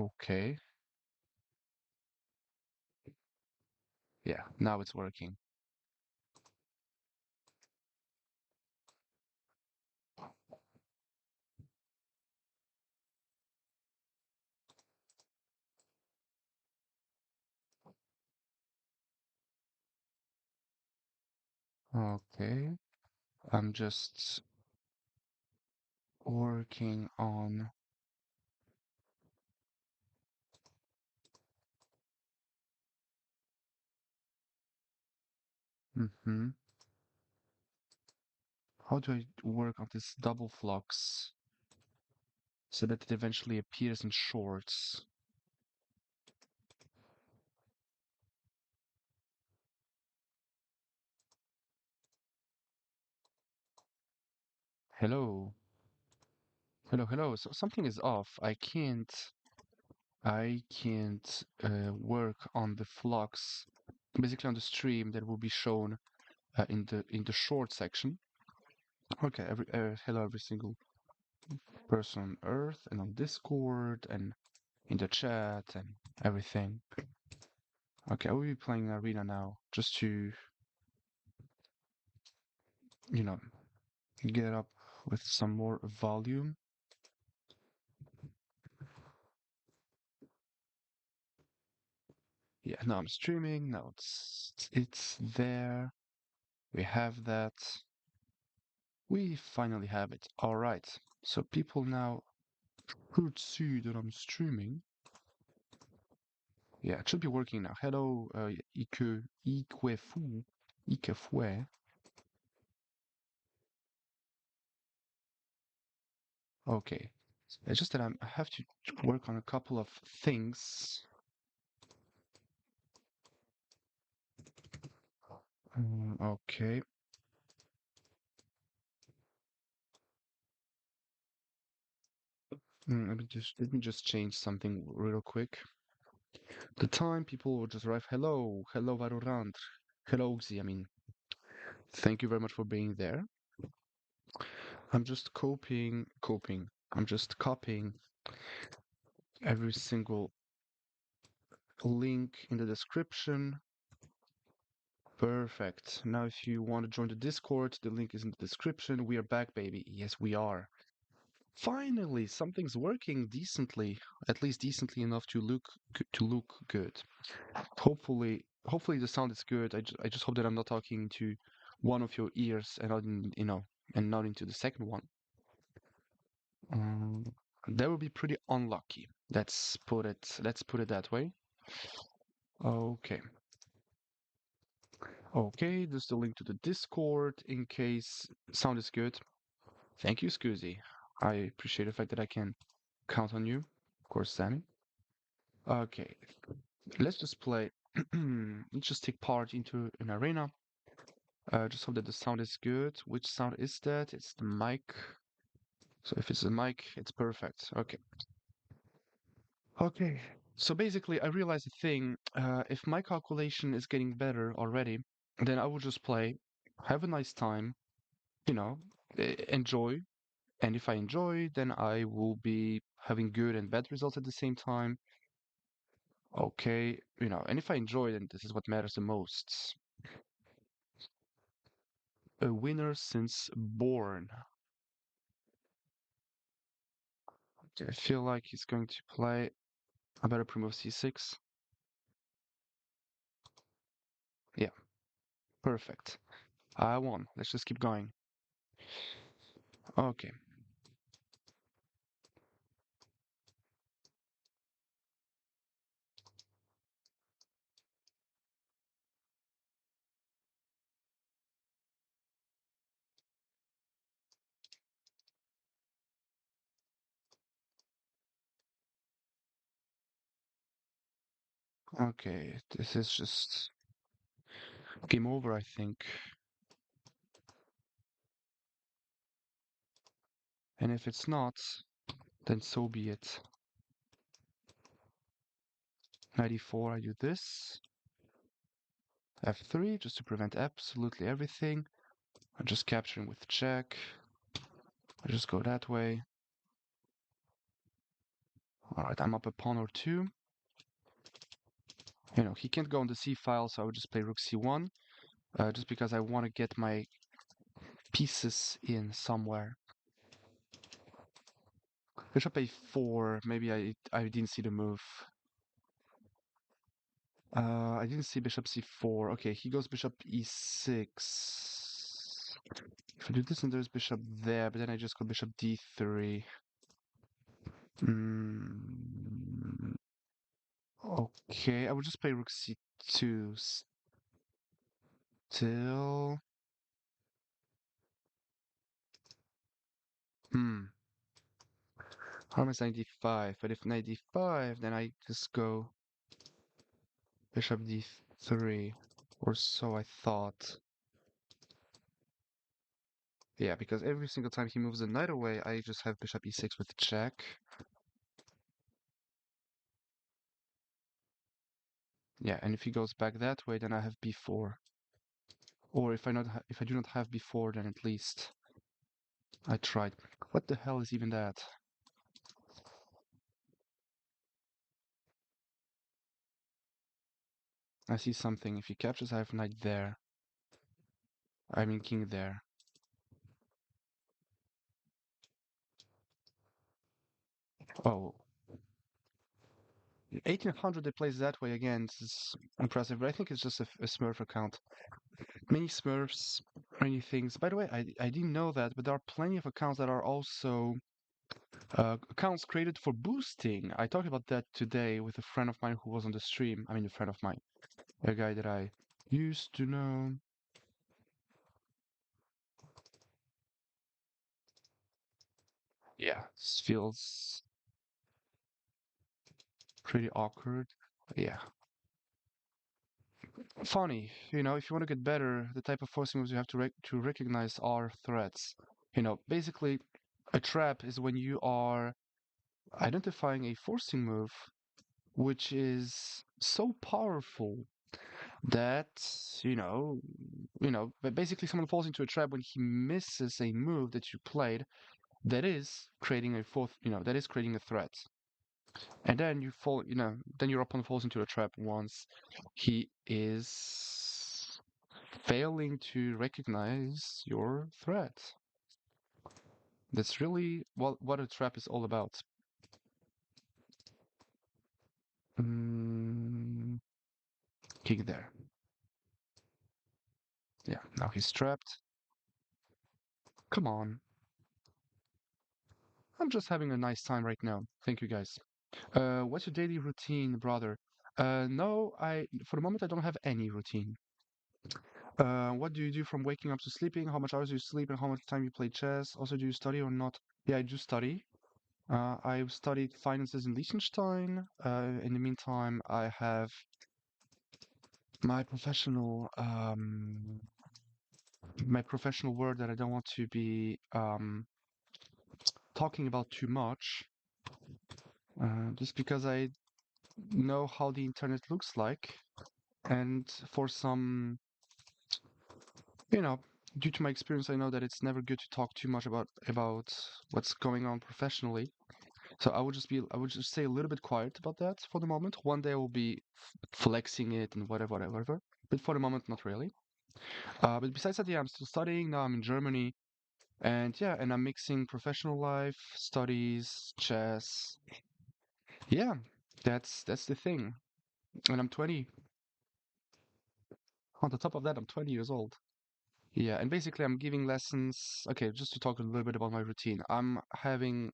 Okay. Yeah, now it's working. Okay. I'm just working on. Mm-hmm. How do I work on this double flux so that it eventually appears in shorts? Hello. Hello, hello. So something is off. I can't work on the flux, basically on the stream that will be shown in the short section. Okay, hello every single person on Earth and on Discord and in the chat and everything. Okay, I will be playing Arena now just to, you know, get up with some more volume. Yeah, now I'm streaming. Now it's there. We have that. We finally have it. All right. So people now could see that I'm streaming. Yeah, it should be working now. Hello, Ikwefu, Ikefue. Okay. It's just that I have to work on a couple of things. Okay. Let me just change something real quick. The time people will just arrive. Hello, hello, Valorant. Hello, Xi. I mean, thank you very much for being there. I'm just copying. I'm just copying every single link in the description. Perfect. Now, if you want to join the Discord, the link is in the description. We are back, baby. Yes, we are. Finally, something's working decently, at least decently enough to look good. Hopefully the sound is good. I just hope that I'm not talking into one of your ears and not and not into the second one. Um, that would be pretty unlucky. Let's put it that way. Okay. Okay, there's the link to the Discord in case sound is good. Thank you, Scoozy. I appreciate the fact that I can count on you. Of course, Sammy. Okay, let's just play. Let's just take part into an arena. Just hope that the sound is good. Which sound is that? It's the mic. So if it's the mic, it's perfect. Okay. Okay. So basically, I realized a thing. If my calculation is getting better already, then I will just play, have a nice time, you know, enjoy. And if I enjoy, then I will be having good and bad results at the same time. Okay, and if I enjoy, then this is what matters the most. A winner since born. I feel like he's going to play. I better move c6. Yeah, perfect. I won. Let's just keep going. Okay, okay. This is just game over, I think. And if it's not, then so be it. 94, I do this. F3, just to prevent absolutely everything. I'm just capturing with check. I just go that way. All right, I'm up a pawn or two. You know, he can't go on the c file, so I would just play rook c1, just because I want to get my pieces in somewhere. Bishop a4. Maybe I didn't see the move. I didn't see bishop c4. Okay, he goes bishop e6. If I do this and there's bishop there, but then I just go bishop d3. Mm, okay, I will just play rook c2 still. Hmm. Harm is 95, but if 95, then I just go bishop d3, or so I thought. Yeah, because every single time he moves the knight away, I just have bishop e6 with check. Yeah, and if he goes back that way, then I have b4. Or if I do not have b4, then at least I tried. What the hell is even that? I see something. If he captures, I have knight there. I mean king there. Oh, 1800 they plays that way again. This is impressive, but I think it's just a Smurf account. Many Smurfs, many things. By the way, I didn't know that, but there are plenty of accounts that are also accounts created for boosting. I talked about that today with a friend of mine who was on the stream. I mean, a friend of mine, a guy that I used to know. Yeah, this feels pretty awkward. Yeah. Funny, you know, if you want to get better, the type of forcing moves you have to recognize are threats. You know, basically, a trap is when you are identifying a forcing move which is so powerful that but basically someone falls into a trap when he misses a move that you played that is creating a that is creating a threat. And then then your opponent falls into a trap once he is failing to recognize your threat. That's really what a trap is all about. Mm, King there. Yeah, now he's trapped. Come on. I'm just having a nice time right now. Thank you, guys. What's your daily routine, brother? No, for the moment I don't have any routine. What do you do from waking up to sleeping? How much hours do you sleep and how much time you play chess? Also, do you study or not? Yeah, I do study. I've studied finances in Liechtenstein. In the meantime, I have my professional word that I don't want to be talking about too much, just because I know how the internet looks like, and for some, you know, due to my experience, I know that it's never good to talk too much about what's going on professionally. So I would just stay a little bit quiet about that for the moment. One day I will be flexing it and whatever, whatever, whatever. But for the moment, not really. But besides that, yeah, I'm still studying. Now I'm in Germany. And yeah, and I'm mixing professional life, studies, chess. Yeah, that's the thing. And I'm 20. On the top of that, I'm 20 years old. Yeah, and basically I'm giving lessons. Okay, just to talk a little bit about my routine. I'm having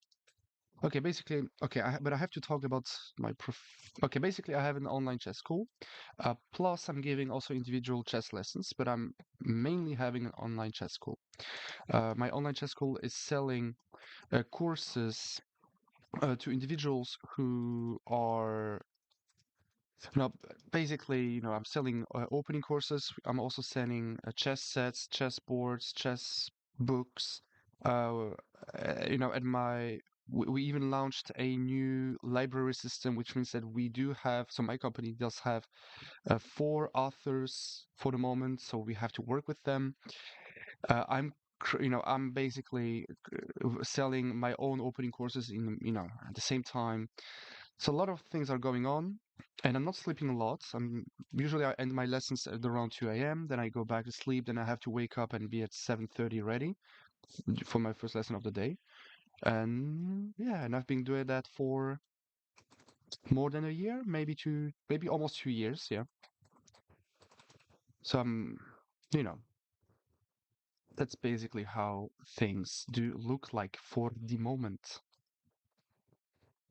okay, basically okay, but I have to talk about my prof. Okay, basically I have an online chess school. Plus I'm giving also individual chess lessons, but I'm mainly having an online chess school. My online chess school is selling courses to individuals who are basically, I'm selling opening courses. I'm also selling chess sets, chess boards, chess books. Uh, and we even launched a new library system, which means that we do have, so my company does have four authors for the moment, so we have to work with them. I'm I'm basically selling my own opening courses at the same time. So a lot of things are going on, and I'm not sleeping a lot. I end my lessons at around 2 a.m. Then I go back to sleep. Then I have to wake up and be at 7:30 ready for my first lesson of the day. And yeah, and I've been doing that for more than a year, maybe almost 2 years. Yeah. So you know, that's basically how things do look like for the moment.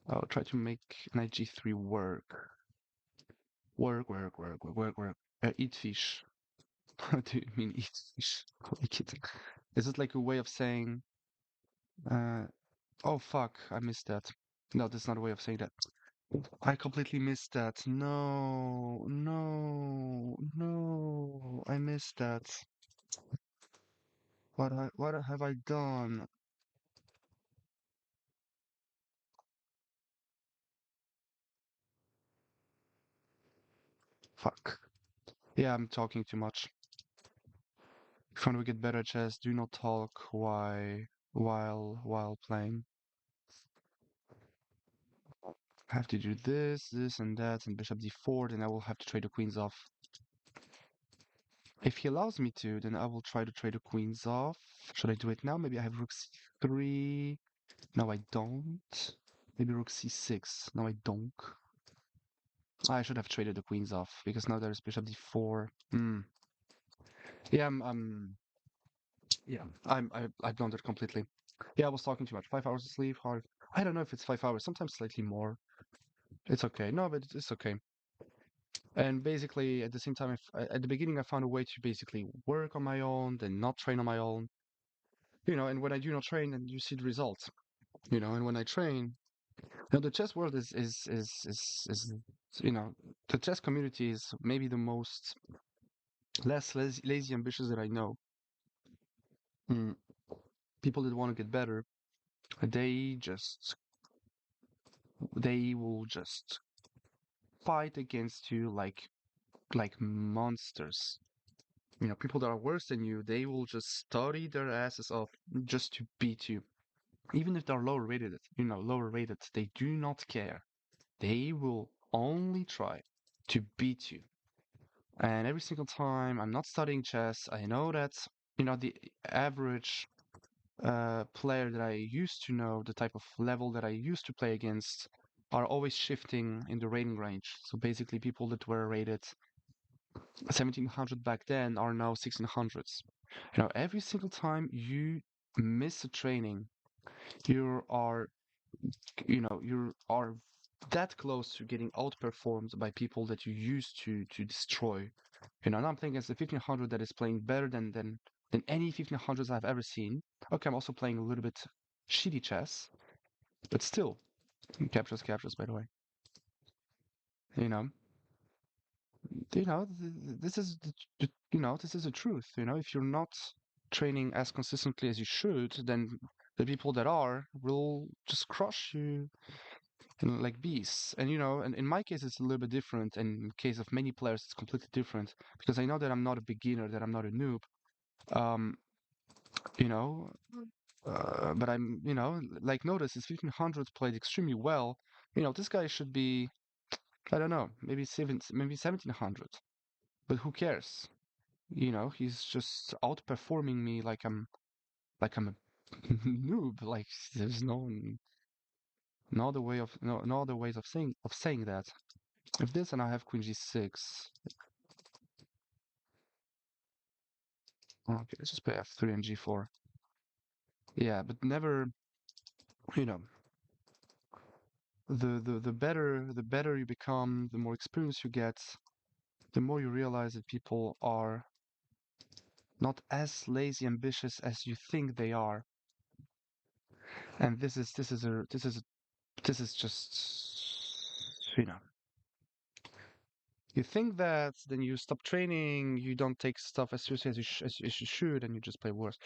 I'll try to make knight g3 work. Work, work, work, work, work, work. Eat fish. What do you mean eat fish? Like it. Is it like a way of saying, uh, oh fuck, I missed that. No, that's not a way of saying that. I completely missed that. No, no, no, I missed that. What have I done? Fuck. Yeah, I'm talking too much. If you want to get better at chess, do not talk while playing. I have to do this, and that, and bishop d4, then I will have to trade the queens off. If he allows me to, then I will try to trade the queens off. Should I do it now? Maybe I have rook c3. No, I don't. Maybe rook c6. No, I don't. I should have traded the queens off because now there's bishop d4. Hmm. Yeah, I blundered completely. Yeah, I was talking too much. 5 hours of sleep, hard. I don't know if it's 5 hours. Sometimes slightly more. It's okay. No, but it's okay. And basically, at the same time, at the beginning, I found a way to basically work on my own, then not train on my own. And when I do not train, then you see the results. And when I train, the chess world is the chess community is maybe the most less lazy ambitious that I know. Mm. People that want to get better, they just they will just fight against you like monsters. People that are worse than you, they will just study their asses off just to beat you. Even if they're lower rated, they do not care. They will only try to beat you. And every single time I'm not studying chess, I know that, the average player that I used to know, the type of level that I used to play against, are always shifting in the rating range. So basically, people that were rated 1700 back then are now 1600s. Every single time you miss a training, you are, you are that close to getting outperformed by people that you used to destroy. And I'm playing against the 1500 that is playing better than any 1500s I've ever seen. Okay, I'm also playing a little bit shitty chess, but still, captures, by the way. You know, this is this is the truth. If you're not training as consistently as you should, then the people that are will just crush you like beasts. And in my case, it's a little bit different. And in case of many players, it's completely different because I know that I'm not a beginner, that I'm not a noob. Um, you know, but like notice his 1500 played extremely well. This guy should be, I don't know, maybe 1700. But who cares? He's just outperforming me like I'm a noob. Like there's no other ways of saying that. If this and I have queen g6, okay, let's just play f3 and g4. Yeah, but never, you know, the better you become, the more experience you get, the more you realize that people are not as lazy ambitious as you think they are. And this is just you think that, then you stop training, you don't take stuff as seriously as you should, and you just play worse.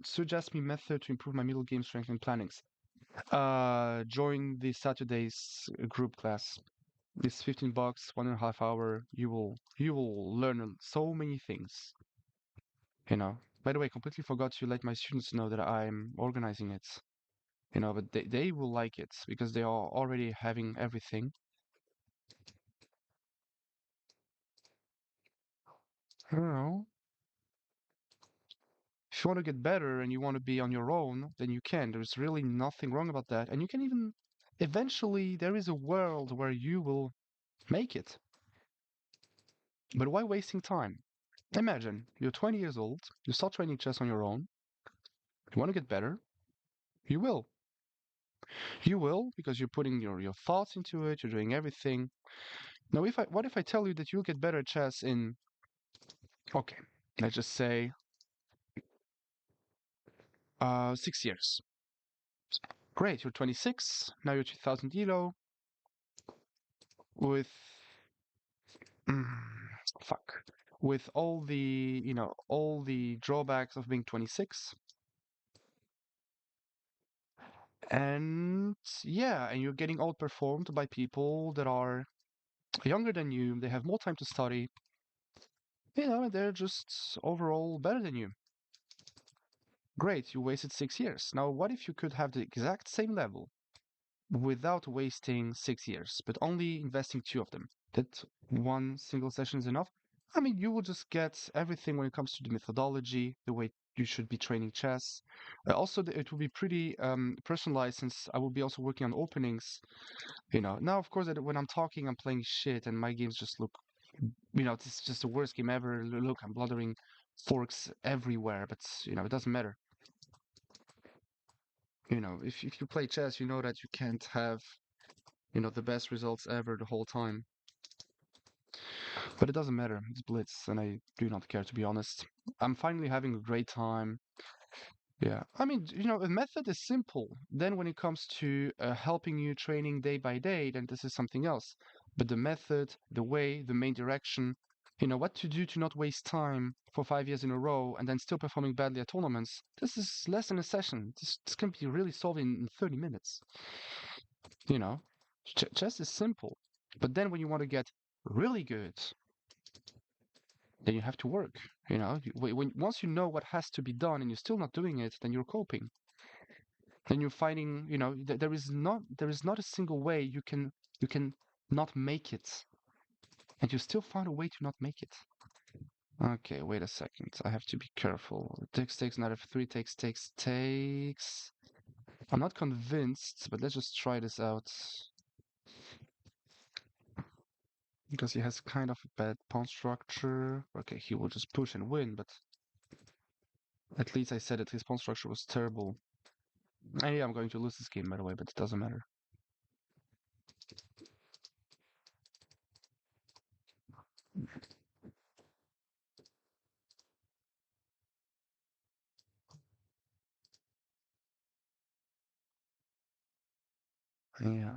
Suggest me method to improve my middle game strength and plannings. Join the Saturday's group class. It's $15, 1.5 hour. You will learn so many things. You know. By the way, completely forgot to let my students know that I'm organizing it. But they will like it because they are already having everything. I don't know. If you want to get better and you want to be on your own, then you can. There's really nothing wrong about that. And you can even, eventually, there is a world where you will make it. But why wasting time? Imagine you're 20 years old, you start training chess on your own, you want to get better, you will. You will because you're putting your thoughts into it, you're doing everything. Now, what if I tell you that you'll get better at chess in, okay, let's just say 6 years. Great, you're 26, now you're 2000 elo with mm, fuck. With all the drawbacks of being 26. And yeah, and you're getting outperformed by people that are younger than you, they have more time to study, and they're just overall better than you. Great, you wasted 6 years. Now, what if you could have the exact same level without wasting 6 years, but only investing two of them? That one single session is enough? I mean, you will just get everything when it comes to the methodology, the way you should be training chess. Also, it will be pretty personalized since I will be also working on openings. Now, of course, when I'm talking, I'm playing shit, and my games just look, it's just the worst game ever. Look, I'm blothering forks everywhere, but it doesn't matter. If you play chess, you know that you can't have, the best results ever the whole time. But it doesn't matter. It's Blitz, and I do not care, to be honest. I'm finally having a great time. Yeah. I mean, the method is simple. Then when it comes to helping you training day by day, then this is something else. But the method, the way, the main direction, what to do to not waste time for 5 years in a row and then still performing badly at tournaments, this is less than a session. This can be really solved in 30 minutes. You know, chess is simple. But then when you want to get really good, then you have to work. Once you know what has to be done and you're still not doing it, then you're coping. Then you're finding, there is not a single way you can not make it, and you still find a way to not make it. Okay, wait a second. I have to be careful. Takes, knight f3, takes. I'm not convinced, but let's just try this out. Because he has kind of a bad pawn structure. Okay, he will just push and win, but at least I said that his pawn structure was terrible. And yeah, I'm going to lose this game, by the way, but it doesn't matter. Yeah.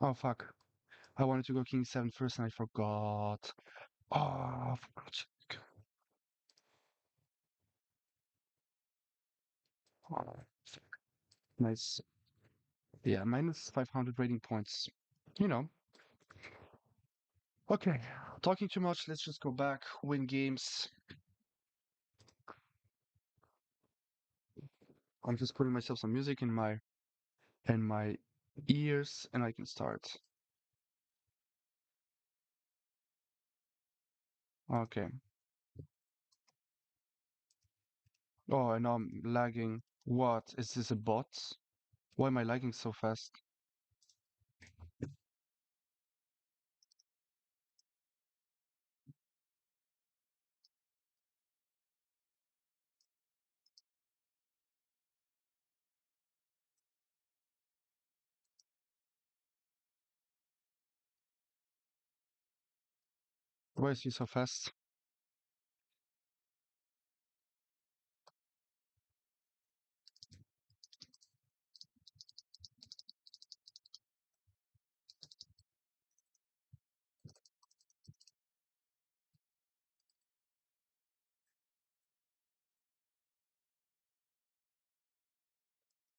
Oh, fuck. I wanted to go king 7 first and I forgot. Oh, for God's sake. Oh, nice. Yeah, minus 500 rating points. You know. Okay, talking too much. Let's just go back, win games. I'm just putting myself some music in my ears, and I can start. Okay. Oh, and I'm lagging. What? Is this a bot? Why am I lagging so fast? Why is he so fast?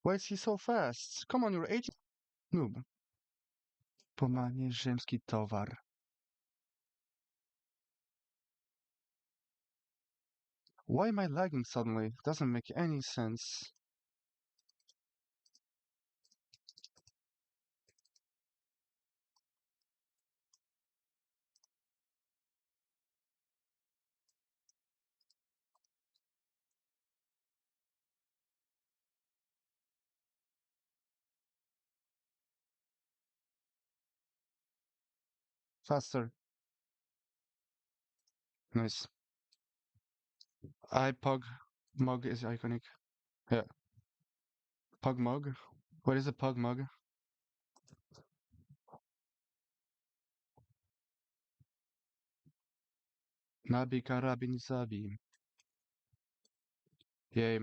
Why is he so fast? Come on, you're 80. Noob. Pomanie ziemski towar. Why am I lagging suddenly? Doesn't make any sense. Faster. Nice. I pug. Mug is iconic. Yeah. Pug mug. What is a pug mug? Nabi karabin sabi. Yay.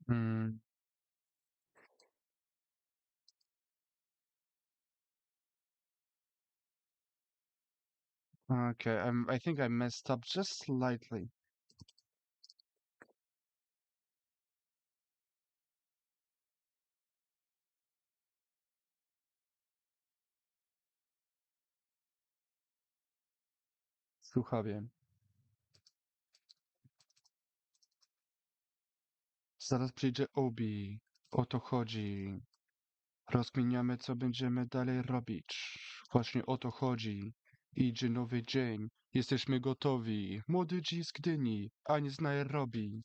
Hmm. Okay, I think I messed up just slightly. Słuchawie. Zaraz przyjdzie Obi. O to chodzi. Rozkminiamy, co będziemy dalej robić. Właśnie o to chodzi. Idzie nowy dzień. Jesteśmy gotowi. Młody dzi z Gdyni, ani z Nairobi.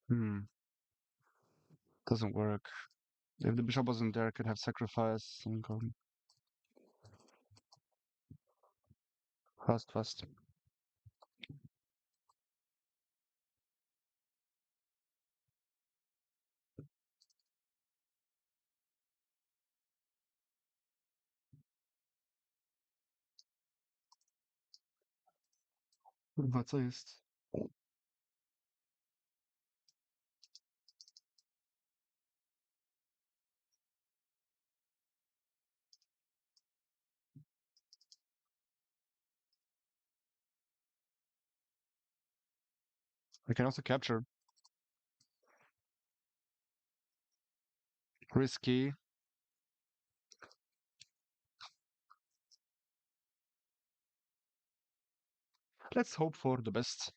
Hmm, doesn't work. If the bishop wasn't there, I could have sacrificed and gone fast, fast. Kurwa, co jest? I can also capture. Risky. Let's hope for the best.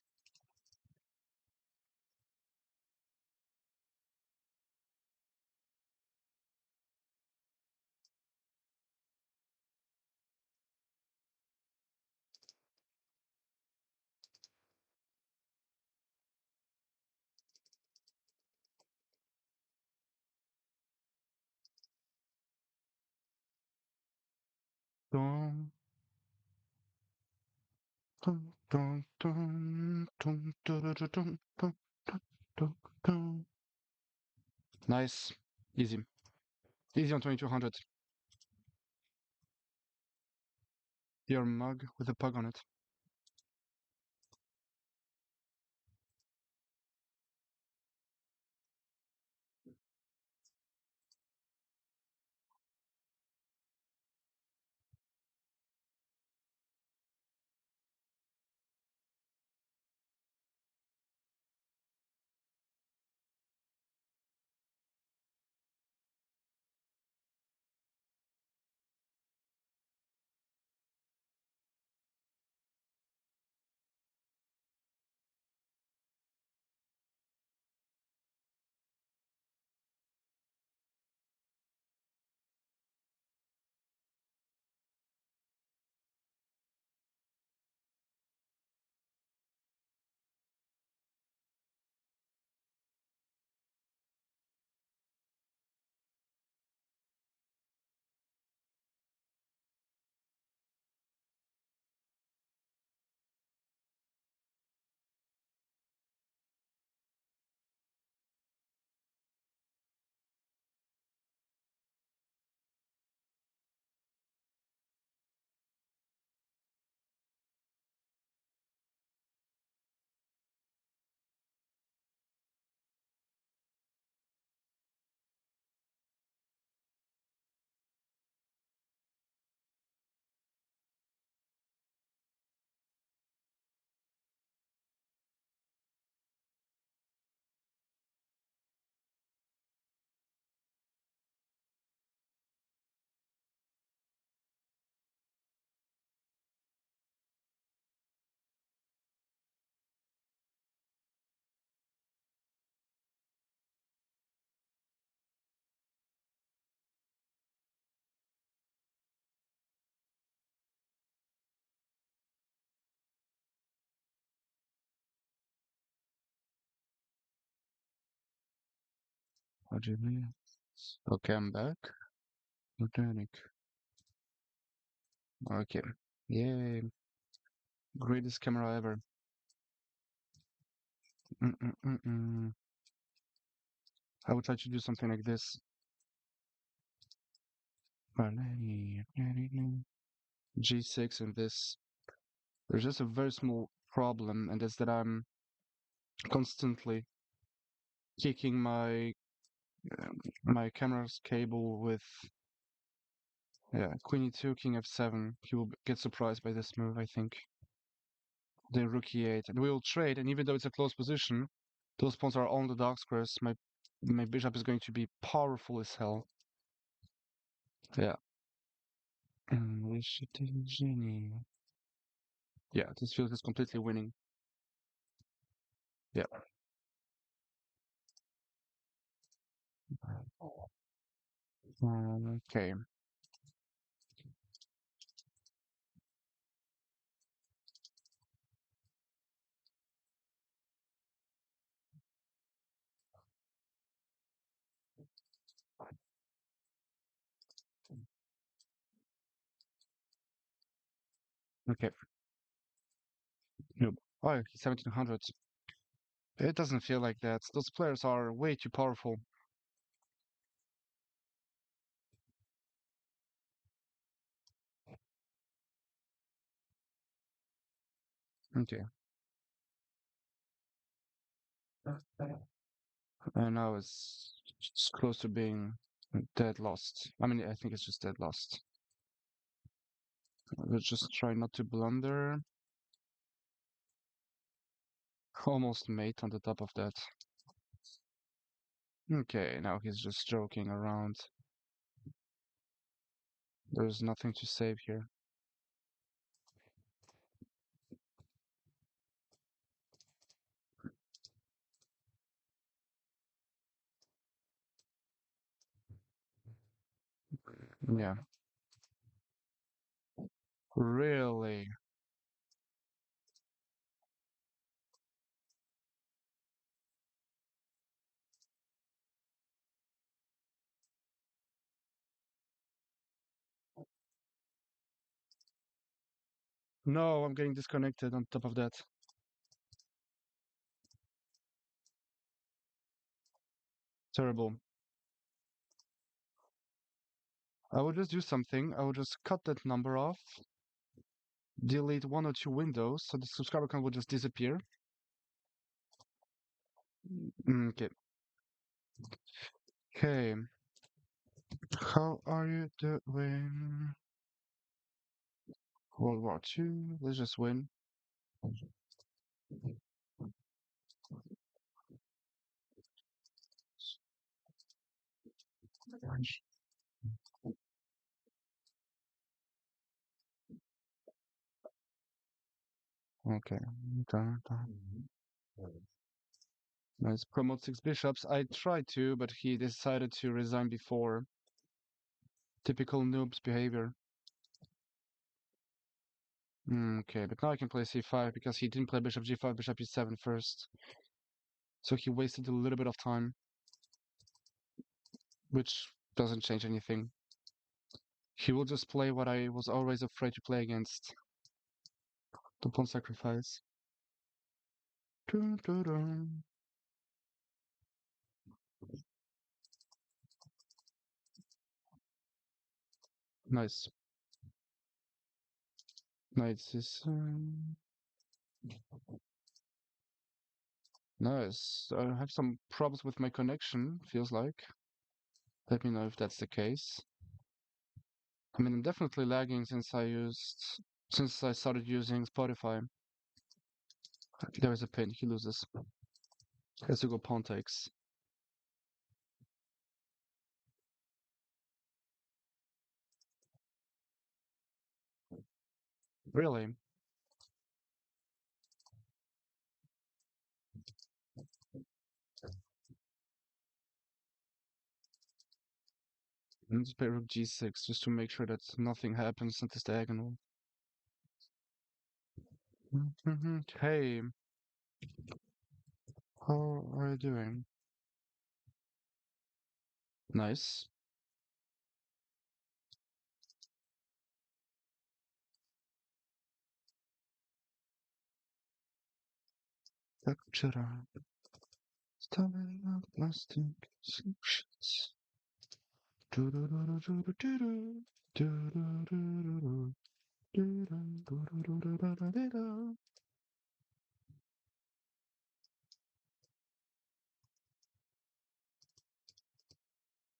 Dun, dun, dun, dun, dun, dun, dun, dun, dun, dun, dun, dun. Nice. Easy. Easy on 2200. Your mug with a pug on it. RGB. Okay, I'm back. Organic. Okay. Yay. Greatest camera ever. Mm-mm-mm-mm. I would try to do something like this. G6 and this. There's just a very small problem, and that's that I'm constantly kicking my camera's cable with Queen E2, King F7. He will get surprised by this move, I think. Then Rook E8, and we will trade. And even though it's a close position, those pawns are on the dark squares. My bishop is going to be powerful as hell. Yeah. Yeah, this field is completely winning. Yeah. Okay. Okay. Nope. Oh, 1700. It doesn't feel like that. Those players are way too powerful. Okay. And now it's close to being dead lost. I mean, I think it's just dead lost. Let's just try not to blunder. Almost mate on the top of that. Okay, now he's just joking around. There's nothing to save here. Yeah. Really? No, I'm getting disconnected on top of that. Terrible. I will just do something. I will just cut that number off, delete one or two windows, so the subscriber count will just disappear. Okay. Okay. How are you doing? World War II. Let's just win. Okay. Dun, dun. Let's promote six bishops. I tried to, but he decided to resign before. Typical noob's behavior. Okay, but now I can play c5 because he didn't play bishop g5, bishop e7 first. So he wasted a little bit of time, which doesn't change anything. He will just play what I was always afraid to play against. The pawn sacrifice. Dun, dun, dun. Nice. Nice is nice. I have some problems with my connection, feels like. Let me know if that's the case. I mean, I'm definitely lagging since I started using Spotify. There is a pin, he loses. Has to go pawn takes. Really? Let's play rook g6 just to make sure that nothing happens at this diagonal. Hey, how are you doing? Nice. Capture Starting plastic solutions.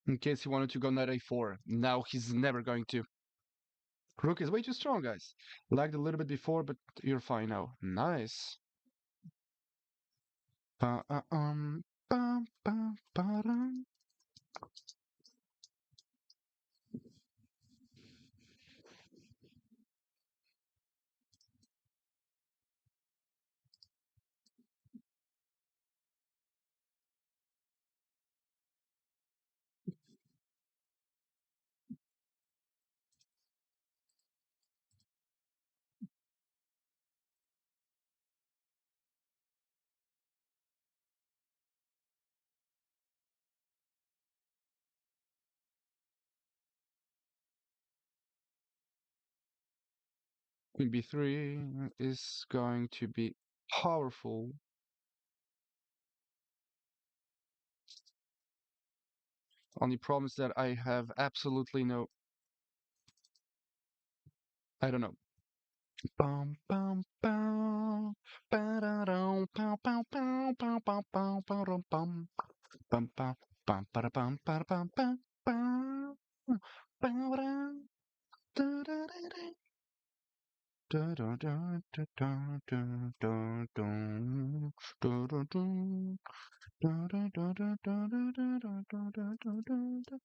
In case he wanted to go knight a4. Now he's never going to. Rook is way too strong, guys. Lagged a little bit before, but you're fine now. Nice. Bum, bum, ba-dum. Queen b3 is going to be powerful. Only problem is that I have absolutely no, I don't know. Bum bum bum, ba-da-dum, pow pow pow, pow pow pow, ba-dum bum, bum bum, bum ba-da bum, ba-da bum, bum, bum, ba-dum, da-da-da-da, da-da-da-da-da-da-da-da-dum, da-da-dum, da-da-da-da-da-da-da-da-da-da.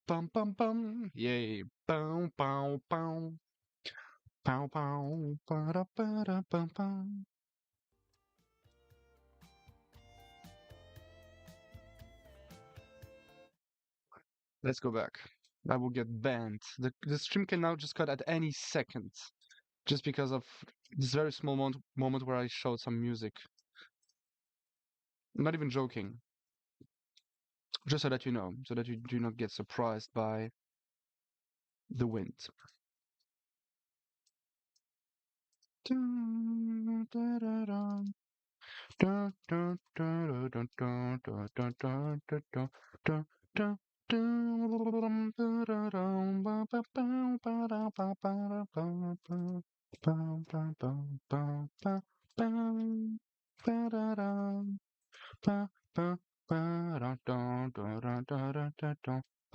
Bum bum bum, yay! Bow bow bow, pow pow, ba da ba da bum bum. Let's go back. I will get banned. The stream can now just cut at any second, just because of this very small moment where I showed some music. I'm not even joking. Just so that you know, so that you do not get surprised by the wind.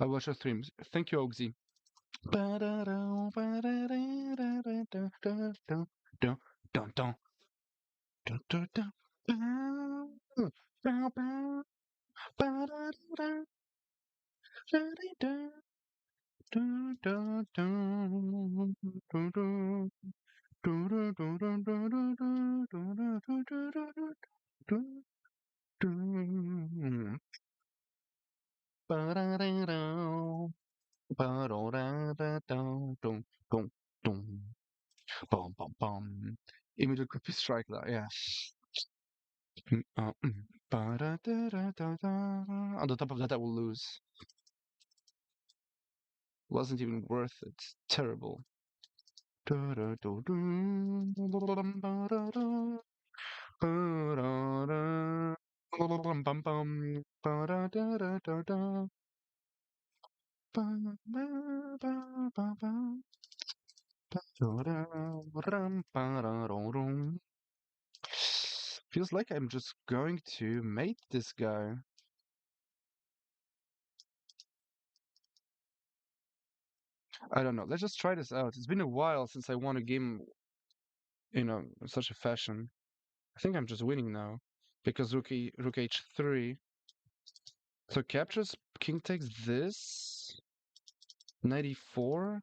I watch your streams. Thank you, Ogsy. Bum, bum, bum. Immediate copy strike that, yeah. Ba-da-da-da-da-da. On the top of that, I will lose. Wasn't even worth it. Terrible. Feels like I'm just going to mate this guy. I don't know. Let's just try this out. It's been a while since I won a game, in such a fashion. I think I'm just winning now because rook h3. So captures, king takes this. 94.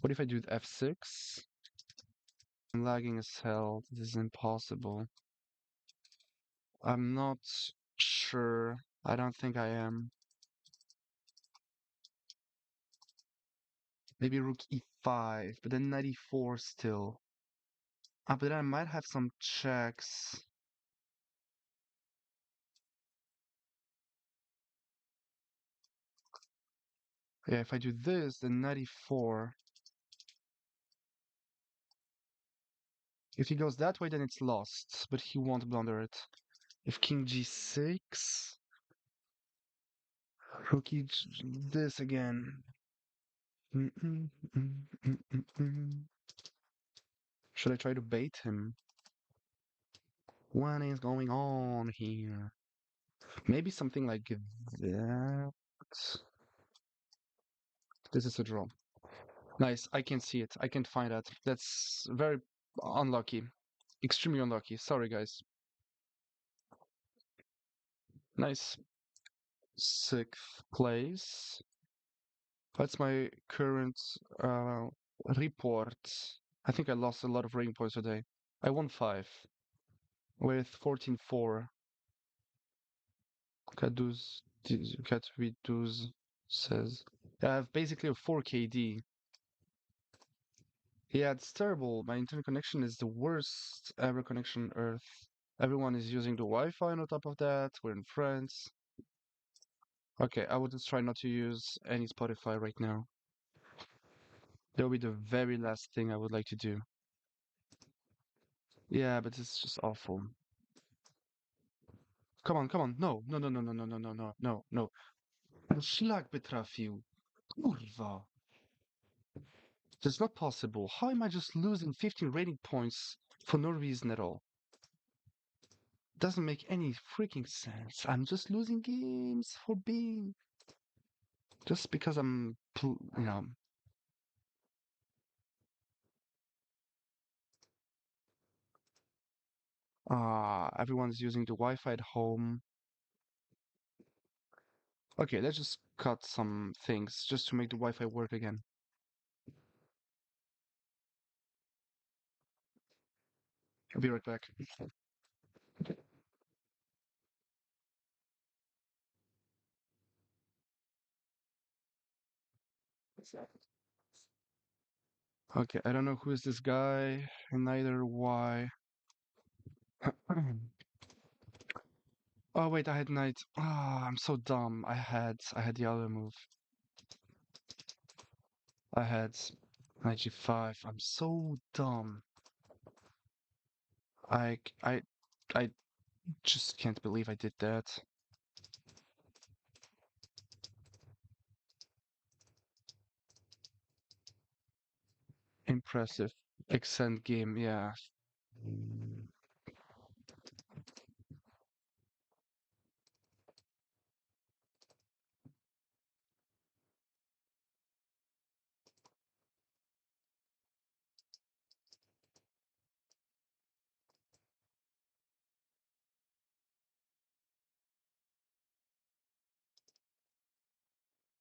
What if I do f6? I'm lagging as hell. This is impossible. I'm not sure. I don't think I am. Maybe rook e5, but then knight e4 still. But then I might have some checks. Yeah, if I do this, then knight e4. If he goes that way, then it's lost, but he won't blunder it. If king g6, rook e this again. Mm, mm, mm, mm, mm, mm. Should I try to bait him? What is going on here? Maybe something like that. This is a draw. Nice. I can see it. I can find that. That's very unlucky. Extremely unlucky. Sorry, guys. Nice. Sixth place. That's my current report. I think I lost a lot of rating points today. I won 5 with 14-4. Kaduz, Katviduz says. I have basically a 4 KD. Yeah, it's terrible. My internet connection is the worst ever connection on Earth. Everyone is using the Wi-Fi on top of that. We're in France. Okay, I will just try not to use any Spotify right now. That will be the very last thing I would like to do. Yeah, but it's just awful. Come on, come on. No, no, no, no, no, no, no, no, no, no, no. Szlak by trafił. Kurwa. That's not possible. How am I just losing 15 rating points for no reason at all? Doesn't make any freaking sense. I'm just losing games for being just because everyone's using the Wi-Fi at home. Okay, let's just cut some things just to make the Wi-Fi work again. I'll be right back. Okay, I don't know who is this guy, and neither why. Oh wait, I had knight. I'm so dumb. I had the other move. I had knight g5. I'm so dumb. I I I just can't believe I did that. Impressive. Accent game, yeah.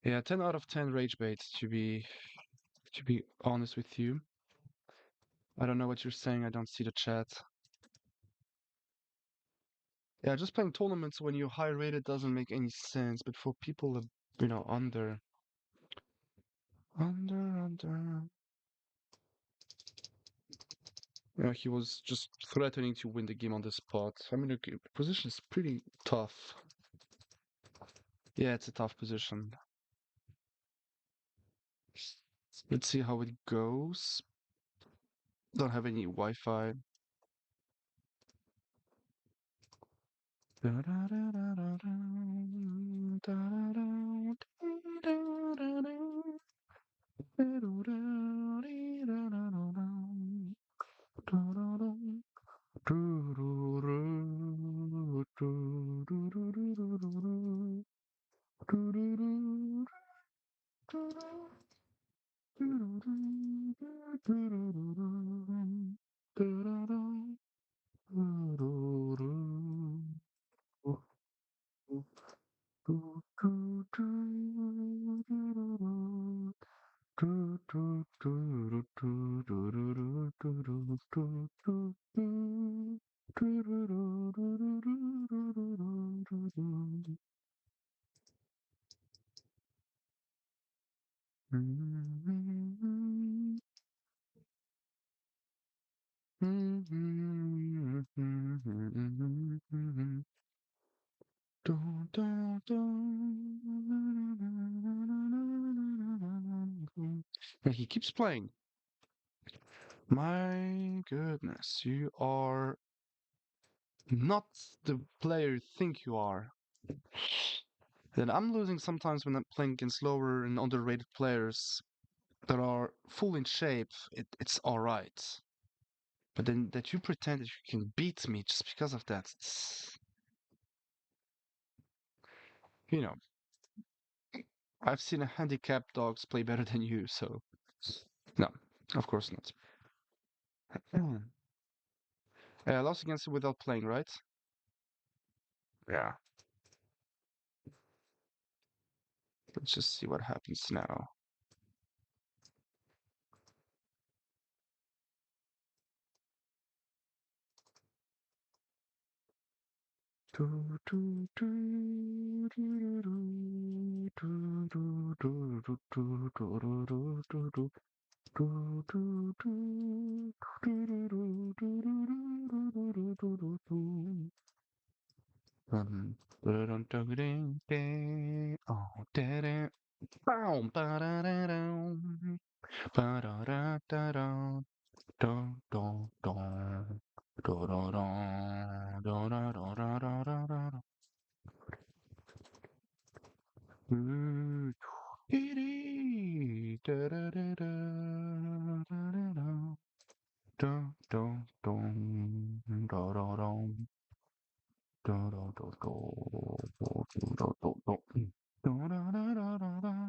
Yeah, 10 out of 10 rage bait to be honest with you. I don't know what you're saying. I don't see the chat. Yeah, just playing tournaments when you're high rated doesn't make any sense, but for people under. Yeah, he was just threatening to win the game on the spot. I mean, the position is pretty tough. Yeah, it's a tough position. Let's see how it goes. Don't have any Wi-Fi. And he keeps playing. My goodness, you are not the player you think you are. Then I'm losing sometimes when I'm playing against lower and underrated players that are full in shape. It's all right. But then that you pretend that you can beat me just because of that, you know, I've seen a handicapped dogs play better than you, so no, of course not. I lost against you without playing, right? Yeah. Let's just see what happens now. Oh, did Bow, ba-da-da-dum, ba-da-da-da-dum, dum, dum, dum, da-da-dum, da-da-da-da-da-da-da. Ooh, dee-dee, da-da-da-da-da-da-da, dum, dum, dum, da-da-dum, da-da-da-da, da-da-da-da, da-da-da-da-da-da.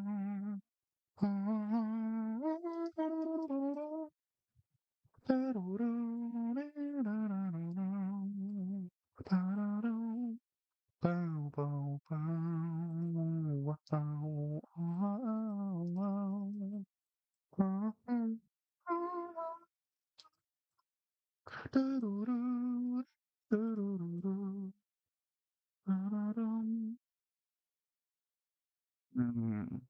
Mm.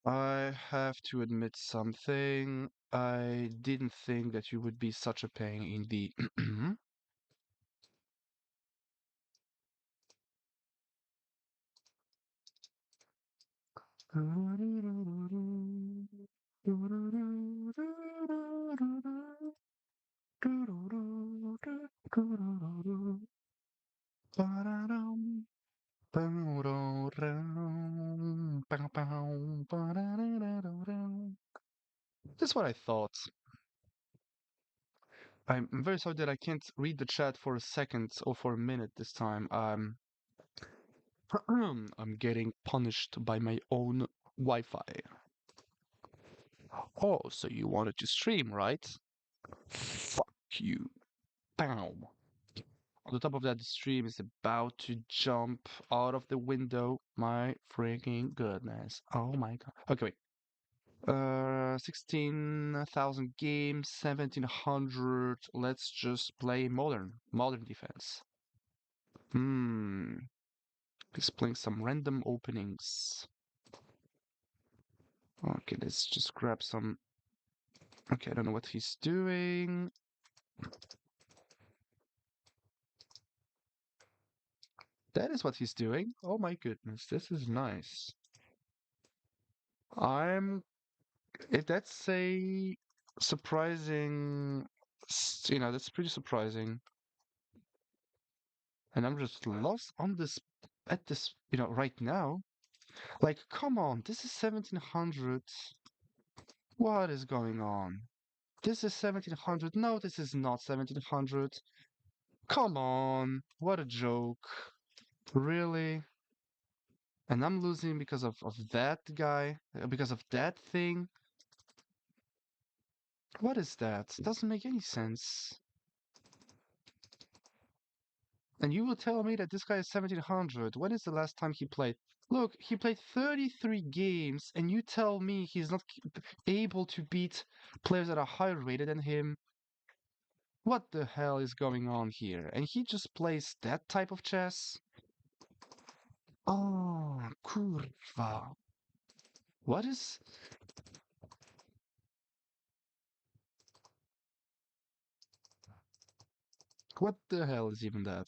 I have to admit something. I didn't think that you would be such a pain in the That's what I thought. I'm very sorry that I can't read the chat for a second or for a minute this time. I'm getting punished by my own Wi-Fi. Oh, so you wanted to stream, right? Fuck you. Bam. On the top of that, the stream is about to jump out of the window. My freaking goodness. Oh my god. Okay, wait. 16,000 games, 1700. Let's just play modern defense. Hmm. He's playing some random openings. Okay, let's just grab some. Okay, I don't know what he's doing. That is what he's doing. Oh my goodness, this is nice. I'm. If that's a surprising, that's pretty surprising. And I'm just lost on this, at this, right now. Like, come on, this is 1700. What is going on? This is 1700. No, this is not 1700. Come on, what a joke. Really? And I'm losing because of that guy, because of that thing. What is that? Doesn't make any sense. And you will tell me that this guy is 1700. When is the last time he played? Look, he played 33 games, and you tell me he's not able to beat players that are higher rated than him. What the hell is going on here? And he just plays that type of chess? Oh, kurwa. What is... What the hell is even that?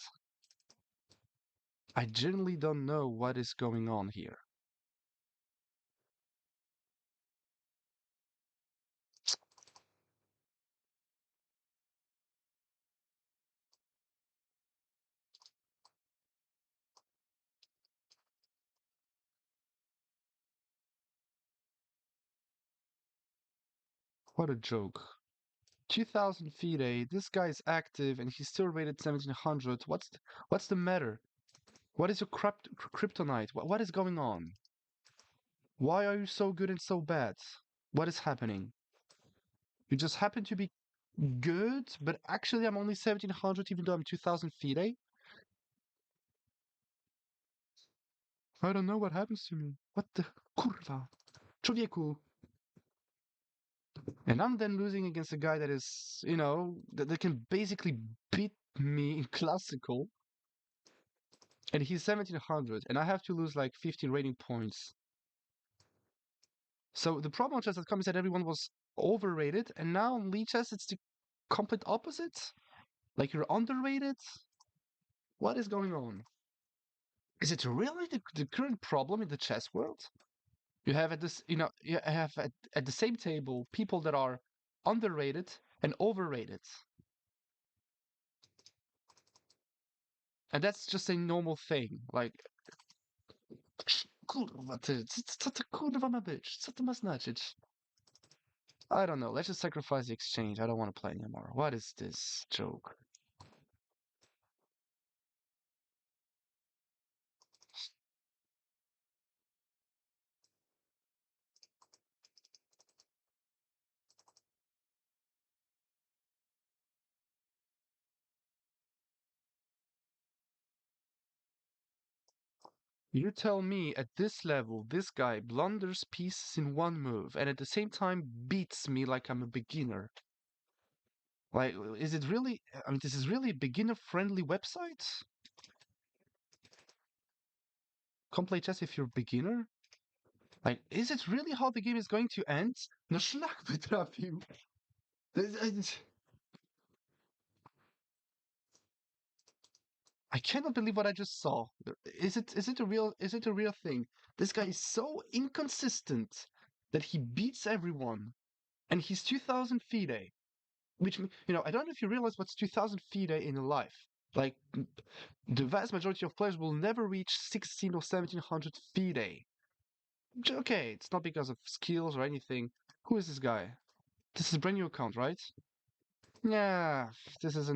I genuinely don't know what is going on here. What a joke. 2000 FIDE, this guy is active and he's still rated 1700. What's the matter? What is your kryptonite? What is going on? Why are you so good and so bad? What is happening? You just happen to be good, but actually I'm only 1700 even though I'm 2000 FIDE? I don't know what happens to me. What the kurwa? Człowieku. And I'm then losing against a guy that is, that can basically beat me in classical. And he's 1700, and I have to lose like 15 rating points. So the problem on chess.com is that everyone was overrated, and now on Lichess it's the complete opposite. Like you're underrated. What is going on? Is it really the current problem in the chess world? You have you have at the same table people that are underrated and overrated, and that's just a normal thing. Like, kurwa ty, co to kurwa ma być? Co to ma znaczyć? I don't know. Let's just sacrifice the exchange. I don't want to play anymore. What is this joke? You tell me at this level, this guy blunders pieces in one move and at the same time beats me like I'm a beginner. Like, is it really? I mean, this is really a beginner-friendly website? Come play chess if you're a beginner? Like, is it really how the game is going to end? No szlak by trafił. I cannot believe what I just saw. Is it a real thing? This guy is so inconsistent that he beats everyone, and he's 2000 FIDE, which I don't know if you realize what's 2000 FIDE in life. Like the vast majority of players will never reach 16 or 1700 FIDE. Okay, it's not because of skills or anything. Who is this guy? This is a brand new account, right? Yeah, this is a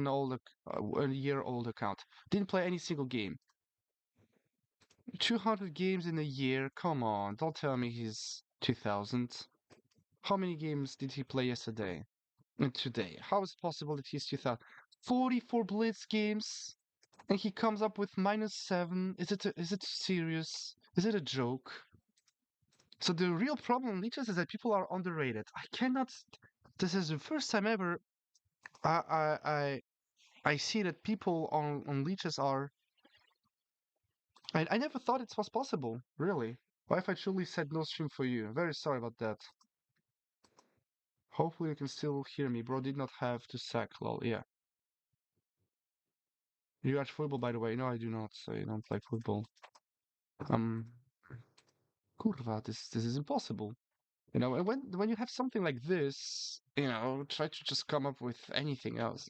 year-old account. Didn't play any single game. 200 games in a year? Come on, don't tell me he's 2000. How many games did he play yesterday and today? How is it possible that he's 2000? 44 Blitz games and he comes up with -7. Is it serious? Is it a joke? So the real problem in Lichess is that people are underrated. I cannot. This is the first time ever I I I, I see that people on Lichess are. I never thought it was possible, really. Wi-Fi truly said no stream for you. Very sorry about that. Hopefully you can still hear me. Bro did not have to sack, lol. Yeah. You watch football, by the way. No, I do not. So you don't play football. Um, kurwa, this is impossible. And when you have something like this, try to just come up with anything else.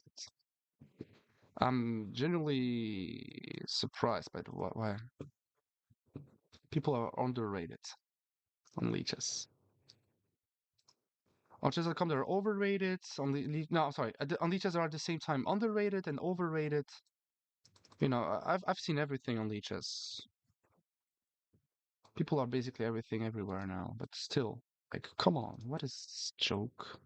I'm genuinely surprised by why people are underrated on leeches. On chess.com, they're overrated. No, sorry. On leeches, are at the same time underrated and overrated. I've seen everything on leeches. People are basically everything everywhere now, but still, like, come on, what is this joke?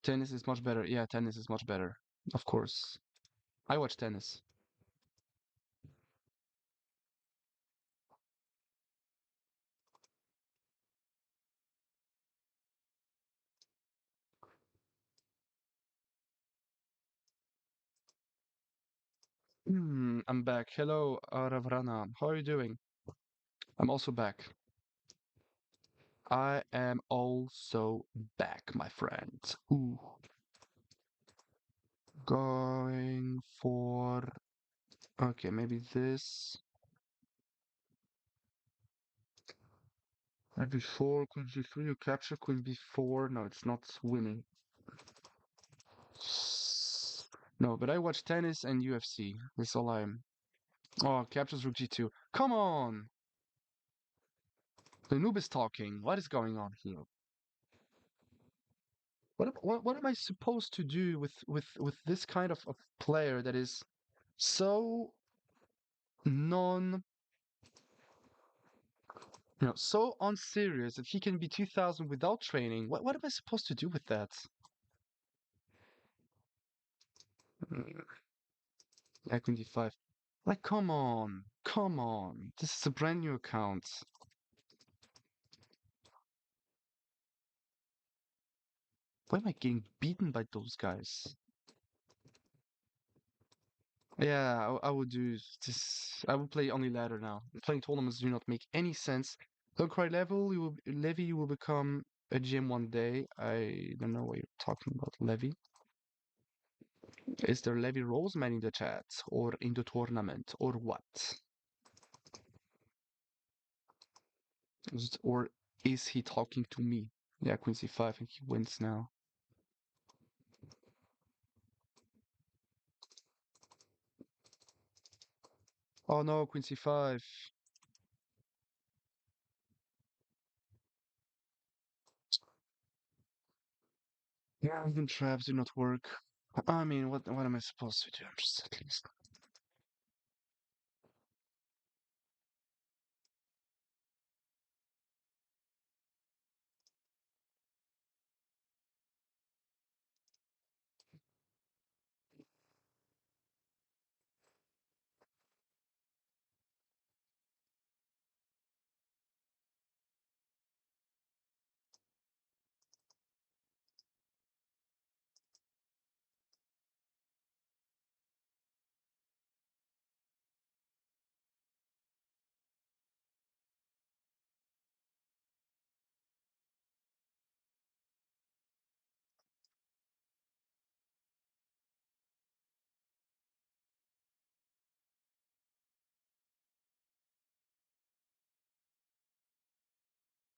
Tennis is much better. Yeah, tennis is much better. Of course. I watch tennis. I'm back. Hello, Ravrana. How are you doing? I'm also back. I am also back, my friend. Ooh. Going for... Okay, maybe this. Knight b4, queen g3, you capture queen b4. No, it's not winning. No, but I watch tennis and UFC. That's all I'm... Oh, captures rook g2. Come on! The noob is talking. What is going on here? What am I supposed to do with this kind of player that is so non so unserious that he can be 2000 without training? What am I supposed to do with that? Mm, Yeah, queen d5. Like, come on. This is a brand new account. Why am I getting beaten by those guys? Yeah, I would do this. I will play only ladder now. Playing tournaments do not make any sense. Don't cry, level. Levy. You will become a GM one day. I don't know what you're talking about, Levy. Is there Levy Roseman in the chat or in the tournament or what? Or is he talking to me? Yeah, Queen C5 and he wins now. Oh no, Queen C5. Yeah, even traps do not work. I mean, what am I supposed to do? I'm just at least.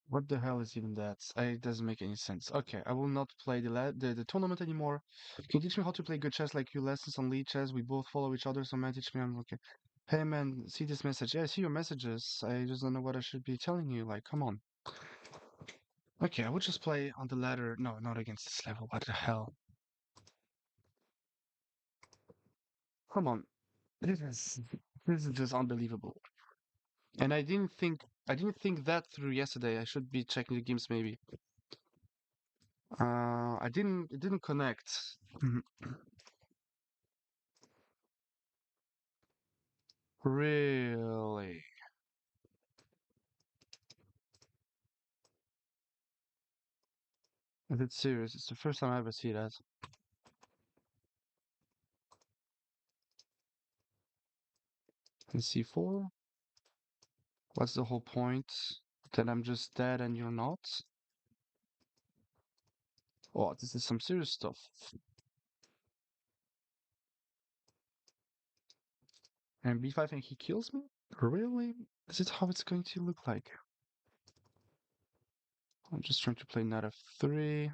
What the hell is even that? It doesn't make any sense. Okay, I will not play the tournament anymore. Can you teach me how to play good chess like you lessons on Lichess? We both follow each other, so man, teach me. I'm okay. Hey man, see this message? Yeah, I see your messages. I just don't know what I should be telling you. Like, come on. Okay, I would just play on the ladder. No, not against this level. What the hell? Come on. This is just unbelievable. And I didn't think that through yesterday. I should be checking the games maybe. I didn't it didn't connect. Mhm. Really? Is it serious? It's the first time I ever see that. In C4? What's the whole point? That I'm just dead and you're not? Oh, this is some serious stuff. And B5 and he kills me? Really? Is it how it's going to look like? I'm just trying to play knight f3.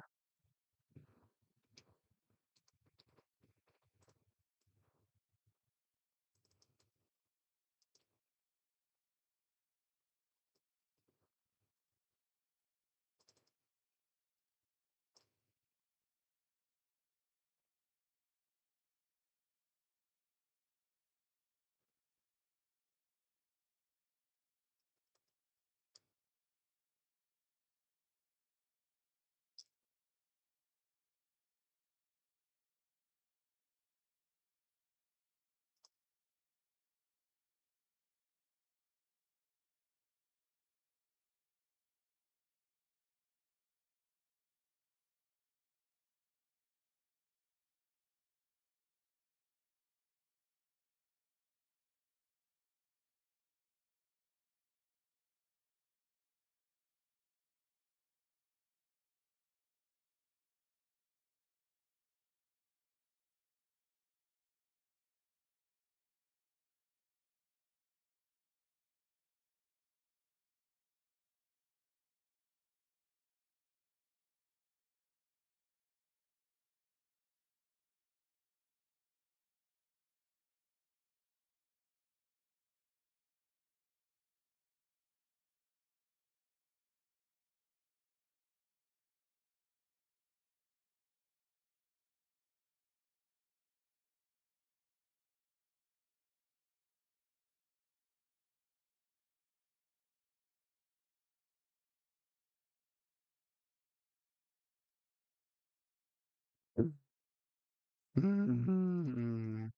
Mm,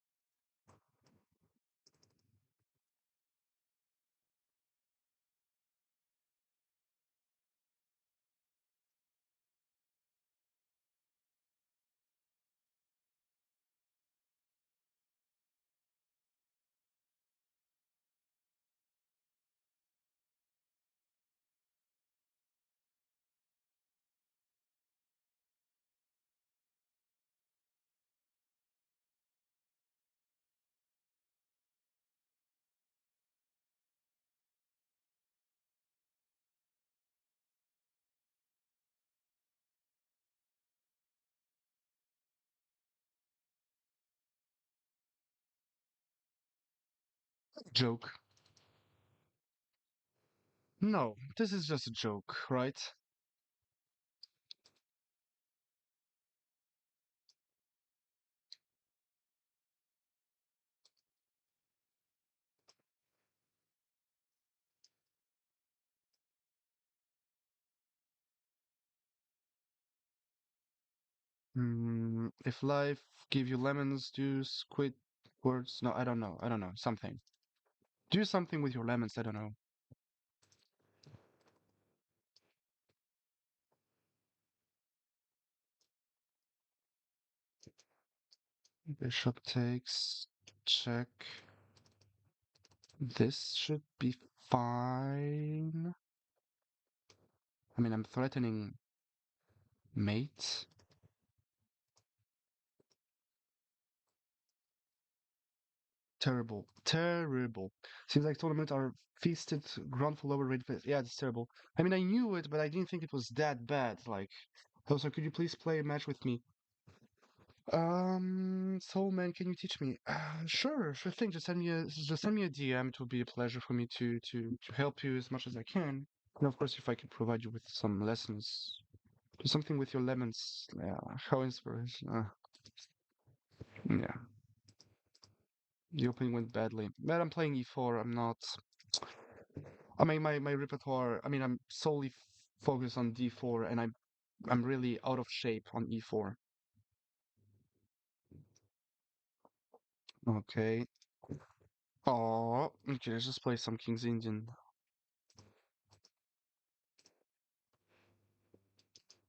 joke. No, this is just a joke, right? If life give you lemons, do squid words? No, I don't know. I don't know. Something. Do something with your lemons. I don't know. Bishop takes. Check. This should be fine. I mean, I'm threatening mate. Terrible. Terrible. Seems like tournaments are feasted, ground full overrated. Yeah, it's terrible. I mean, I knew it, but I didn't think it was that bad. Like, oh, so could you please play a match with me? Soul Man, can you teach me? Sure thing. Just send me a DM. It would be a pleasure for me to help you as much as I can. And of course, if I could provide you with some lessons, do something with your lemons. Yeah, how inspiration. Yeah, the opening went badly. But I'm playing e4. I'm not. I mean, my repertoire. I mean, I'm solely focused on d4, and I'm really out of shape on e4. Okay. Oh, okay. Let's just play some King's Indian.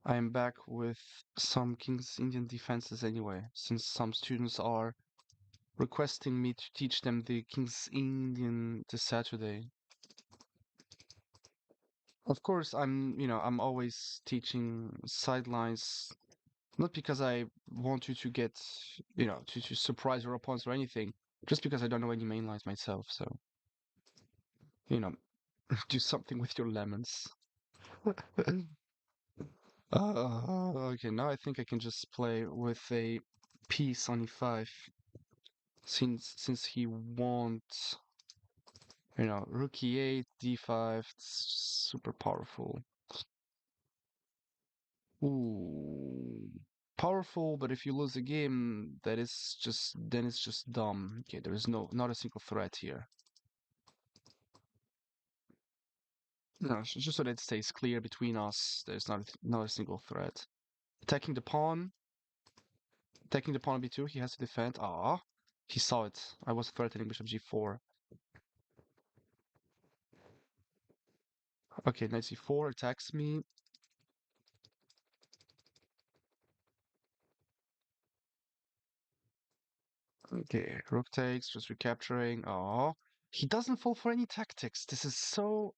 I am back with some King's Indian defenses anyway, since some students are requesting me to teach them the King's Indian this Saturday. Of course, I'm always teaching sidelines, not because I want you to get, to surprise your opponents or anything, just because I don't know any main lines myself. So, you know, do something with your lemons. Okay, now I think I can just play with a piece on e5. Since he won't, rook e8, d5, it's super powerful. Ooh, powerful, but if you lose the game, then it's just dumb. Okay, there is not a single threat here. No, just so that it stays clear between us, there's not a single threat. Attacking the pawn, attacking the pawn on b2, he has to defend. Ah, he saw it. I was threatening bishop g4. Okay, knight c4 attacks me. Okay, rook takes, just recapturing. Oh, he doesn't fall for any tactics. This is so.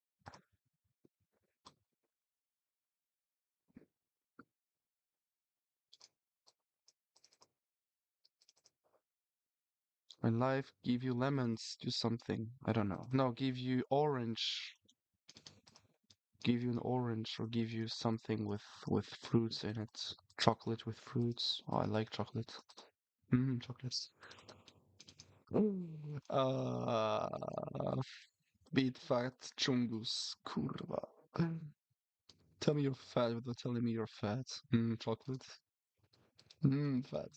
When life give you lemons, do something. I don't know. No, give you orange. Give you an orange or give you something with fruits in it. Chocolate with fruits. Oh, I like chocolate. Chocolates. Uh, Beat fat chungus. Kurwa. Tell me you're fat without telling me you're fat. Chocolate. Fat.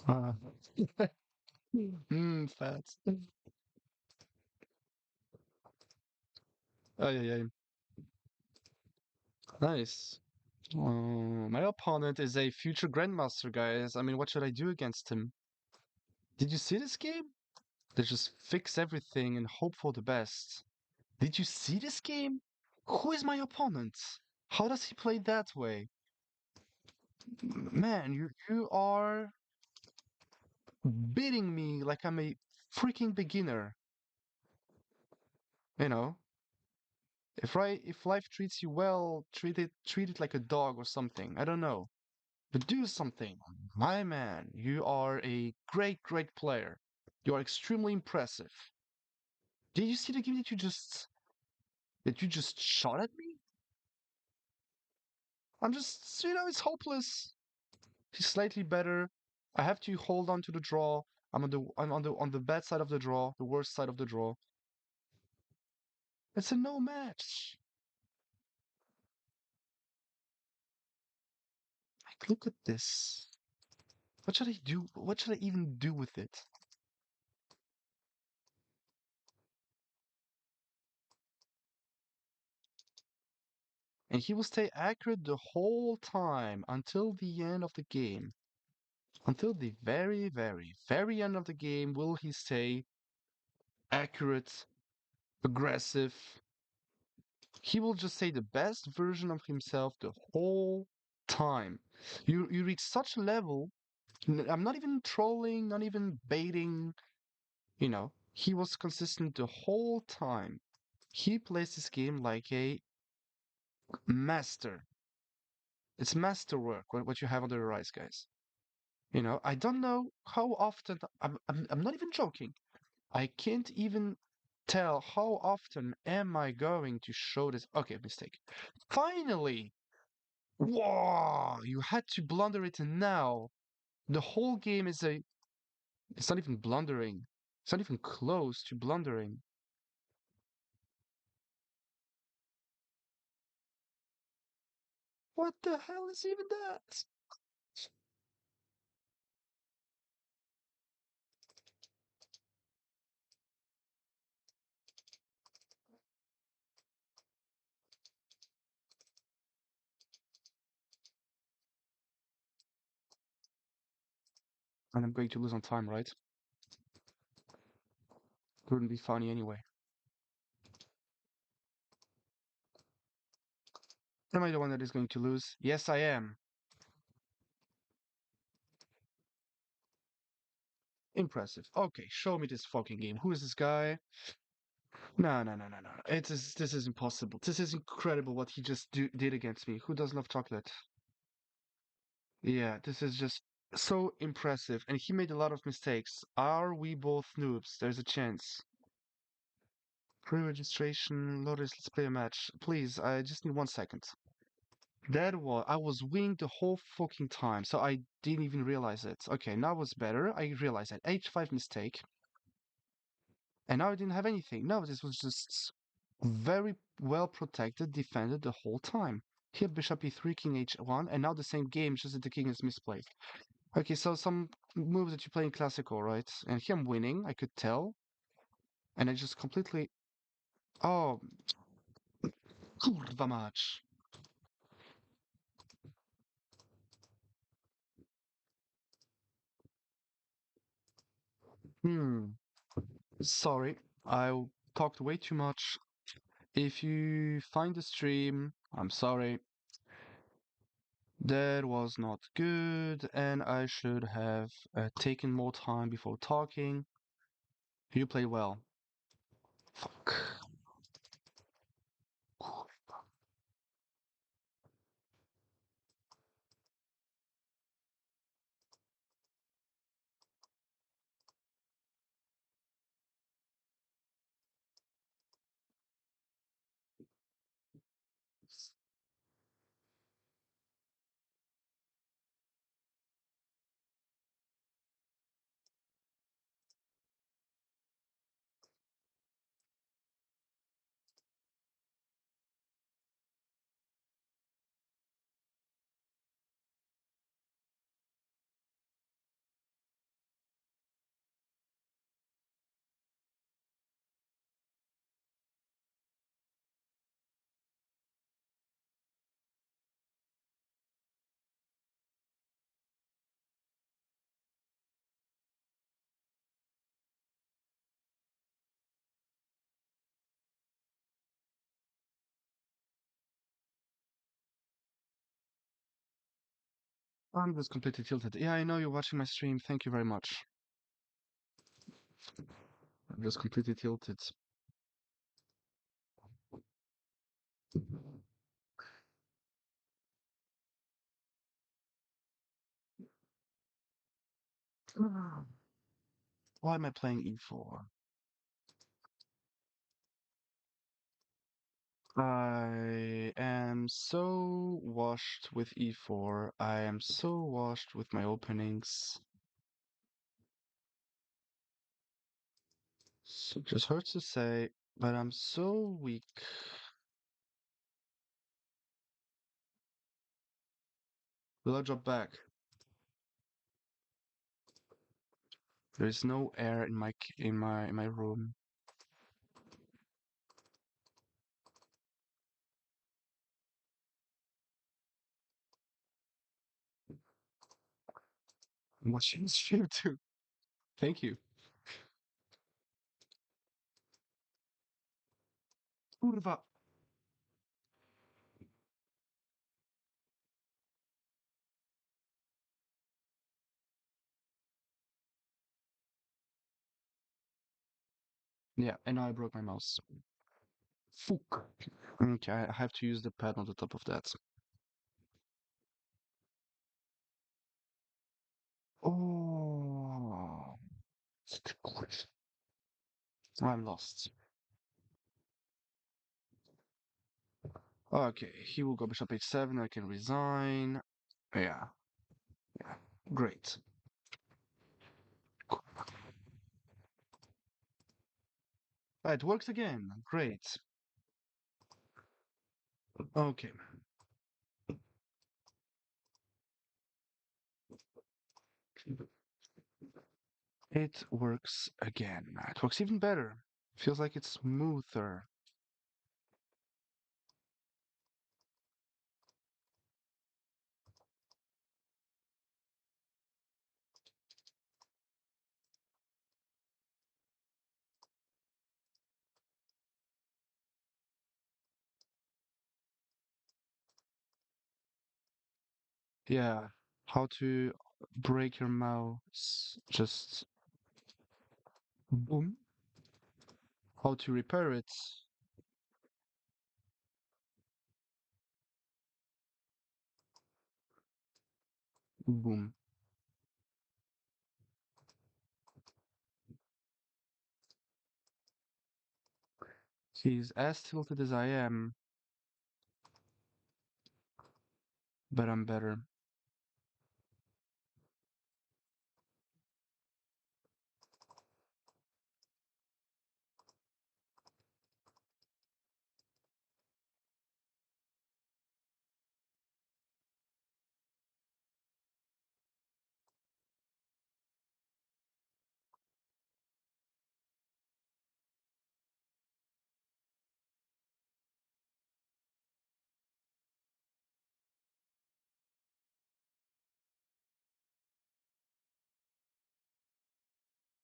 Uh, fat. Ay, ay, ay. Nice. My opponent is a future grandmaster, guys. I mean, what should I do against him? Did you see this game? They just fix everything and hope for the best. Did you see this game? Who is my opponent? How does he play that way? Man, you are beating me like I'm a freaking beginner. You know, if life treats you well, treat it like a dog or something. I don't know. But do something. My man, you are a great player. You are extremely impressive. Did you see the game that you just shot at me? I'm just, it's hopeless. He's slightly better. I have to hold on to the draw. I'm on the bad side of the draw, the worst side of the draw. It's a no match. Like, look at this. What should I do? What should I even do with it? And he will stay accurate the whole time until the end of the game. Until the very end of the game, will he stay accurate, aggressive? He will just say the best version of himself the whole time. You reach such a level. I'm not even trolling, not even baiting. He was consistent the whole time. He plays this game like a master. It's masterwork, what you have under your eyes, guys. I don't know how often, I'm not even joking. I can't even tell how often am I going to show this. Okay, mistake. Finally! Whoa! You had to blunder it now. The whole game is a. It's not even blundering. It's not even close to blundering. What the hell is even that? And I'm going to lose on time, right? Wouldn't be funny anyway. Am I the one that is going to lose? Yes, I am. Impressive. Okay, show me this fucking game. Who is this guy? No, no, no, no, no. This is impossible. This is incredible what he just did against me. Who does love chocolate? Yeah, this is just so impressive. And he made a lot of mistakes. Are we both noobs? There's a chance. Pre-registration, Lotus, let's play a match. Please, I just need 1 second. I was winning the whole fucking time, so I didn't even realize it. Okay, now it's better. I realized that H5 mistake, and now I didn't have anything. No, this was just very well protected, defended the whole time. Here, Bishop E3, King H1, and now the same game, just that the king is misplayed. Okay, so some moves that you play in classical, right? And here I'm winning, I could tell, and I just completely. Oh, kurwa mać. Hmm. Sorry, I talked way too much. If you find the stream, I'm sorry. That was not good, and I should have taken more time before talking. You played well. Fuck. I'm just completely tilted. Yeah, I know you're watching my stream. Thank you very much. I'm just completely tilted. Why am I playing e4? I am so washed with e4. I am so washed with my openings. So it just hurts to say, but I'm so weak. Will I drop back? There is no air in my room. I'm watching the stream too. Thank you. Kurwa. Yeah, and I broke my mouse. Fuck. Okay, I have to use the pad on the top of that. Oh, I'm lost. Okay, he will go bishop h7. I can resign. Yeah, yeah, great. It works again. Great. Okay. It works again. It works even better. Feels like it's smoother. Yeah. How to break your mouse. Just boom. How to repair it. Boom. He's as tilted as I am, but I'm better.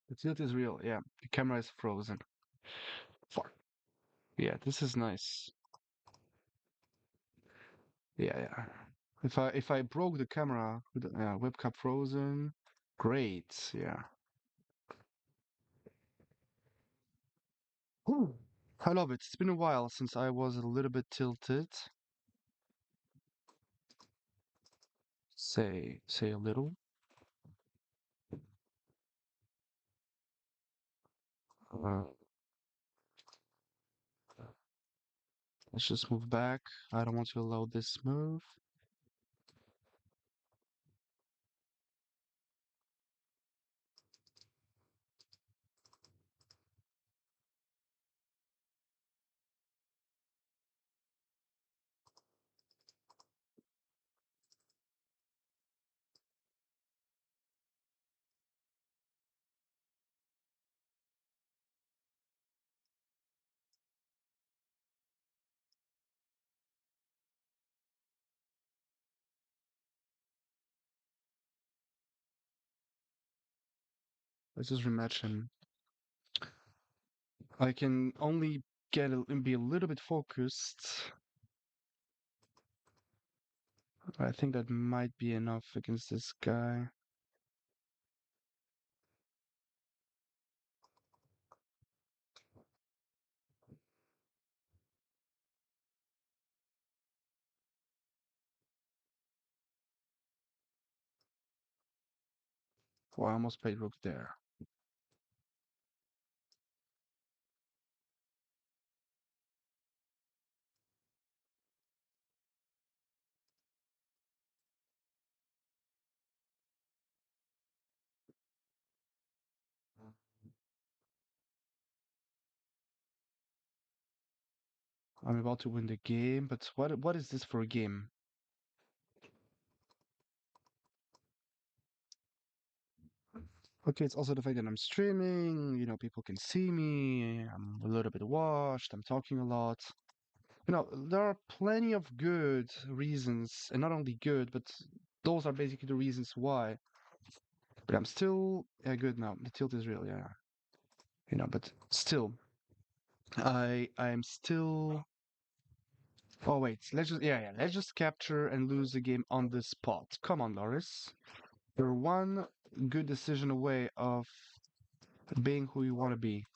The tilt is real. Yeah. The camera is frozen. Fuck. Yeah, this is nice. Yeah, yeah. If I broke the camera with webcam frozen, great. Yeah. Ooh. I love it. It's been a while since I was a little bit tilted. Say a little. Uh, let's just move back. I don't want to allow this move. Let's just rematch him. I can only be a little bit focused. I think that might be enough against this guy. Oh, I almost played rook there. I'm about to win the game, but what is this for a game? Okay, it's also the fact that I'm streaming, people can see me, I'm a little bit washed, I'm talking a lot. There are plenty of good reasons, and not only good, but those are basically the reasons why. But I'm still good now. The tilt is real, yeah. But still, I'm still. Oh wait, let's just capture and lose the game on the spot. Come on, Loris. You're one good decision away of being who you want to be.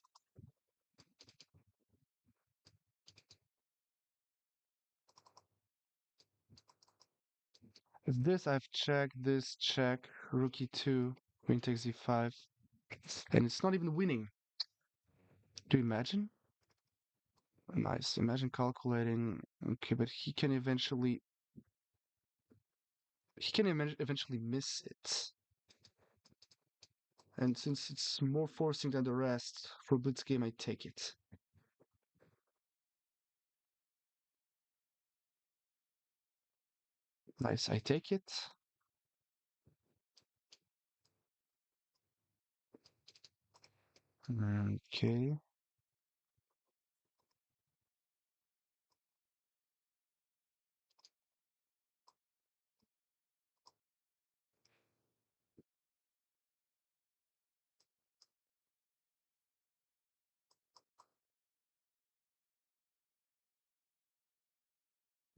If this I've checked, this check, rook e2, queen takes e5, and it's not even winning. Do you imagine? Nice. Imagine calculating. Okay, but he can eventually miss it. And since it's more forcing than the rest, for blitz game I take it. Nice, I take it. Okay.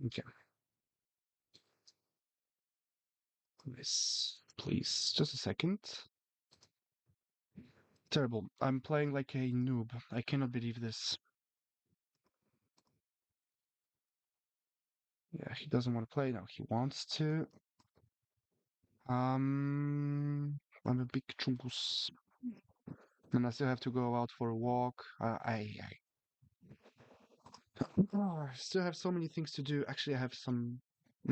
Okay. Nice. Please, just a second. Terrible. I'm playing like a noob. I cannot believe this. Yeah, he doesn't want to play now. He wants to. I'm a big chungus. And I still have to go out for a walk. I still have so many things to do. Actually, I have some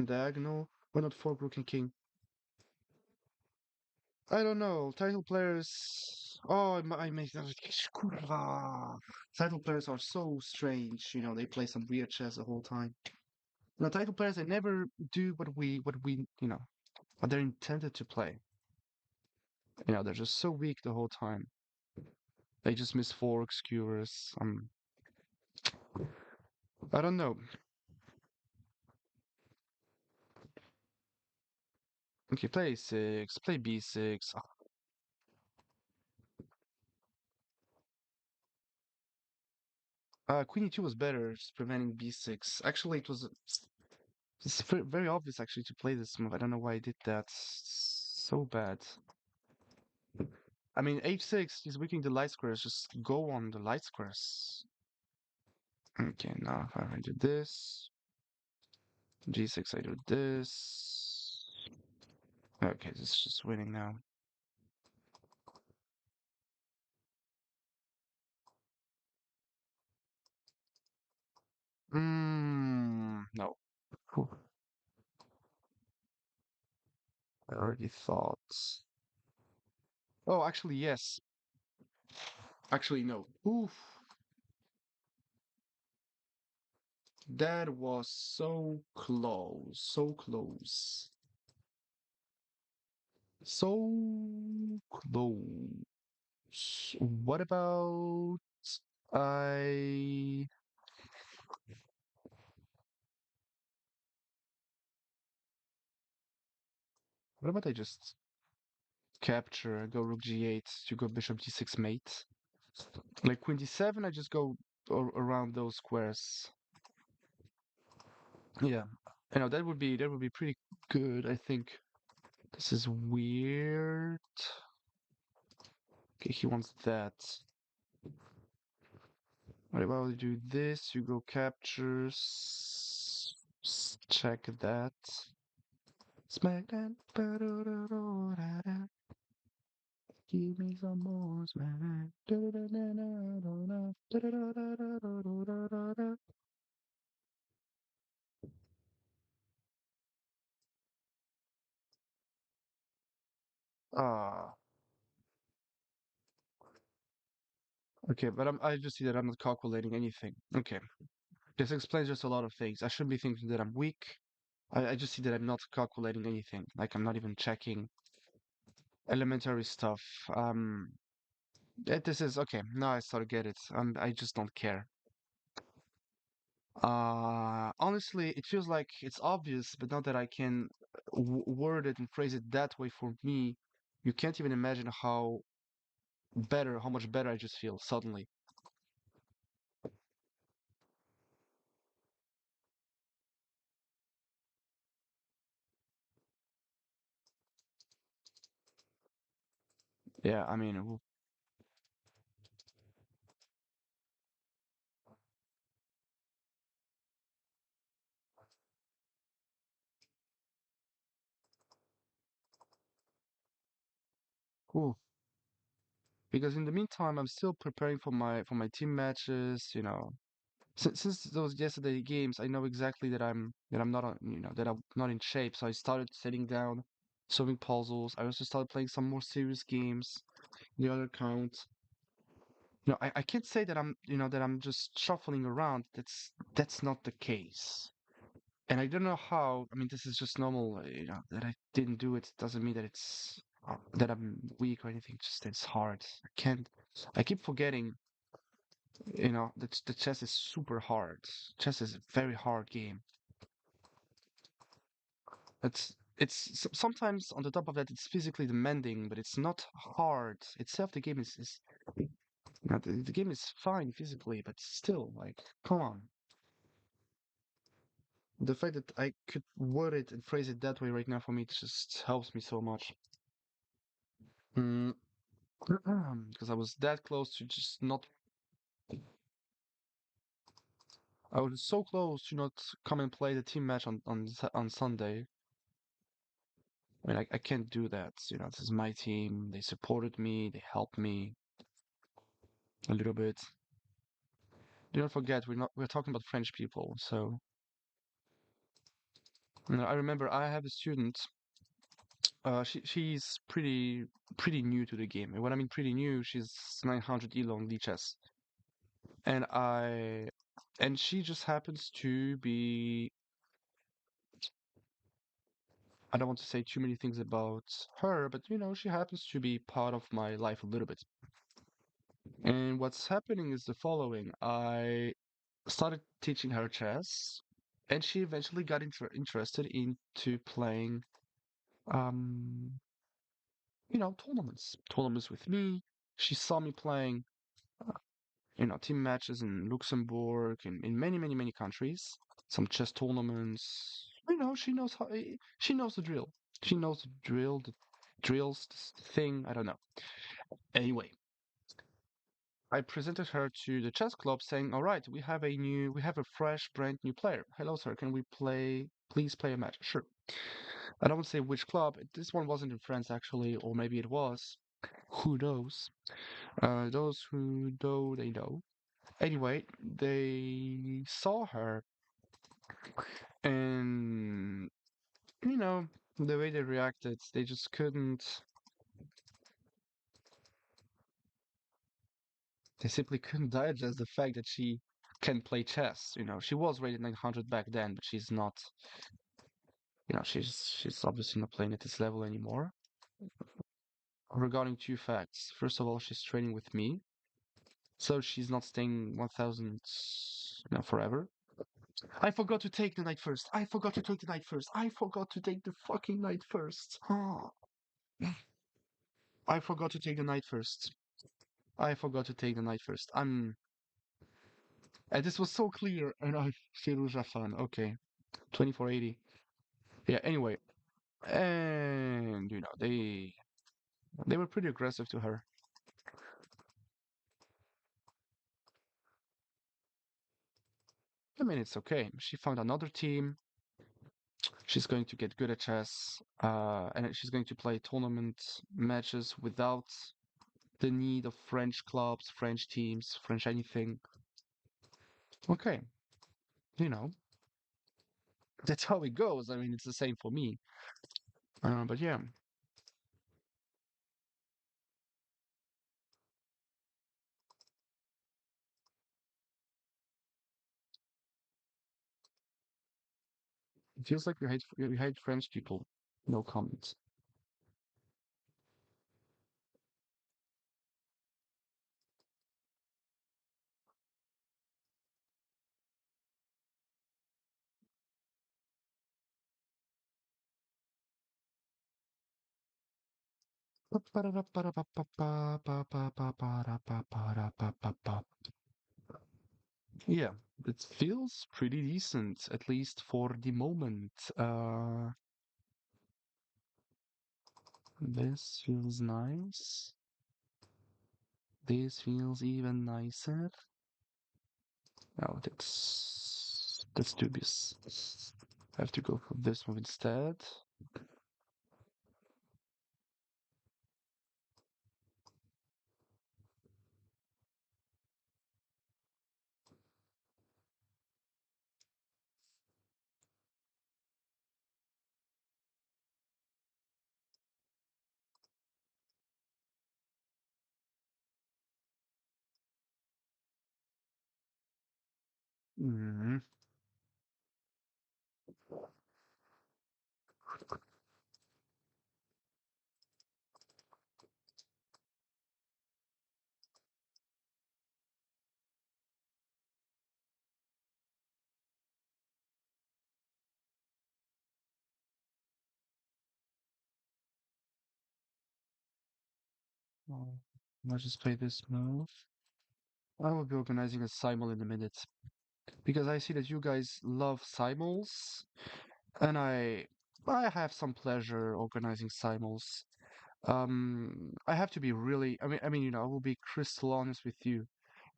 diagonal. Why not fork, rook, and king? I don't know. Title players. Oh, I made Kurwa. Title players are so strange. They play some weird chess the whole time. Title players they never do what they're intended to play. They're just so weak the whole time. They just miss forks, skewers. I don't know. Okay, play a6, play b6. Queen e2 was better, just preventing b6. Actually, it's very obvious actually to play this move. I don't know why I did that. So bad. I mean, h6 is weakening the light squares. Just go on the light squares. Okay, now if I do this, g6 I do this. Okay, this is just winning now. No. Whew. I already thought. Oh, actually, yes. Actually, no. Oof. That was so close. So close. So close. What about I what about I just capture, go rook g8 to go bishop g6 mate? Like queen d7, I just go around those squares. Yeah. that would be pretty good, I think. This is weird. Okay, he wants that. Alright, while you do this, you go captures. Check that. Smack that. Ba-do-do-do-da-da. Give me some more smack. Da-da-da-da-da-da-da. Da-da-da-da-da-da-da-da-da. Ah, okay, but I just see that I'm not calculating anything. Okay, this explains just a lot of things. I shouldn't be thinking that I'm weak. I just see that I'm not calculating anything. Like I'm not even checking elementary stuff. This is okay. Now I sort of get it. I just don't care. Honestly, it feels like it's obvious, but now that I can word it and phrase it that way for me, you can't even imagine how much better I just feel suddenly. Yeah, I mean, ooh, because in the meantime, I'm still preparing for my team matches. Since those yesterday games, I know exactly that I'm not on, that I'm not in shape. So I started sitting down, solving puzzles. I also started playing some more serious games. The other account. I can't say that that I'm just shuffling around. That's not the case. And I don't know how. I mean, this is just normal. That I didn't do it doesn't mean that it's that I'm weak or anything. Just it's hard. I can't. I keep forgetting. That the chess is super hard. Chess is a very hard game. Sometimes on the top of that, it's physically demanding, but it's not hard itself. The game is the game is fine physically, but still, like, come on. The fact that I could word it and phrase it that way right now for me just helps me so much. Mm, because I was that close to just not. I was so close to not come and play the team match on Sunday. I mean, I can't do that. This is my team. They supported me. They helped me a little bit. Do not forget, we're talking about French people. So, I remember I have a student. She's pretty new to the game. And when I mean pretty new, she's 900 elo on Lichess. And she just happens to be, I don't want to say too many things about her, but she happens to be part of my life a little bit. And what's happening is the following. I started teaching her chess, and she eventually got interested into playing, um, tournaments with me. She saw me playing, team matches in Luxembourg and in many, many, many countries. Some chess tournaments. She knows the drill. She knows the drill, the drills, this thing. I don't know. Anyway, I presented her to the chess club saying, "All right, we have a fresh, brand new player. Hello, sir. Can we please play a match?" Sure. I don't want to say which club. This one wasn't in France, actually, or maybe it was. Who knows? Those who know, they know. Anyway, they saw her, and the way they reacted, they just couldn't. They simply couldn't digest the fact that she can play chess. She was rated 900 back then, but she's not. She's obviously not playing at this level anymore. Regarding two facts, first of all, she's training with me, so she's not staying 1000, forever. I forgot to take the knight first. I forgot to take the knight first. I forgot to take the fucking knight first. I forgot to take the knight first. I forgot to take the knight first. And this was so clear, and I still lose a fun. Okay, 2480. Yeah, anyway, and they were pretty aggressive to her. I mean, it's okay. She found another team. She's going to get good at chess, and she's going to play tournament matches without the need of French clubs, French teams, French anything. Okay, you know, that's how it goes. I mean, it's the same for me. But yeah, it feels like we hate French people. No comments. Yeah, it feels pretty decent, at least for the moment. This feels nice. This feels even nicer. Oh, that's dubious. I have to go for this one instead. Mm. Oh, I'll just play this move. I will be organizing a simul in a minute because I see that you guys love simuls, and I have some pleasure organizing simuls. I have to be really. I will be crystal honest with you.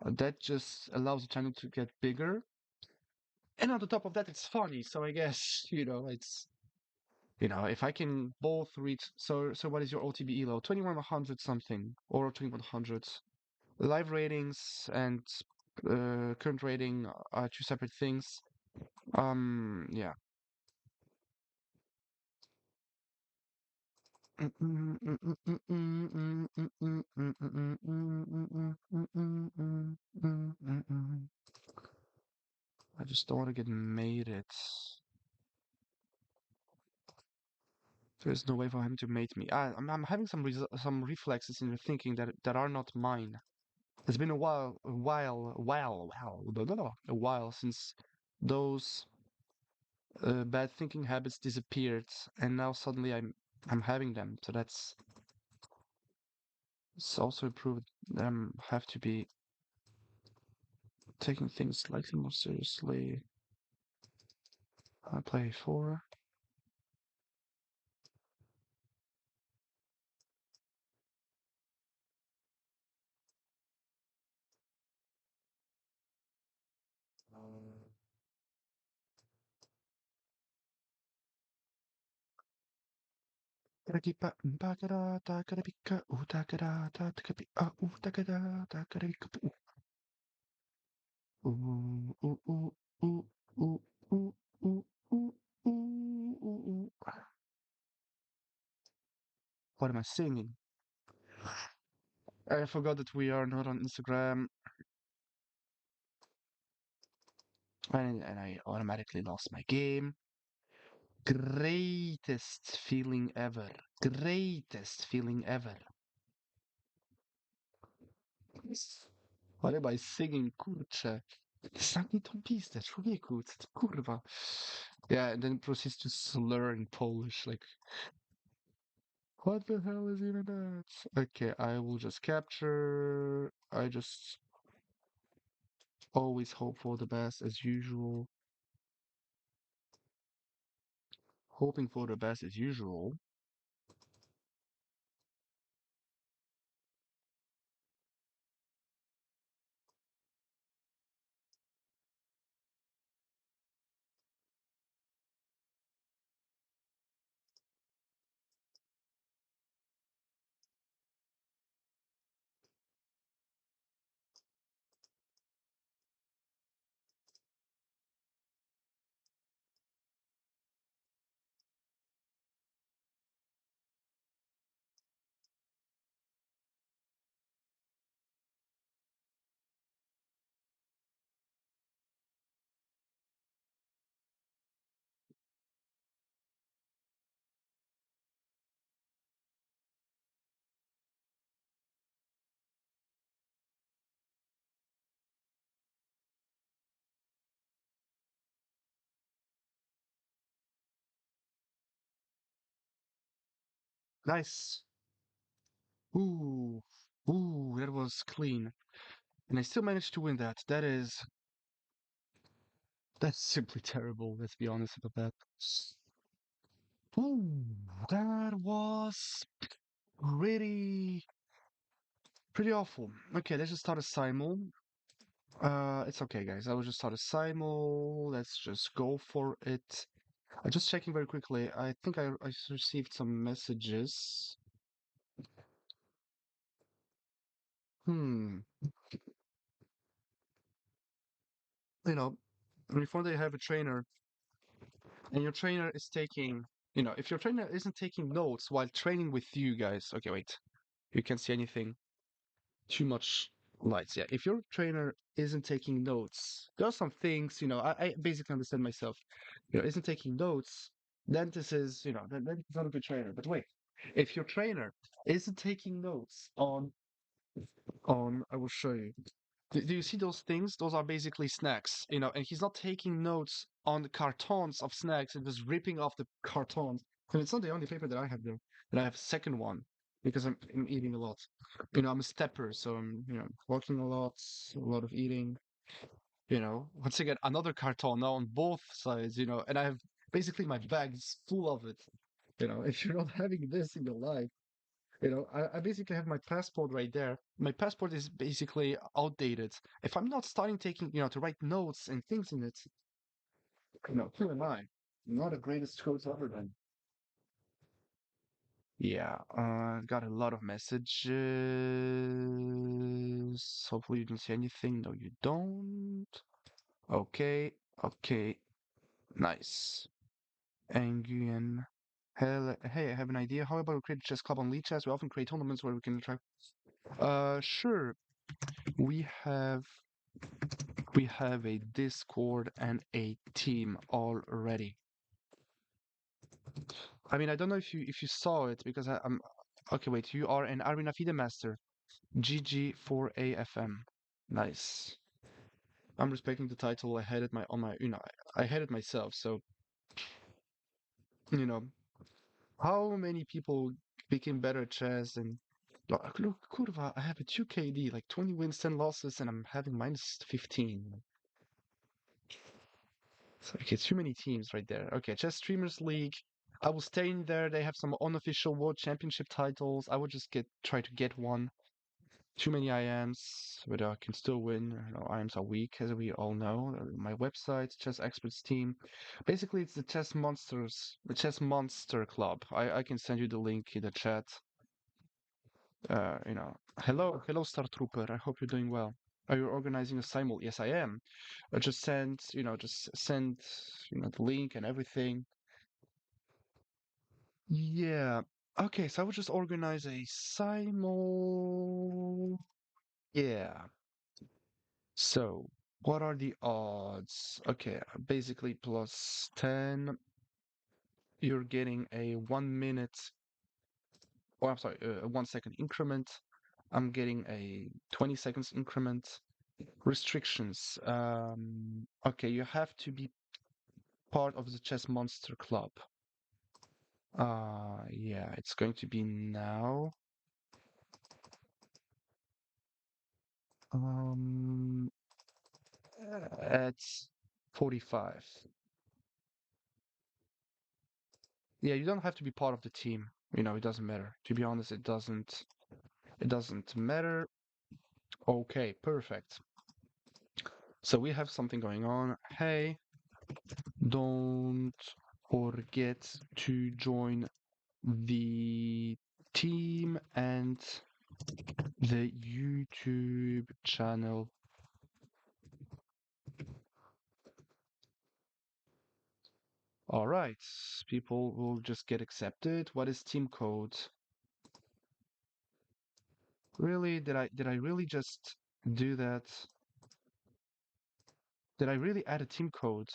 That just allows the channel to get bigger, and on the top of that, it's funny. So I guess if I can both reach. So what is your OTB elo? 2100 something or 2100? Live ratings and current rating are two separate things. Yeah. I just don't want to get mated. There's no way for him to mate me. I'm having some reflexes in the thinking that are not mine. It's been a while since those bad thinking habits disappeared, and now suddenly I'm having them. So it's also improved. Have to be taking things slightly more seriously. I play four. What am I singing? I forgot that we are not on Instagram, and I automatically lost my game. Greatest feeling ever. Greatest feeling ever. What am I singing? Kurczę. Zamknij tą pizdę, człowieku, co ty kurwa? Yeah, and then proceeds to slur in Polish, like, what the hell is even that? Okay, I will just capture. I just always hope for the best as usual. hoping for the best as usual. Nice. Ooh, ooh, that was clean. And I still managed to win that. That's simply terrible, let's be honest about that. Ooh, that was pretty pretty awful. Okay, let's just start a simul. It's okay, guys. I will just start a simul. Let's just go for it. I'm just checking very quickly. I think I received some messages. Hmm. You know, before they have a trainer, and your trainer is taking, if your trainer isn't taking notes while training with you guys. Okay, wait. You can't see anything. Too much lights. Yeah, if your trainer isn't taking notes, there are some things, I basically understand myself. Isn't taking notes, then this is, then it's not a good trainer. But wait, if your trainer isn't taking notes I will show you. Do you see those things? Those are basically snacks, and he's not taking notes on the cartons of snacks and just ripping off the cartons. And it's not the only paper that I have there. And I have a second one because I'm eating a lot. I'm a stepper, so I'm, walking a lot of eating. Once again, another carton now on both sides, and I have basically my bag is full of it. If you're not having this in your life, I basically have my passport right there. My passport is basically outdated. If I'm not starting taking, to write notes and things in it, who am I? Not the greatest coach ever then. Yeah, got a lot of messages. Hopefully you don't see anything. No, you don't. Okay, okay, nice. Nguyen. Hell, hey, I have an idea. How about we create a chess club on Lichess? We often create tournaments where we can attract. Sure. We have we have a Discord and a team already. I mean, I don't know if you saw it because I'm okay. Wait, you are an Arena FIDE master, GG4AFM. Nice. I'm respecting the title. I had it my on my I had it myself. So you know how many people became better at chess and look, kurwa, I have a 2KD, like 20 wins, 10 losses, and I'm having minus 15. So, okay, too many teams right there. Okay, Chess Streamers League. I will stay in there. They have some unofficial World Championship titles. I will just try to get one. Too many IMs, but I can still win. IMs are weak, as we all know. My website, Chess Experts Team. Basically, it's the Chess Monsters, the Chess Monster Club. I can send you the link in the chat. Hello, Star Trooper. I hope you're doing well. Are you organizing a simul? Yes, I am. Just send, the link and everything. Yeah. Okay, so I would just organize a simul. Yeah. So, what are the odds? Okay, basically plus 10. You're getting a 1 minute, oh, I'm sorry, a 1 second increment. I'm getting a 20 seconds increment. Restrictions. Okay, you have to be part of the Chess Monster Club. Yeah, it's going to be now. Um, at 45. Yeah, you don't have to be part of the team. You know, it doesn't matter. To be honest, it doesn't matter. Okay, perfect. So we have something going on. Hey, don't forget to join the team and the YouTube channel. All right, people will just get accepted. What is team code? Really? Did I really just do that? Did I really add a team code?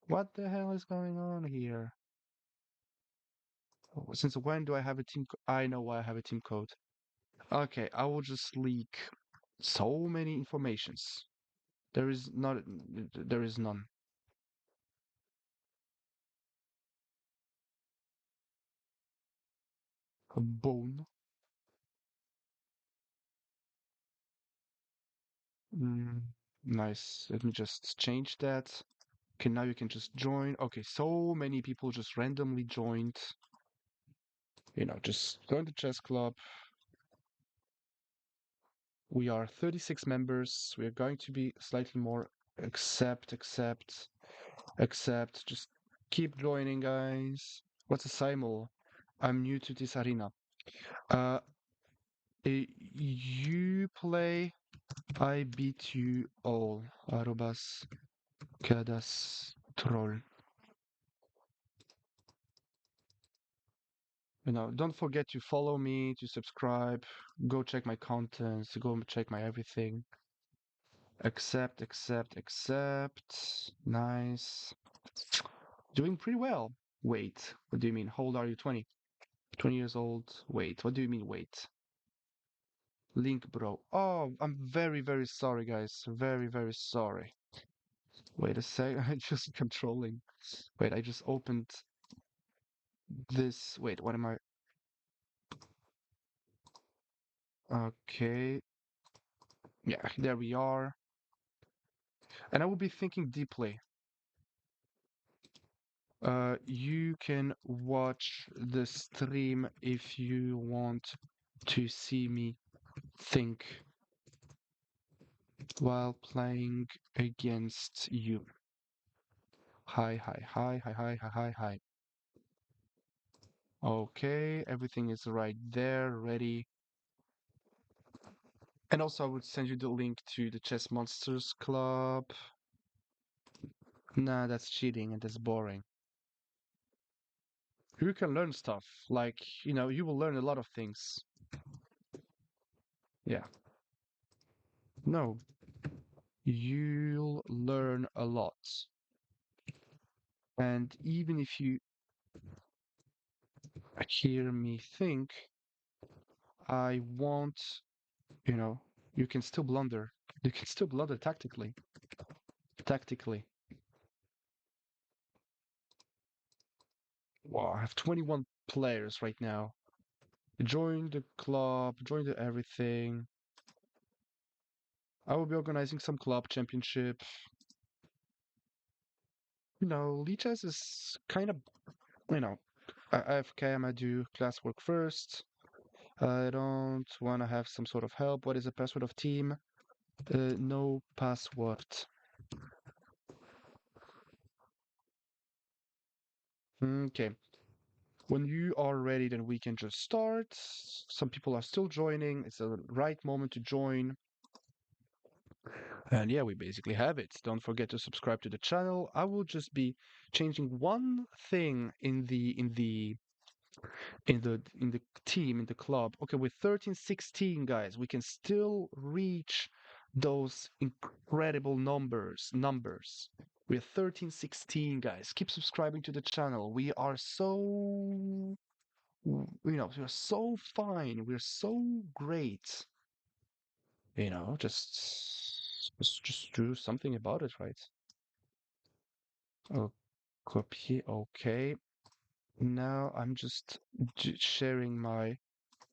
What the hell is going on here? Since when do I have a team I know why I have a team code. Okay, I will just leak so many informations. There is none. A bone. Mm, nice. Let me just change that. Okay, now you can just join. Okay, so many people just randomly joined. You know, just join the chess club. We are 36 members. We are going to be slightly more. Accept. Just keep joining, guys. What's a simul? I'm new to this arena. Uh, you play. I beat you all. Arrobas cadas troll. You know, don't forget to follow me, to subscribe, go check my contents, go check my everything. Accept. Nice. Doing pretty well. Wait, what do you mean? How old are you? 20. 20 years old. Wait, what do you mean, wait? Link, bro. Oh, I'm very sorry, guys. Very sorry. Wait a sec. I just controlling. Wait, I just opened this. Wait, what am I? Okay. Yeah, there we are. And I will be thinking deeply. You can watch the stream if you want to see me think while playing against you. Hi. Okay, everything is right there, ready. And also, I would send you the link to the Chess Monsters Club. Nah, that's cheating and that's boring. You can learn stuff. Like, you know, you will learn a lot of things. Yeah. No, you'll learn a lot. And even if you hear me think, I won't, you know, you can still blunder. You can still blunder tactically. Tactically. Wow, I have 21 players right now. Join the club, join the everything. I will be organizing some club championship. You know, Lichess is kind of, you know, AFK, I'ma do classwork first. I don't want to have some sort of help. What is the password of team? No password. Okay. When you are ready, then we can just start. Some people are still joining. It's the right moment to join. And yeah, we basically have it. Don't forget to subscribe to the channel. I will just be changing one thing in the team, in the club. Okay, with 1316 guys, we can still reach those incredible numbers. We're 1316 guys. Keep subscribing to the channel. We are so we're so fine. We're so great. You know, just do something about it, right? Oh, copy. Okay. Now I'm just sharing my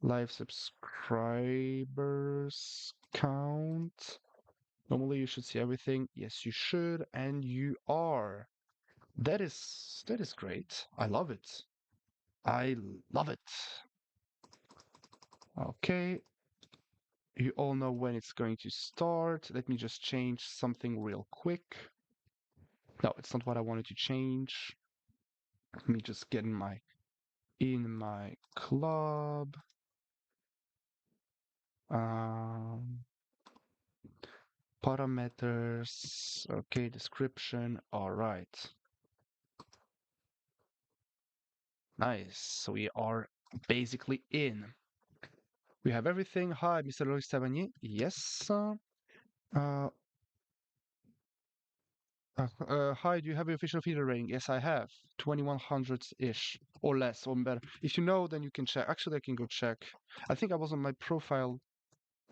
live subscribers count. Normally you should see everything. Yes, you should, and you are. That is great. I love it. I love it. Okay, you all know when it's going to start. Let me just change something real quick. No, it's not what I wanted to change. Let me just get in my club. Um, Parameters. Okay, description. All right. Nice. So we are basically in. We have everything. Hi, Mr. Louis Savanier. Yes. Uh, Hi, do you have your official feeder rating? Yes, I have. 2100-ish or less or better. If you know, then you can check. Actually, I can go check. I think I was on my profile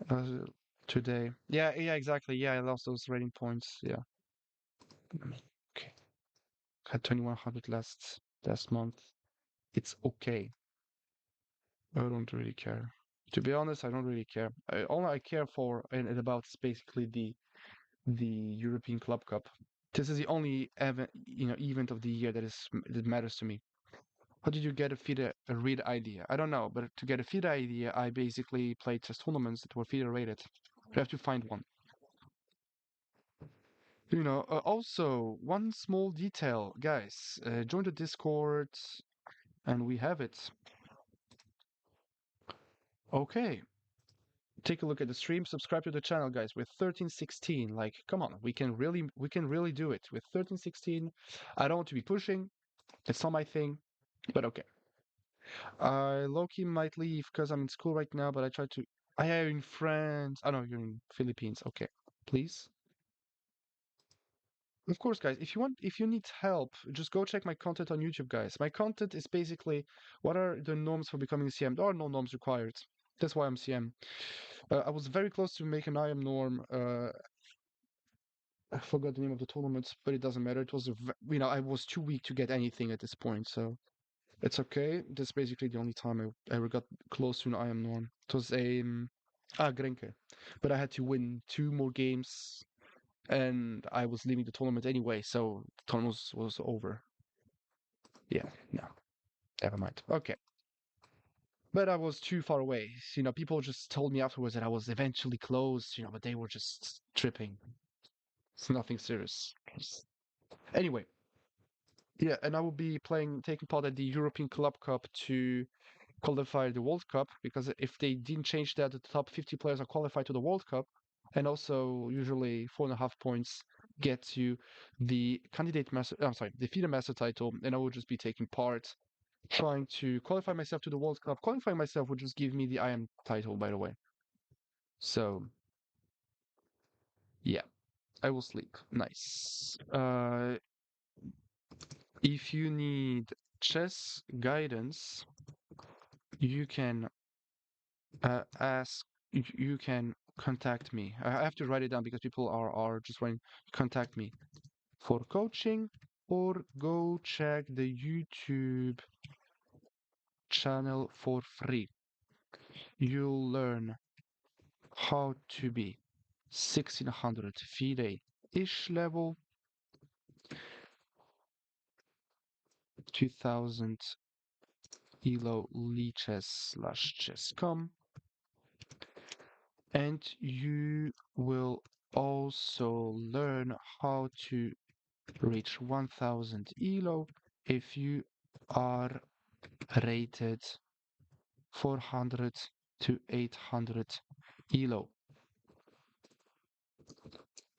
uh, today. Yeah, yeah, exactly. Yeah, I lost those rating points. Yeah. Okay. Had 2100 last month. It's okay. I don't really care. To be honest, I don't really care. All I care for and about is basically the European Club Cup. This is the only event of the year that matters to me. How did you get a read idea? I don't know, but to get a feed idea, I basically played chess tournaments that were feeder rated. You have to find one. Also, one small detail, guys. Join the Discord, and we have it. Okay, take a look at the stream. Subscribe to the channel, guys. With 1316, like, come on, we can really do it with 1316. I don't want to be pushing. It's not my thing, but okay. I low-key might leave because I'm in school right now, but I try to. I am in France. I know you're in Philippines. Okay, please. Of course, guys. If you need help, just go check my content on YouTube, guys. My content is basically what are the norms for becoming a CM. There are no norms required. That's why I'm CM. I was very close to make an IM norm. I forgot the name of the tournament, but it doesn't matter. It was I was too weak to get anything at this point, so it's okay. That's basically the only time I ever got close to an IM norm. It was a Grenke, but I had to win two more games, and I was leaving the tournament anyway, so the tournament was over. Yeah, no, never mind. Okay. But I was too far away. People just told me afterwards that I was eventually close, but they were just tripping. It's nothing serious. Anyway, yeah, and I will be taking part at the European Club Cup to qualify the World Cup because if they didn't change that, the top 50 players are qualified to the World Cup, and also usually 4.5 points get you the candidate master. I'm sorry, the FIDE master title, and I will just be taking part, trying to qualify myself to the World Cup. Qualifying myself would just give me the IM title, by the way. So yeah, I will sleep. Nice. If you need chess guidance, you can ask. You can contact me. I have to write it down because people are just writing contact me for coaching, or go check the YouTube channel for free. You'll learn how to be 1600 FIDE-ish level, 2000 ELO Lichess/Chesscom, and you will also learn how to reach 1000 ELO if you are rated 400 to 800 ELO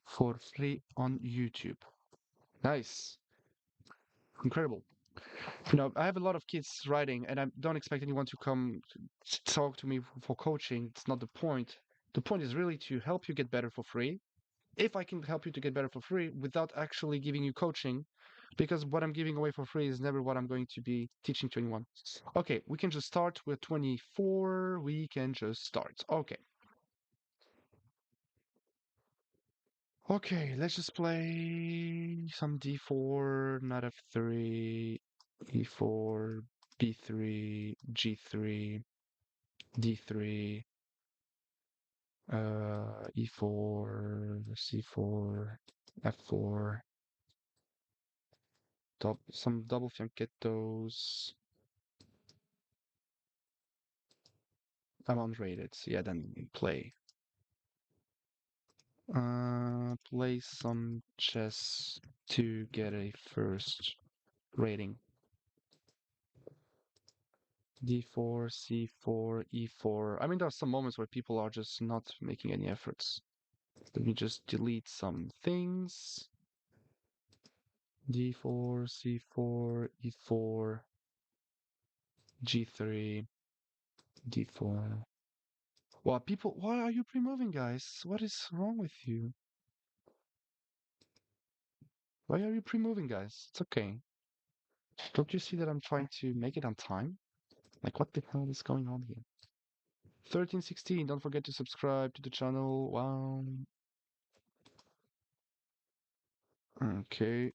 for free on YouTube. Nice. Incredible. I have a lot of kids writing, and I don't expect anyone to come talk to me for coaching. It's not the point. The point is really to help you get better for free. If I can help you to get better for free without actually giving you coaching, because what I'm giving away for free is never what I'm going to be teaching to anyone. Okay, we can just start with 24. We can just start. Okay. Okay, let's just play some d4, knight f3, e4, b3, g3, d3, e4, c4, f4, some double fianchettos. I'm unrated. Yeah, then play. Play some chess to get a first rating. D4, C4, E4. I mean, there are some moments where people are just not making any efforts. Let me just delete some things. D4, C4, E4, G3, D4. Well, people, why are you pre-moving, guys? What is wrong with you? Why are you pre-moving, guys? It's okay. Don't you see that I'm trying to make it on time? Like, what the hell is going on here? 1316, don't forget to subscribe to the channel. Wow. Okay.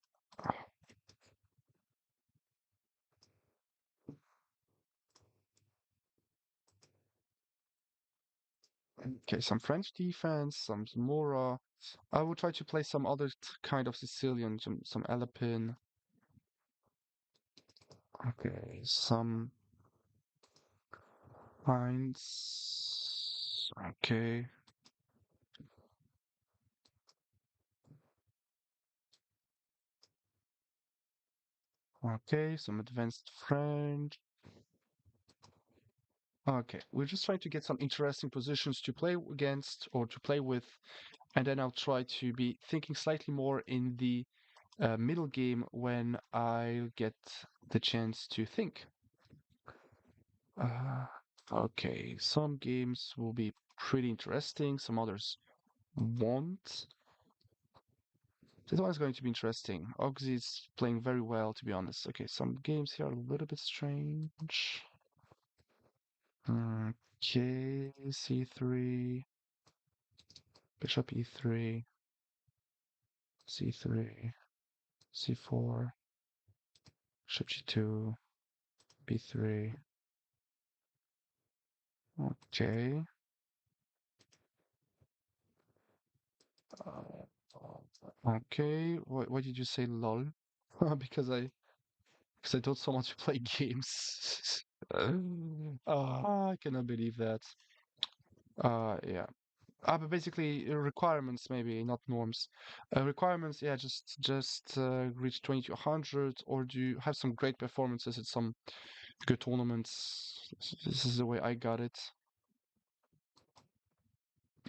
Okay, some French defense, some Mora. I will try to play some other kind of Sicilian, some Alpin. Okay, some Heinz. Okay. Okay, some advanced French. Okay, we're just trying to get some interesting positions to play against or to play with, and then I'll try to be thinking slightly more in the middle game when I get the chance to think. Uh, okay, some games will be pretty interesting, some others won't. This one is going to be interesting. Oxy is playing very well, to be honest. Okay, some games here are a little bit strange. Okay, C3, Bishop E3, C3, C4, Bishop G2, B3. Okay. Okay, what did you say, lol? Because I don't so much play games. I cannot believe that. Yeah. But basically requirements maybe, not norms. Requirements, yeah, just reach 20 to 100 or do have some great performances at some good tournaments. This is the way I got it.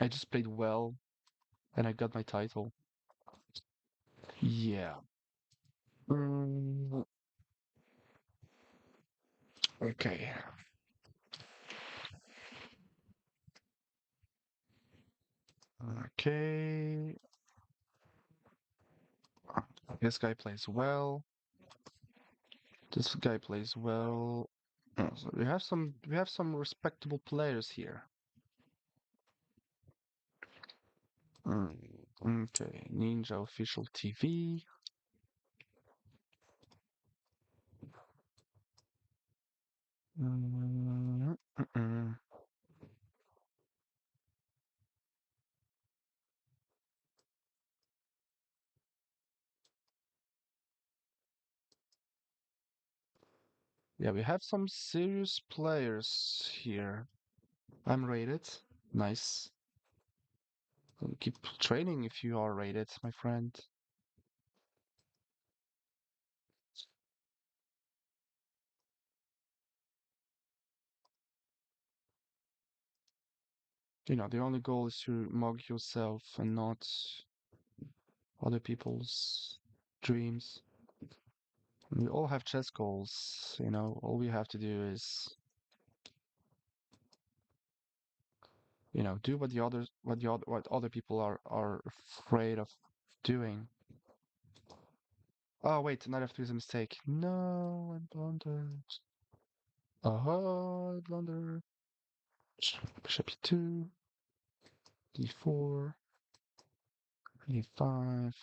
I just played well and I got my title. Yeah. Mm, okay. Okay. This guy plays well. This guy plays well. So we have some respectable players here. Mm, okay, Ninja Official TV. Mm. Yeah, we have some serious players here. I'm rated. Nice. Keep training if you are rated, my friend. The only goal is to mug yourself and not other people's dreams. We all have chess goals. All we have to do is, do what other people are afraid of doing. Oh wait, knight f3 is a mistake. No, I blundered. I blundered. Bishop e2, d4, e5.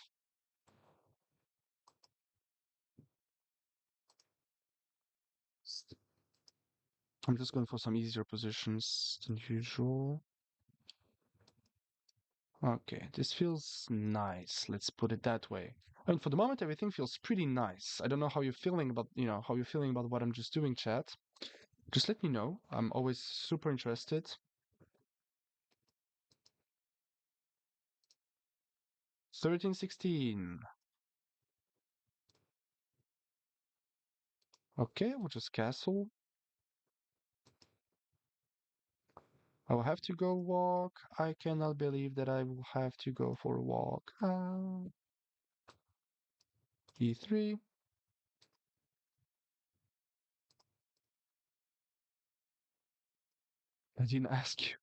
I'm just going for some easier positions than usual. Okay, this feels nice. Let's put it that way. And for the moment, everything feels pretty nice. I don't know how you're feeling about, how you're feeling about what I'm just doing, chat. Just let me know. I'm always super interested. 1316. Okay, we'll just castle. I will have to go walk. I cannot believe that I will have to go for a walk. E3. I didn't ask you.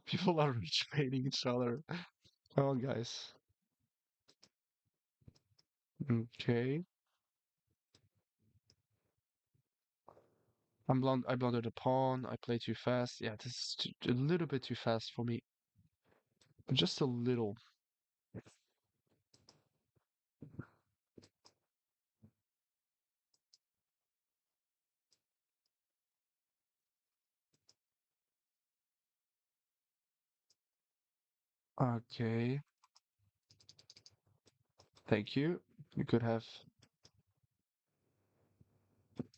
People are rage baiting each other. Come on, guys. Okay. I blundered a pawn. I play too fast. Yeah, this is a little bit too fast for me. Just a little. Okay. Thank you. You could have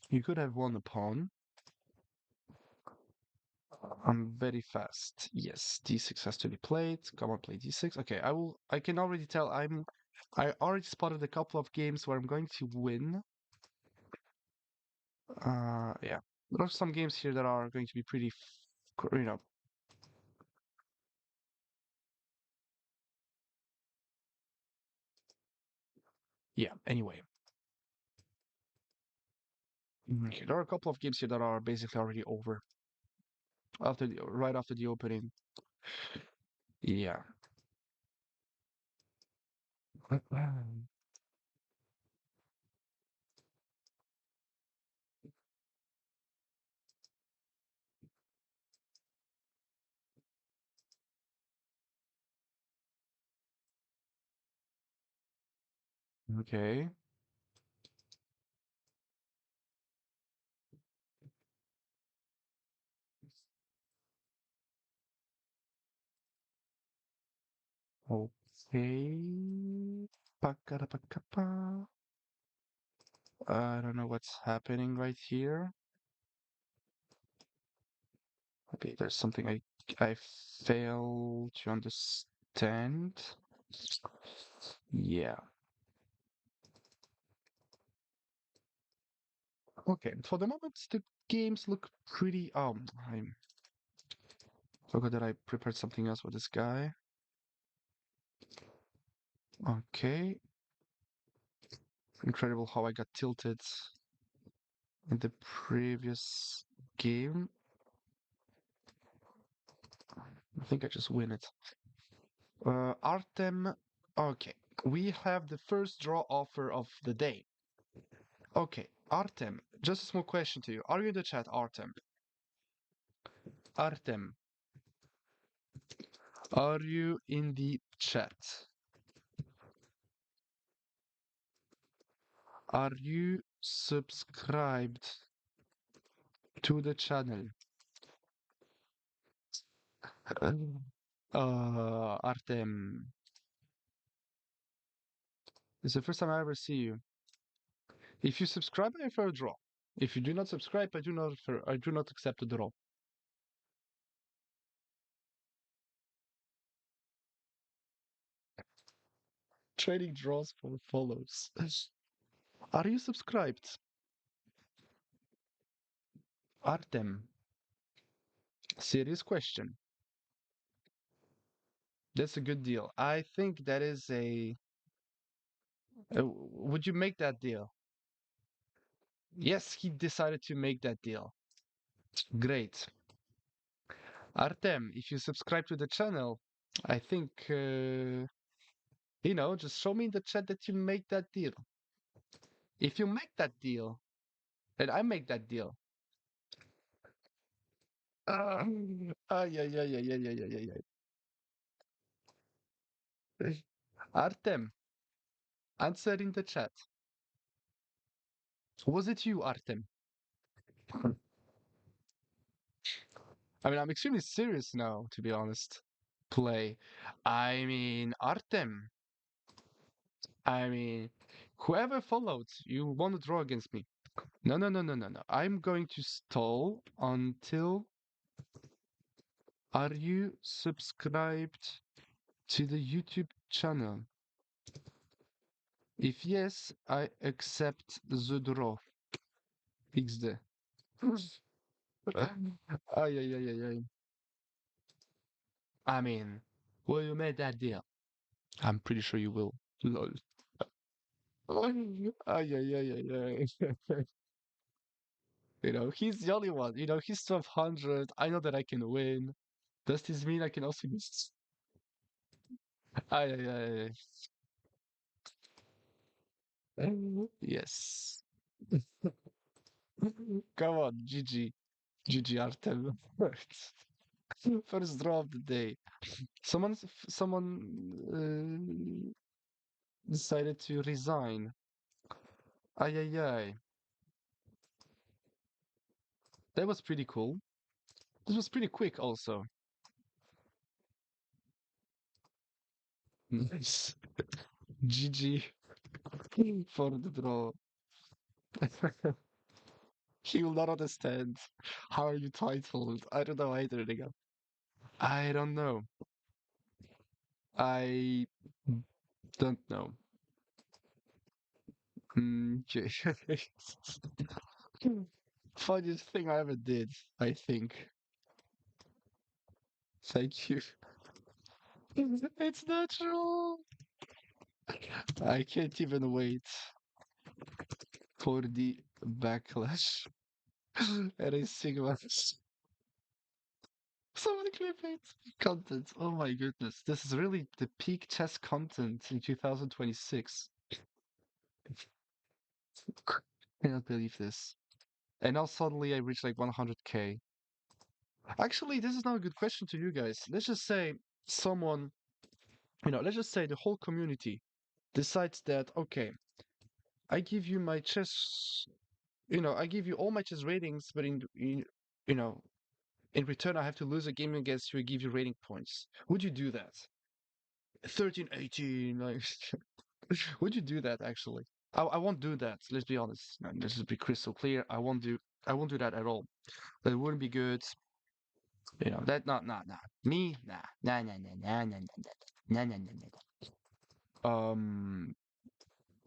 you could have won a pawn. I'm very fast. Yes, d6 has to be played. Come on, play d6. Okay, I can already tell I already spotted a couple of games where I'm going to win. Yeah. There are some games here that are going to be pretty, you know, yeah, anyway. Okay, there are a couple of games here that are basically already over right after the opening. Yeah. Okay. Okay. Pakarapakapa. I don't know what's happening right here. Maybe there's something I fail to understand. Yeah. Okay. For the moment, the games look pretty. I forgot that I prepared something else for this guy. Okay. Incredible how I got tilted in the previous game. I think I just win it. Artem. Okay. We have the first draw offer of the day. Okay, Artem, just a small question to you. Are you in the chat, Artem? Artem, are you in the chat? Are you subscribed to the channel? Artem, it's the first time I ever see you. If you subscribe, I prefer a draw. If you do not subscribe, I do not accept a draw. Trading draws for follows. Are you subscribed? Artem, serious question. That's a good deal. I think that is a. Would you make that deal? Yes, he decided to make that deal. Great. Artem, if you subscribe to the channel, I think, just show me in the chat that you make that deal. If you make that deal, then I make that deal. Yeah, yeah, yeah, yeah, yeah, yeah, yeah, yeah. Artem, answer in the chat. Was it you, Artem? I mean, I'm extremely serious now, to be honest. Play. I mean, Artem, I mean, whoever followed, you want to draw against me. No, no, no, no, no, no. I'm going to stall until are you subscribed to the YouTube channel? If yes, I accept the draw. XD. Ay, ay, ay, ay, ay. I mean, will you make that deal? I'm pretty sure you will. Lol. Ay, ay, ay, ay, ay. He's the only one. He's 1200. I know that I can win. Does this mean I can also use? Ay, ay, ay, ay. Yes. Come on, GG. GG, Artem. First draw of the day. Someone decided to resign. Ay, ay, ay. That was pretty cool. This was pretty quick also. Nice. GG for the draw. He will not understand. How are you titled? I don't know either, nigga. I don't know. I don't know. Okay. Funniest thing I ever did, I think. Thank you. It's natural. I can't even wait for the backlash at a Sigma. Someone clip it. Content. Oh my goodness. This is really the peak chess content in 2026. Cannot believe this. And now suddenly I reach like 100K. Actually, this is now a good question to you guys. Let's just say someone, let's just say the whole community decides that, okay, I give you my chess, I give you all my chess ratings, but you know, in return, I have to lose a game against you and give you rating points. Would you do that? 13, 18, like, would you do that actually? I won't do that. Let's be honest. Let's just be crystal clear. I won't do that at all. That wouldn't be good. That not me. Nah.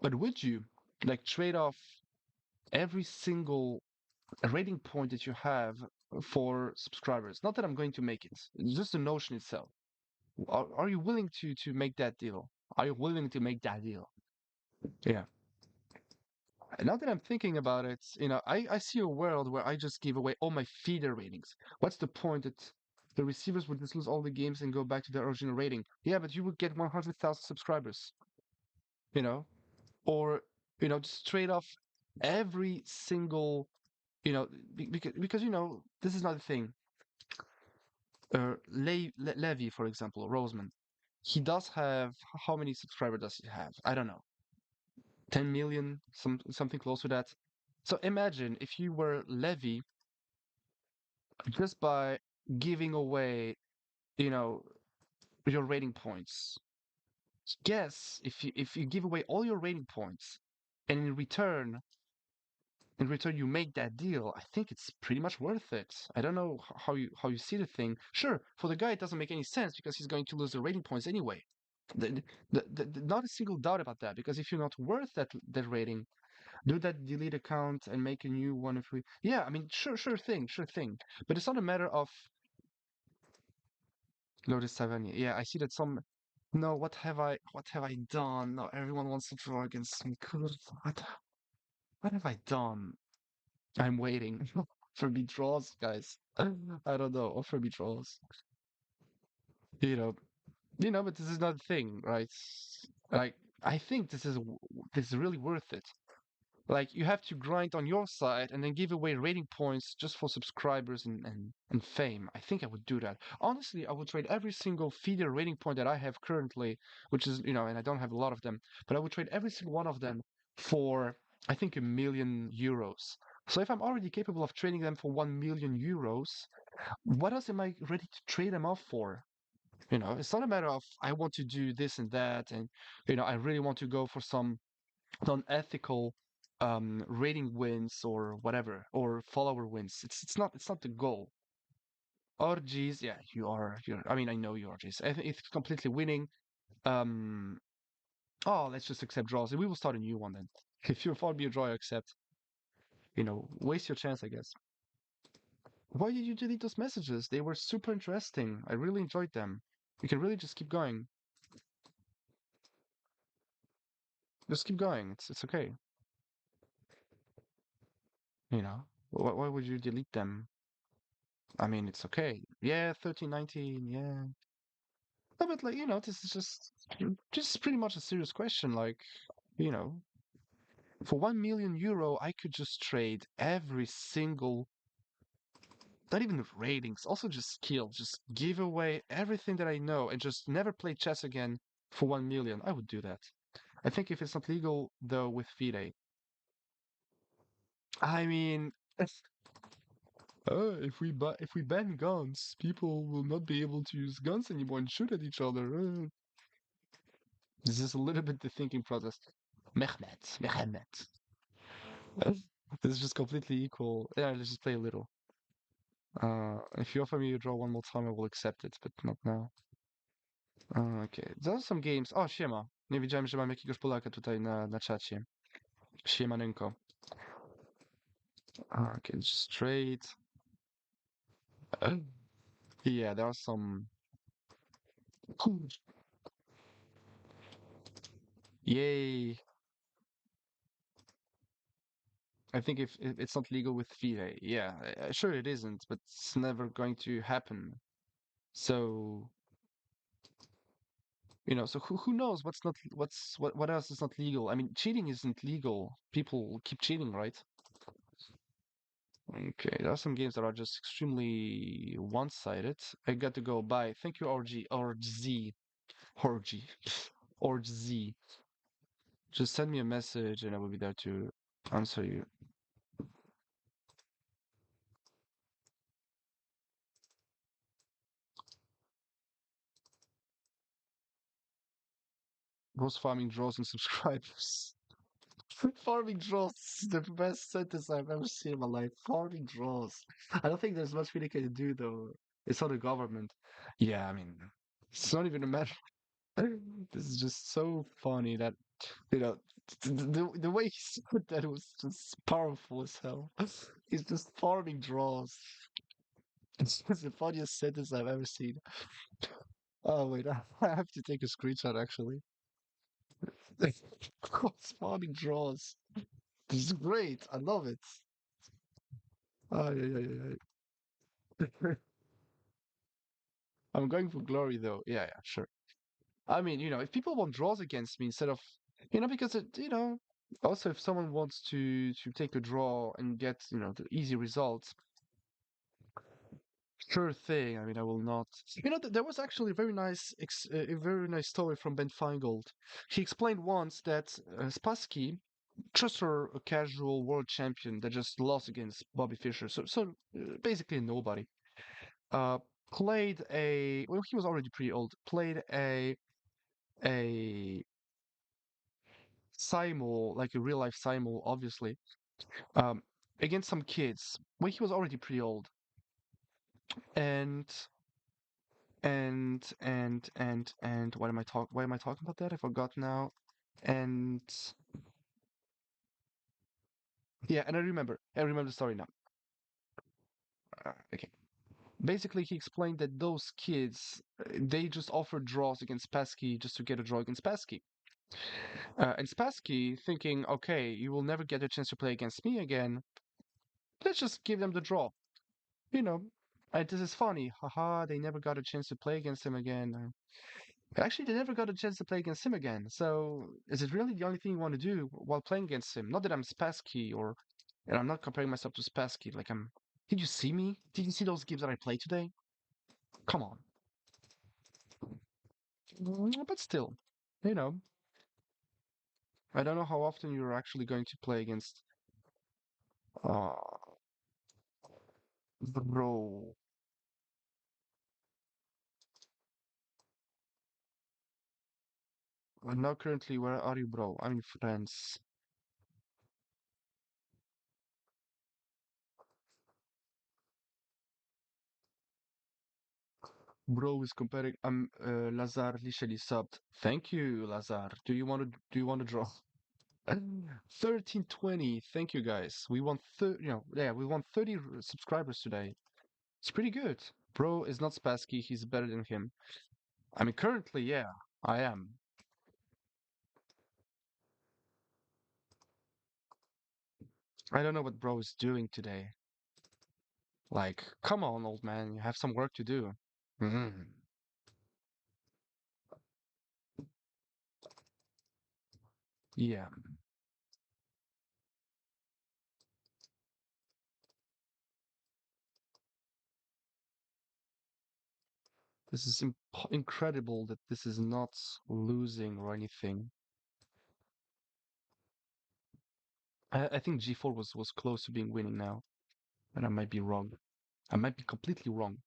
But would you like trade off every single rating point that you have for subscribers? Not that I'm going to make it. It's just the notion itself. Are you willing to make that deal? Are you willing to make that deal? Yeah. Now that I'm thinking about it, I see a world where I just give away all my feeder ratings. What's the point that the receivers would just lose all the games and go back to their original rating? Yeah, but you would get 100,000 subscribers, you know? Or, just trade off every single, because, this is not a thing. Levy, for example, Roseman, he does have, how many subscribers does he have? I don't know. 10 million, something close to that. So imagine if you were Levy just by giving away, you know, your rating points. Guess if you give away all your rating points and in return you make that deal, I think it's pretty much worth it. I don't know how you see the thing. Sure, for the guy it doesn't make any sense because he's going to lose the rating points anyway. Not a single doubt about that, because if you're not worth that rating, do that delete account and make a new one if we. Yeah, I mean, sure thing. But it's not a matter of Lotus Savannah. Yeah, I see that some. No, what have I done? No, everyone wants to draw against me. Good. What have I done? I'm waiting for me draws, guys. I don't know. Or for me draws. You know, but this is not a thing, right? Like, I think this is really worth it. Like, you have to grind on your side and then give away rating points just for subscribers and fame. I think I would do that. Honestly, I would trade every single feeder rating point that I have currently, which is, and I don't have a lot of them, but I would trade every single one of them for, I think, 1 million euros. So if I'm already capable of trading them for 1 million euros, what else am I ready to trade them off for? It's not a matter of I want to do this and that, and I really want to go for some non-ethical rating wins or whatever, or follower wins. It's not the goal. RGs, yeah, you're. I mean, I know you RGs. I think it's completely winning. Um, oh, let's just accept draws, and we will start a new one then. If you fall me a draw, I accept. Waste your chance, I guess. Why did you delete those messages? They were super interesting. I really enjoyed them. You can really just keep going. Just keep going. It's okay. Why would you delete them? I mean, it's okay. Yeah, 1319. Yeah. No, but like, this is just pretty much a serious question. Like, you know, for 1 million euro, I could just trade every single, not even ratings, also just skill, just give away everything that I know and just never play chess again for 1 million. I would do that. I think if it's not legal though with FIDE, I mean, if we ban guns, people will not be able to use guns anymore and shoot at each other. This is a little bit the thinking process. Mehmet. This is just completely equal. Yeah, let's just play a little. If you offer me a draw one more time, I will accept it, but not now. Okay, there are some games. O, siema. Nie wiedziałem, że mam jakiegoś Polaka tutaj na czacie. Siemanenko. Okay, just straight. Yeah, there are some. Yay. I think if it's not legal with FIDE, yeah, sure it isn't, but it's never going to happen. So, so who knows what else is not legal? I mean, cheating isn't legal. People keep cheating, right? Okay, there are some games that are just extremely one-sided. I got to go. Bye. Thank you, RG or Z. RG or Z. Just send me a message and I will be there to answer you. Rose farming draws and subscribers. Farming draws is the best sentence I've ever seen in my life. Farming draws. I don't think there's much we can do though. It's not a government. Yeah, I mean, it's not even a matter. This is just so funny that you know the way he said that was just powerful as hell. He's just farming draws. It's the funniest sentence I've ever seen. Oh wait, I have to take a screenshot actually. What's farming draws? This is great. I love it. Oh, yeah, yeah, yeah, yeah. I'm going for glory though. Yeah, yeah, sure. I mean, if people want draws against me instead of, because also if someone wants to take a draw and get, the easy results, sure thing. I mean, I will not. There was actually a very nice story from Ben Feingold. He explained once that Spassky, just a casual world champion that just lost against Bobby Fischer, so basically nobody. Uh, played a well, he was already pretty old. Played a simul, like a real life simul, obviously, um, against some kids when he was already pretty old. And and why am I talking about that? I forgot now. And yeah, and I remember the story now. Okay. Basically, he explained that those kids, they just offered draws against Spassky just to get a draw against Spassky. And Spassky thinking, okay, you will never get a chance to play against me again. Let's just give them the draw. You know, this is funny. Haha, they never got a chance to play against him again. Actually, they never got a chance to play against him again. So, is it really the only thing you want to do while playing against him? Not that I'm Spassky and I'm not comparing myself to Spassky. Like, did you see me? Did you see those games that I played today? Come on. But still, you know, I don't know how often you're actually going to play against, uh, bro. Now currently, where are you, bro? I'm in France. Bro is comparing. Lazar Lichely subbed. Thank you, Lazar. Do you want to draw? 1320. Thank you guys. We want we want 30 subscribers today. It's pretty good. Bro is not Spassky, he's better than him. I mean currently, yeah, I am. I don't know what bro is doing today. Like, come on, old man, you have some work to do. Mhm. Yeah, this is incredible that this is not losing or anything. I think G4 was close to being winning now, and I might be wrong. I might be completely wrong.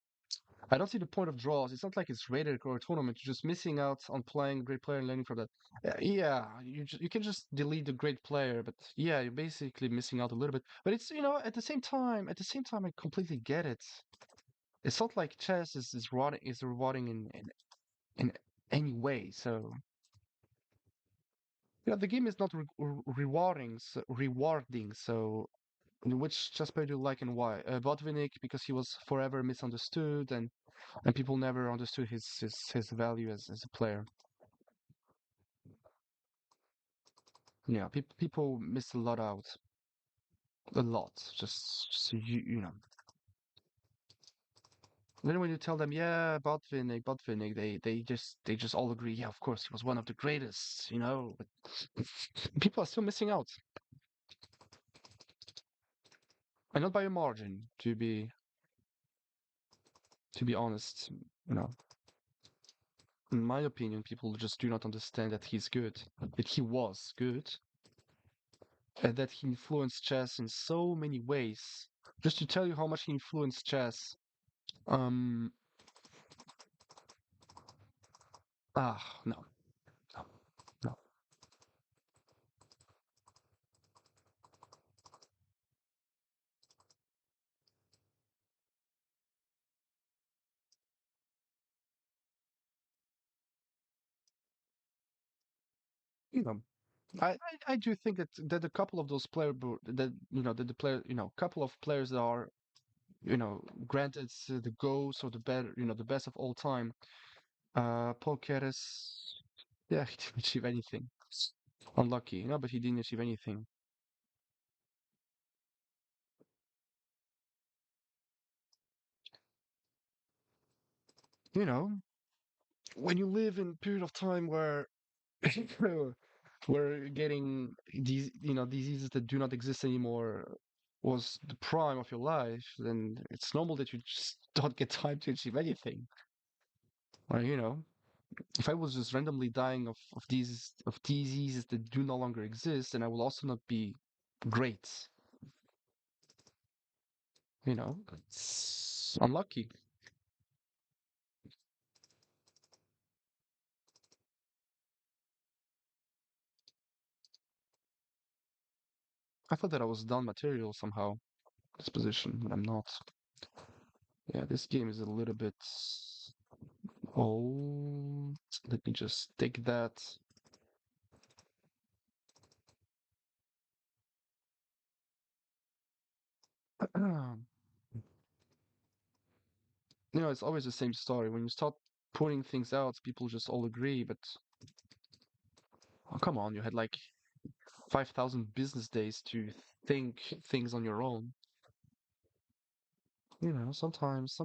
I don't see the point of draws. It's not like it's rated or a tournament. You're just missing out on playing a great player and learning from that. Yeah, you can just delete the great player, but yeah, you're basically missing out a little bit. But it's at the same time, I completely get it. It's not like chess is rewarding in any way. So the game is not rewarding. So which chess player do you like and why? Botvinnik because he was forever misunderstood and people never understood his value as a player. Yeah, people miss a lot out, a lot. Just so Then when you tell them, yeah, Botvinnik, they just all agree, yeah, of course, he was one of the greatest, But people are still missing out, and not by a margin. To be honest, you know, in my opinion, people just do not understand that he's good, that he was good, and that he influenced chess in so many ways. Just to tell you how much he influenced chess. Um, no, no, no. You know, I do think that a couple of those that the player, couple of players that are, granted the GOATs or the better, the best of all time. Paul Keres, yeah, he didn't achieve anything. Unlucky, but he didn't achieve anything. You know, when you live in a period of time where we're getting these, diseases that do not exist anymore was the prime of your life, then it's normal that you just don't get time to achieve anything. Or, if I was just randomly dying of diseases that do no longer exist, then I will also not be great. It's unlucky. I thought that I was done material somehow, this position, but I'm not. Yeah, this game is a little bit old. Let me just take that. It's always the same story. When you start putting things out, people just all agree, but oh, come on, you had like 5,000 business days to think things on your own. Sometimes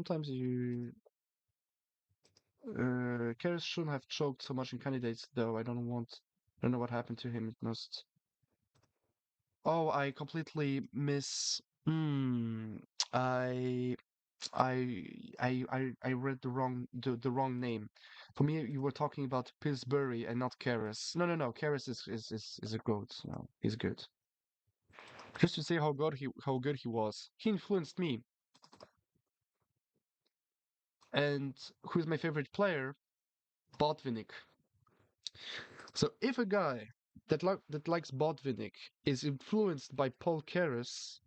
Karras shouldn't have choked so much in candidates, though. I don't know what happened to him. It must. Oh, I completely miss. I I I read the wrong name. For me, you were talking about Pillsbury and not Karras. No, no, no. Karras is a goat. No, he's good. Just to say how good he was. He influenced me. And who's my favorite player? Botvinnik. So if a guy that likes Botvinnik is influenced by Paul Keres,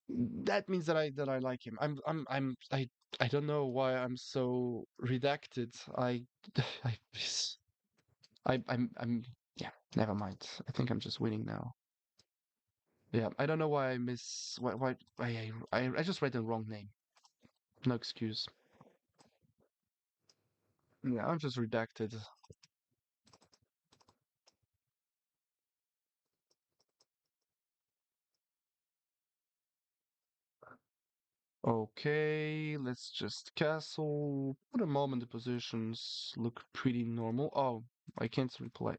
that means that I like him. I don't know why I'm so redacted. I I'm yeah, never mind. I think I'm just winning now. Yeah, I don't know why I miss why I just read the wrong name. No excuse. Yeah, I'm just redacted. Okay, let's just castle. For the moment, the positions look pretty normal. Oh, I can't reply.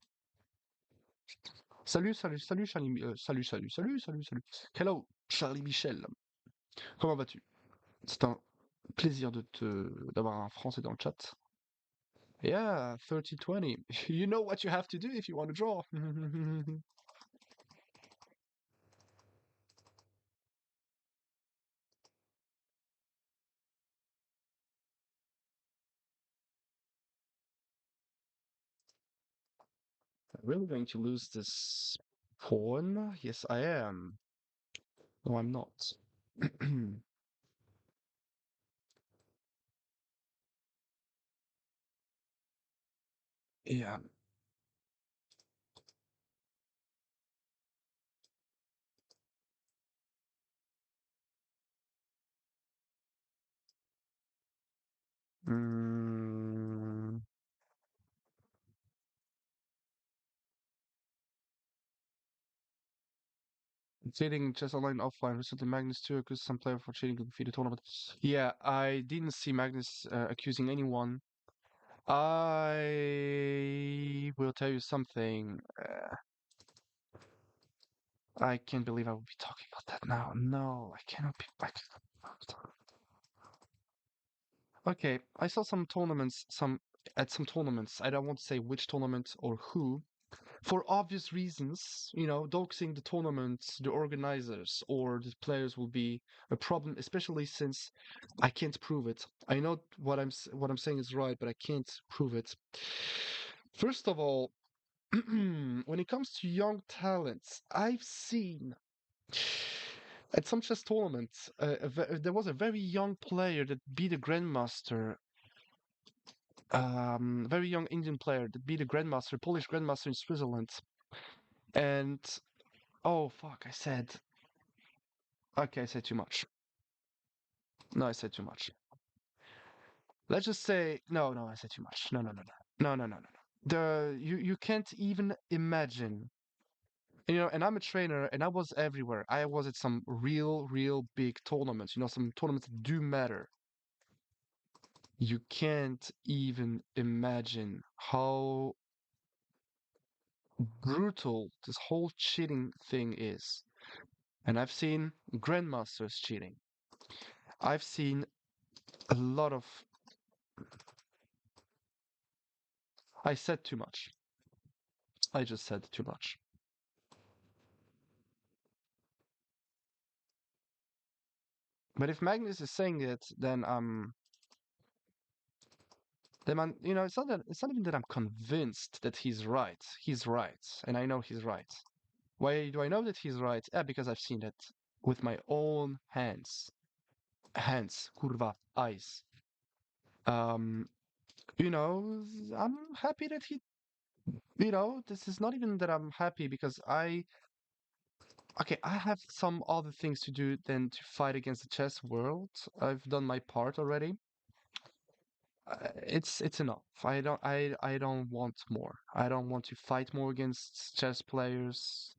Salut, salut, salut, Charlie, salut, salut, salut, salut, salut. Hello, Charlie Michel. Comment vas-tu? C'est un plaisir d'avoir un Français dans le chat. Yeah, 30-20. You know what you have to do if you want to draw. I'm really going to lose this pawn? Yes, I am. No, I'm not. Yeah. Mm, cheating chess online offline. Recently, Magnus too accused some player for cheating to defeat the tournament. Yeah, I didn't see Magnus accusing anyone. I will tell you something. I can't believe I will be talking about that now. No, I cannot be. I cannot. Okay, I saw some tournaments, some tournaments. I don't want to say which tournament or who, for obvious reasons. Doxing the tournament, the organizers, or the players will be a problem, especially since I can't prove it. I know what I'm saying is right, but I can't prove it. First of all, when it comes to young talents, I've seen at some chess tournaments, there was a very young player that beat a grandmaster, very young Indian player that beat a grandmaster, Polish grandmaster in Switzerland. And oh fuck, okay, I said too much. No, I said too much. Let's just say no, I said too much. No. You can't even imagine. And I'm a trainer, and I was everywhere. I was at some real big tournaments. Some tournaments that do matter. You can't even imagine how brutal this whole cheating thing is. And I've seen grandmasters cheating. I've seen a lot of. I said too much. I just said too much. But if Magnus is saying it, then it's not even that I'm convinced that he's right. He's right, and I know he's right. Why do I know that he's right? Because I've seen it with my own hands. Hands, kurwa, eyes. Um, you know, I'm happy that this is not even that I'm happy because okay, I have some other things to do than to fight against the chess world. I've done my part already. It's enough. I don't want more. I don't want to fight more against chess players.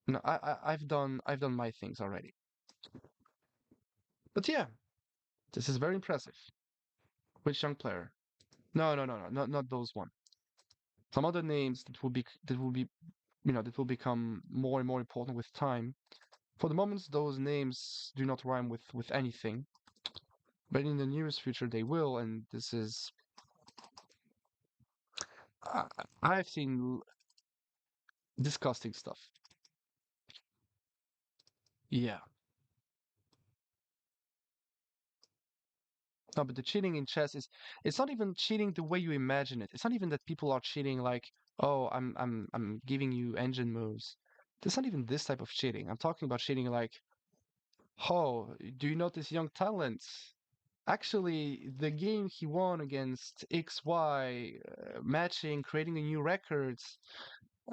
No, I've done my things already. But yeah, this is very impressive. Which young player? No, not those one. Some other names that will become more and more important with time. For the moment, those names do not rhyme with anything, but in the nearest future they will, and this is I, I've seen disgusting stuff. Yeah, No, but the cheating in chess is it's not even cheating the way you imagine it. It's not even that people are cheating like, oh, I'm giving you engine moves. There's not even this type of cheating. I'm talking about cheating like, oh, do you notice young talent? Actually, the game he won against XY, matching, creating a new records,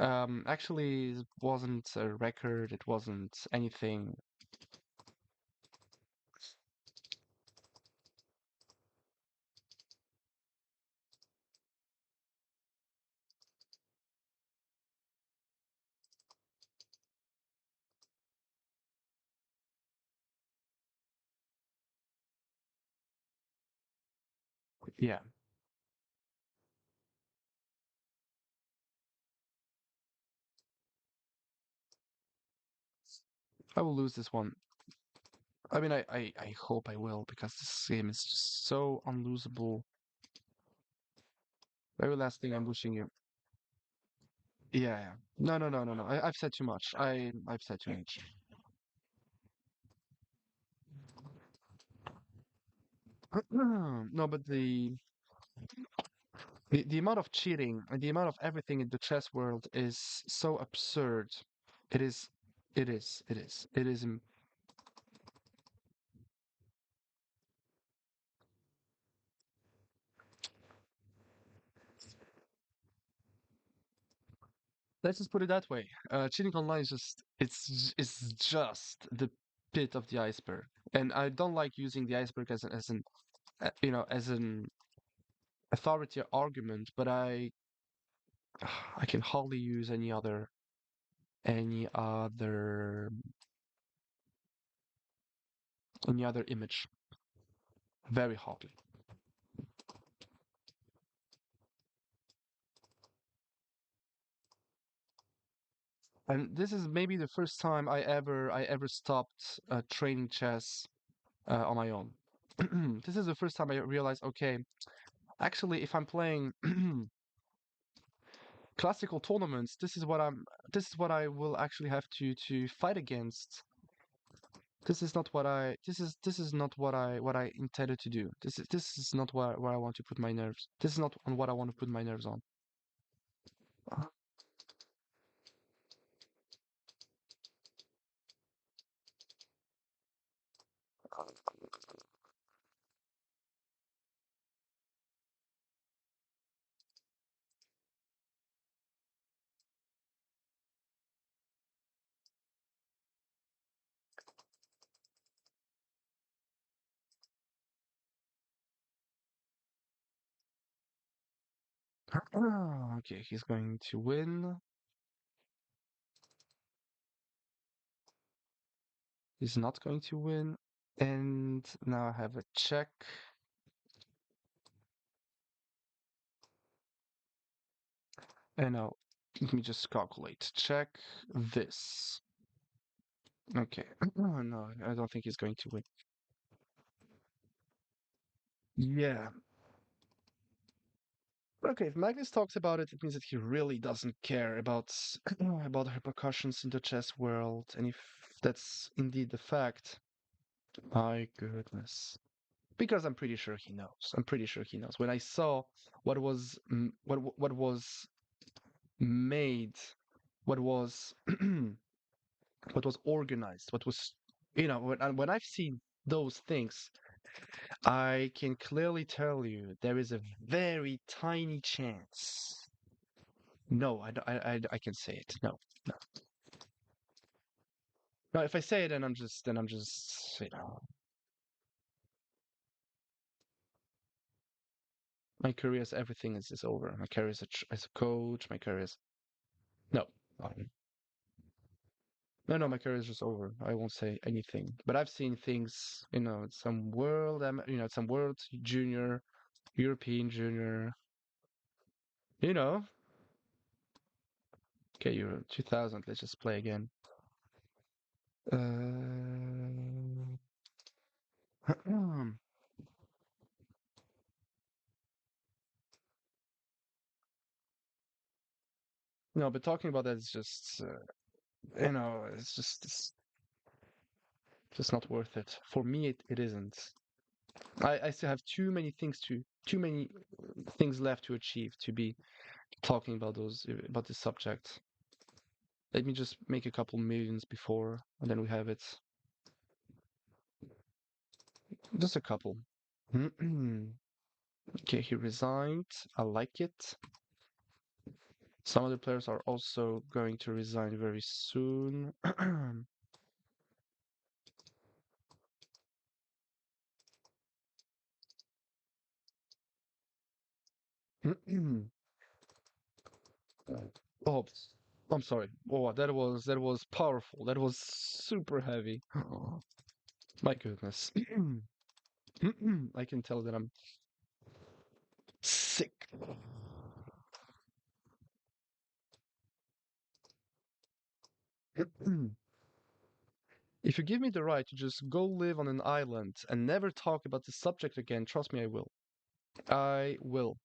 actually it wasn't a record, it wasn't anything. Yeah, I will lose this one. I mean, I hope I will because this game is just so unlosable. Very last thing I'm wishing you. Yeah, yeah. No, no, no, no, no. I've said too much. I've said too much. No, but the amount of cheating and the amount of everything in the chess world is so absurd. It is, it is. Let's just put it that way. Cheating online is just it's just the pit of the iceberg, and I don't like using the iceberg as an as an authority argument, but I can hardly use any other any other image. Very hardly. And this is maybe the first time I ever stopped training chess on my own. This is the first time I realized, okay, actually, if I'm playing classical tournaments, this is what I will actually have to fight against. This is not what I intended to do. This is not where I want to put my nerves. This is not on what I want to put my nerves on. Okay, he's going to win. He's not going to win. And now I have a check. And now let me just calculate. Check this. Okay. Oh, no, I don't think he's going to win. Yeah. Okay, if Magnus talks about it, it means that he really doesn't care about the repercussions in the chess world. And if that's indeed the fact, my goodness. Because I'm pretty sure he knows. I'm pretty sure he knows. When I saw what was made, what was what was organized, what was when I've seen those things, I can clearly tell you there is a very tiny chance. No, I can say it. No, no, no. If I say it, then I'm just. My career is everything is over. My career as a coach. My career is no. um, No, no, my career is just over. I won't say anything. But I've seen things, some world junior, European junior, you know. Okay, Euro 2000. Let's just play again. No, but talking about that is it's just not worth it. For me, it isn't. I still have too many things left to achieve to be talking about about this subject. Let me just make a couple millions before, and then we have it. Just a couple. Okay, he resigned. I like it. Some other players are also going to resign very soon. Oh, I'm sorry. Oh, that was powerful. That was super heavy. My goodness. I can tell that I'm sick. If you give me the right to just go live on an island and never talk about the subject again, trust me, I will. I will.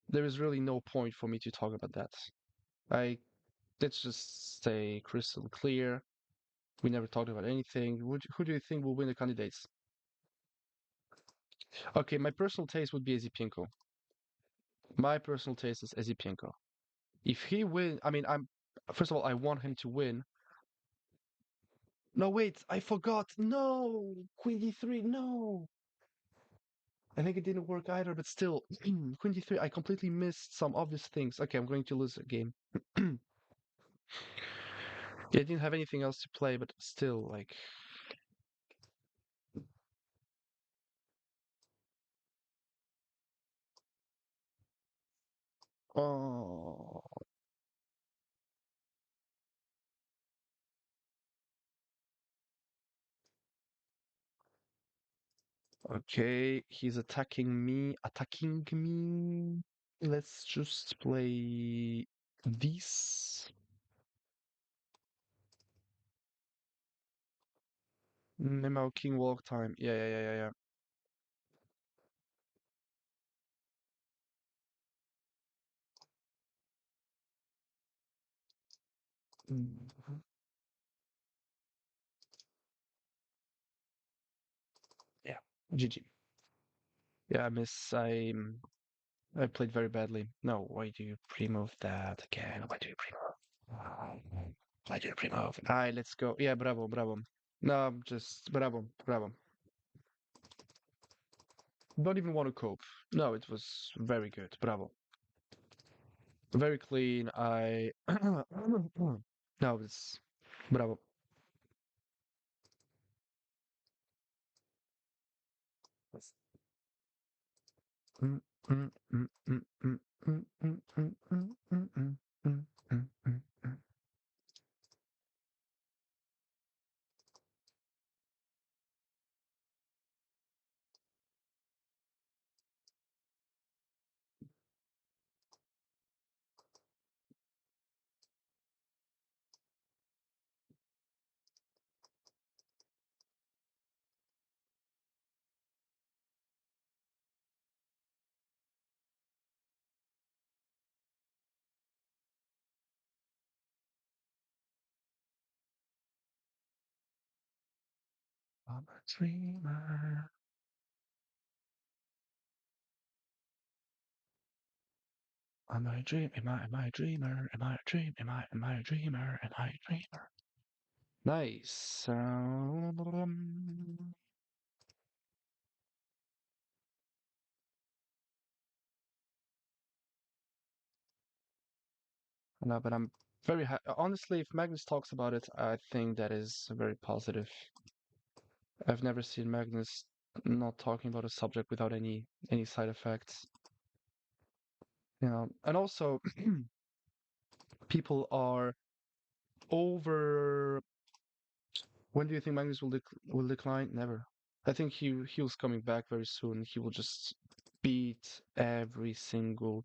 There is really no point for me to talk about that. I Let's just stay crystal clear. We never talked about anything. Who do you think will win the candidates? Okay, my personal taste would be Ezipienko. My personal taste is Ezipienko. If he win, I mean, I'm first of all, I want him to win. No, wait, I forgot. No, Queen D3. No, I think it didn't work either. But still, Queen D3. I completely missed some obvious things. Okay, I'm going to lose a game. Yeah, I didn't have anything else to play, but still, like, oh. Okay, he's attacking me. Let's just play this. Nemo King walk time. Yeah, yeah, yeah, yeah, yeah. Yeah, GG. Yeah, I miss. I played very badly. No, why do you pre-move that again? Why do you pre-move? Why do you pre-move? Alright, let's go. Yeah, bravo, bravo. No, I'm just bravo, bravo. Don't even want to cope. No, it was very good. Bravo. Very clean. I no, it's bravo. Mm, mm, mm, mm, mm, mm, mm, mm, mm, mm, mm, mm, mm, mm, mm. I'm a dreamer. Am I a dream? Am I a dreamer? Am I a dream? Am I a dreamer? Am I a dreamer? Nice. No, but I'm very honestly, if Magnus talks about it, I think that is very positive. I've never seen Magnus not talking about a subject without any side effects. You know, and also people are over. When do you think Magnus will decline? Never. I think he was coming back very soon. He will just beat every single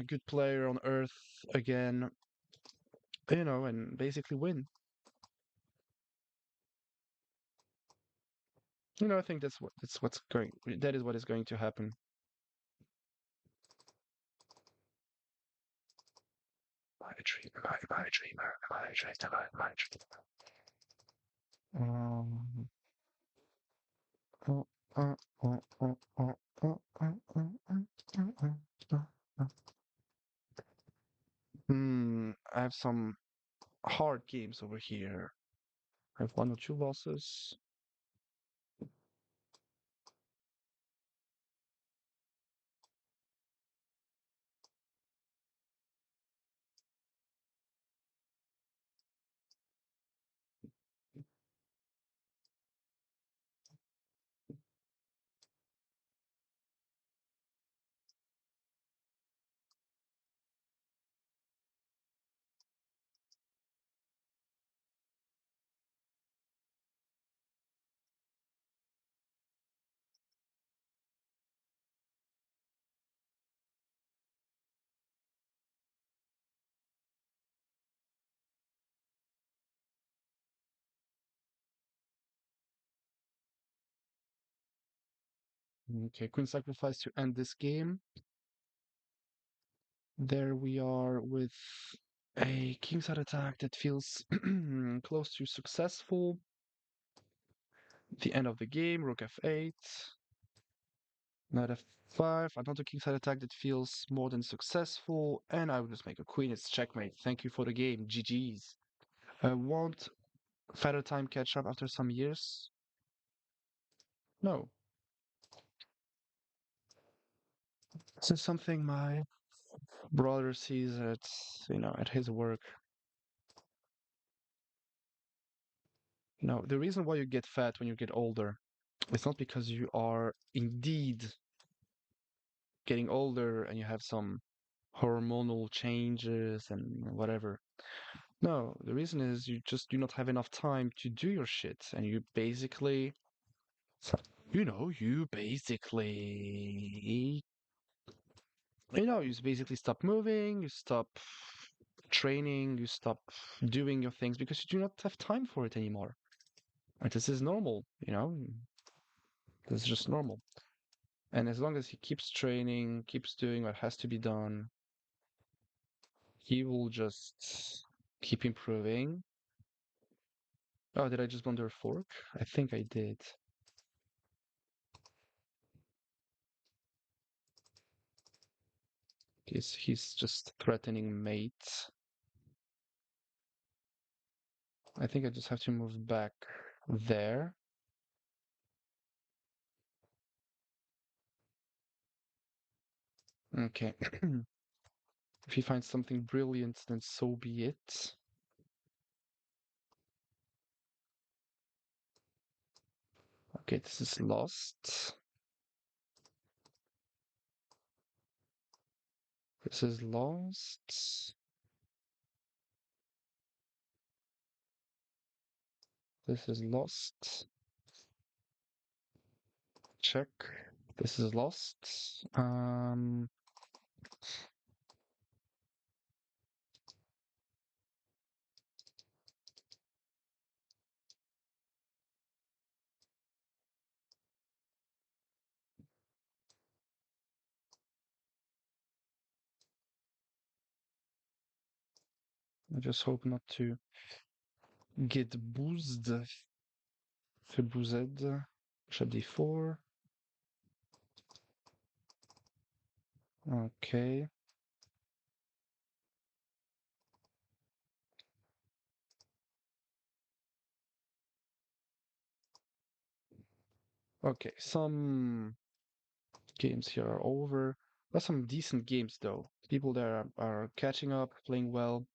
good player on Earth again, you know, and basically win. You know, I think that is what is going to happen. My dream, my dreamer, my dreamer, my dreamer. uh, uh, uh, uh, uh, uh, uh, uh. I have some hard games over here. I have one or two losses. Okay, queen sacrifice to end this game. There we are with a kingside attack that feels close to successful. The end of the game, rook f8, knight f5, another kingside attack that feels more than successful, and I will just make a queen. It's checkmate. Thank you for the game. GG's. Won't Father Time catch up after some years? No. This is something my brother sees at his work. The reason why you get fat when you get older, it's not because you are indeed getting older and you have some hormonal changes and whatever. No, the reason is you just do not have enough time to do your shit, and you basically, you basically stop moving, you stop training, you stop doing your things because you do not have time for it anymore. And this is normal. This is just normal. And as long as he keeps training, keeps doing what has to be done, he will just keep improving. Oh, did I just blunder a fork? I think I did. He's just threatening mate. I think I just have to move back there. Okay. If he finds something brilliant, then so be it. Okay, this is lost. This is lost. This is lost. Check. This is lost. I just hope not to get boozed. Fait boozed. Bishop d4. Okay. Okay, some games here are over. There's some decent games though. People there are catching up, playing well.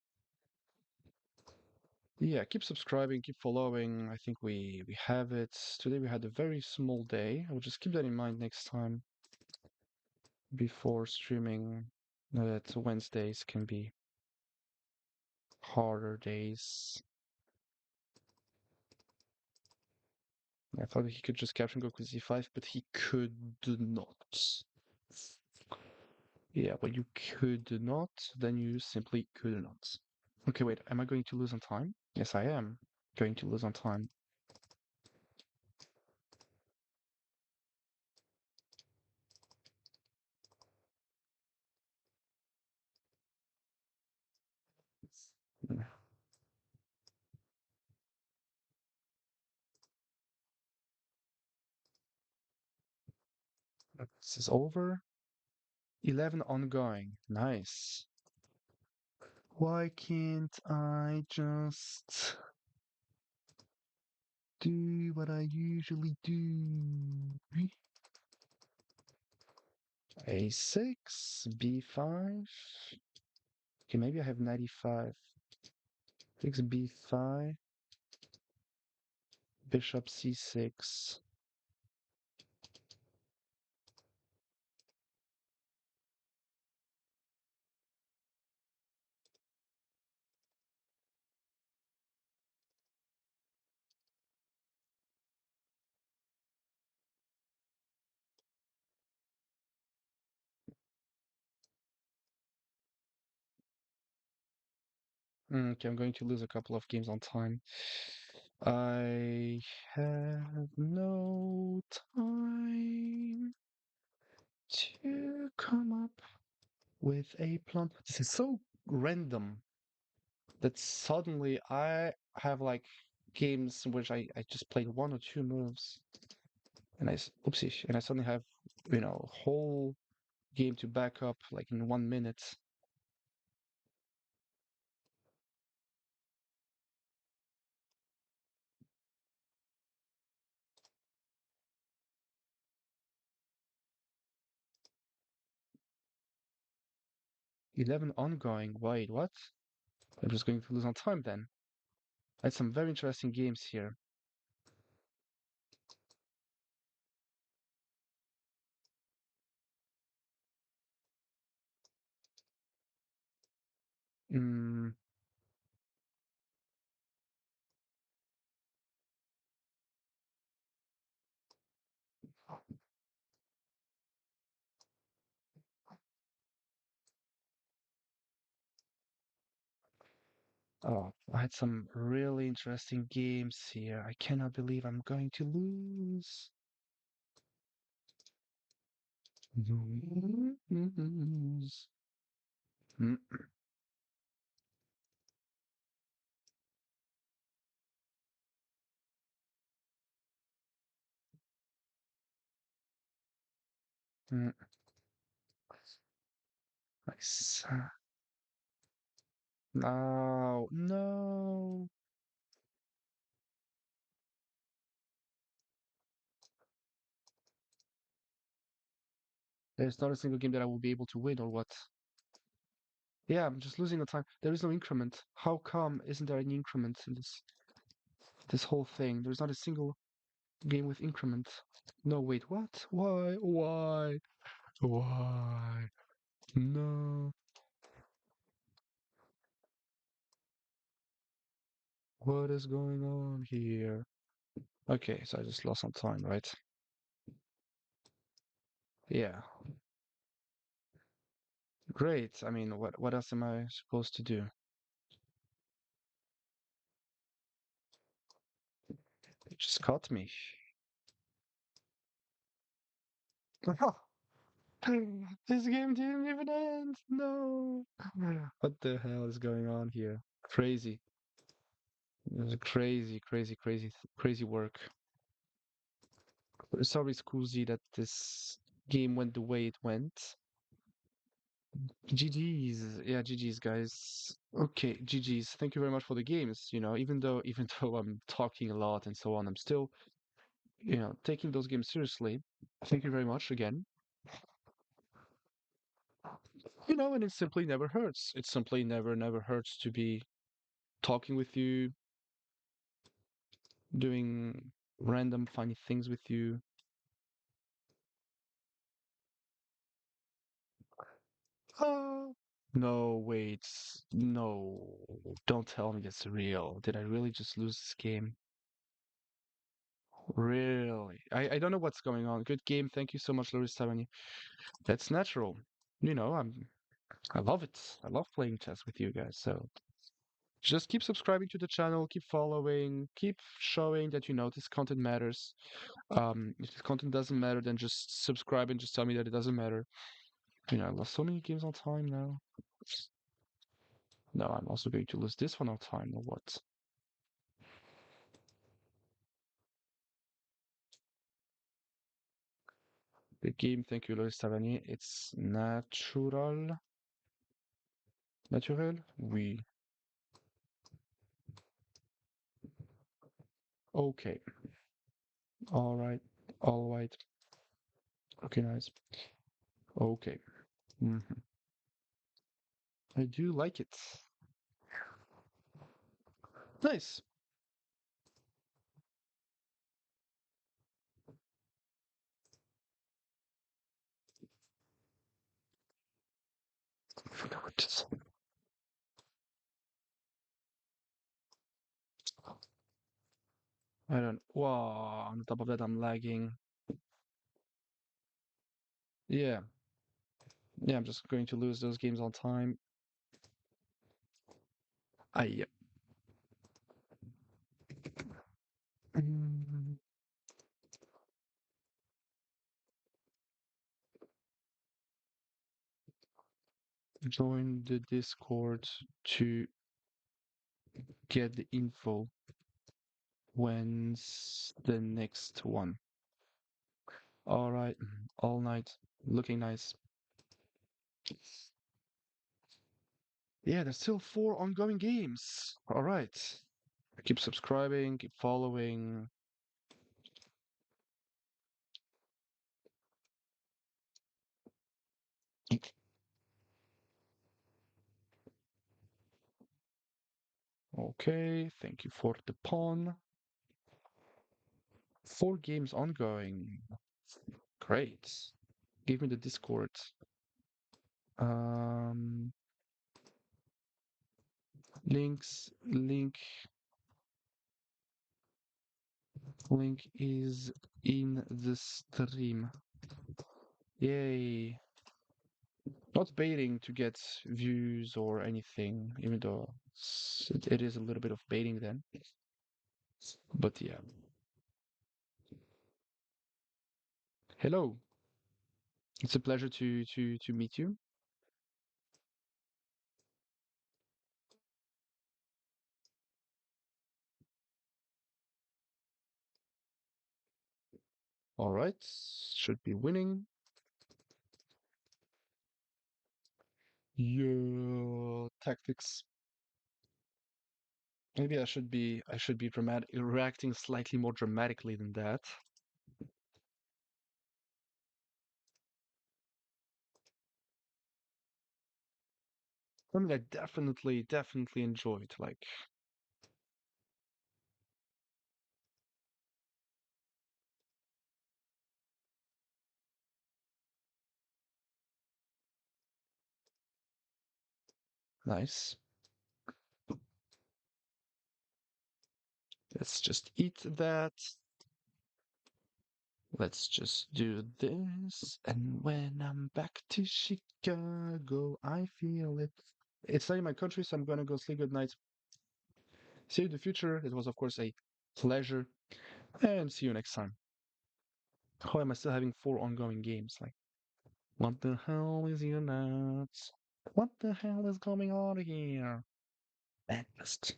Yeah, keep subscribing, keep following. I think we have it. Today we had a very small day. I will just keep that in mind next time before streaming. That Wednesdays can be harder days. I thought he could just capture and go with c5, but he could not. Yeah, but you could not, then you simply could not. Okay, wait, am I going to lose on time? Yes, I am going to lose on time. Mm. This is over. 11 ongoing. Nice. Why can't I just do what I usually do? A6, B5. Okay, maybe I have 95. Takes B5, Bishop C6. Okay, I'm going to lose a couple of games on time. I have no time to come up with a plan. This is so random that suddenly I have like games in which I just played one or two moves and oopsie, and I suddenly have, whole game to back up like in 1 minute. 11 ongoing. Wait, what? I'm just going to lose on time then. I had some very interesting games here. Mm, oh, I had some really interesting games here. I cannot believe I'm going to lose. Lose. Mm, mm. Nice. No, no. There's not a single game that I will be able to win or what? Yeah, I'm just losing the time. There is no increment. How come isn't there any increment in this whole thing? There's not a single game with increment. No, wait, what? Why? Why? Why? No. What is going on here? Okay, so I just lost some time, right? Yeah. Great. I mean, what else am I supposed to do? You just caught me. This game didn't even end. No. What the hell is going on here? Crazy. This is crazy, crazy, crazy, crazy work. Sorry, Scusi, that this game went the way it went. GG's. Yeah, GG's, guys. Okay, GG's. Thank you very much for the games. Even though I'm talking a lot and so on, I'm still, taking those games seriously. Thank you very much again. And it simply never hurts. It simply never hurts to be talking with you, doing random funny things with you. Ah. No, wait. No. Don't tell me it's real. Did I really just lose this game? Really? I don't know what's going on. Good game. Thank you so much, Loris Tavani. That's natural. I love it. I love playing chess with you guys. So just keep subscribing to the channel, keep following, keep showing that this content matters. If the content doesn't matter, then just subscribe and just tell me that it doesn't matter. I lost so many games on time now. No, I'm also going to lose this one on time or what? The game, thank you, Loris Savani. It's natural. Naturel? Oui. Okay. All right. All right. Okay, nice. Okay. Hmm. I do like it. Nice. I forgot what to say. I don't. Wow. On top of that, I'm lagging. Yeah. Yeah, I'm just going to lose those games all time. I mm, join the Discord to get the info. When's the next one? All right. All night. Looking nice. Yeah, there's still 4 ongoing games. All right. Keep subscribing, keep following. Okay, thank you for the pawn. 4 games ongoing. Great. Give me the Discord. Um, link is in the stream. Yay. Not baiting to get views or anything, even though it is a little bit of baiting then. But yeah. Hello. It's a pleasure to meet you. All right. Should be winning. Yeah, tactics. Maybe I should be dramatic reacting slightly more dramatically than that. I mean, I definitely enjoyed. Like, nice. Let's just eat that. Let's just do this. And when I'm back to Chicago, I feel it. It's not in my country, so I'm gonna go sleep. Good night. See you in the future. It was, of course, a pleasure. And see you next time. How am I still having 4 ongoing games? Like, what the hell is you nuts? What the hell is going on here? Best.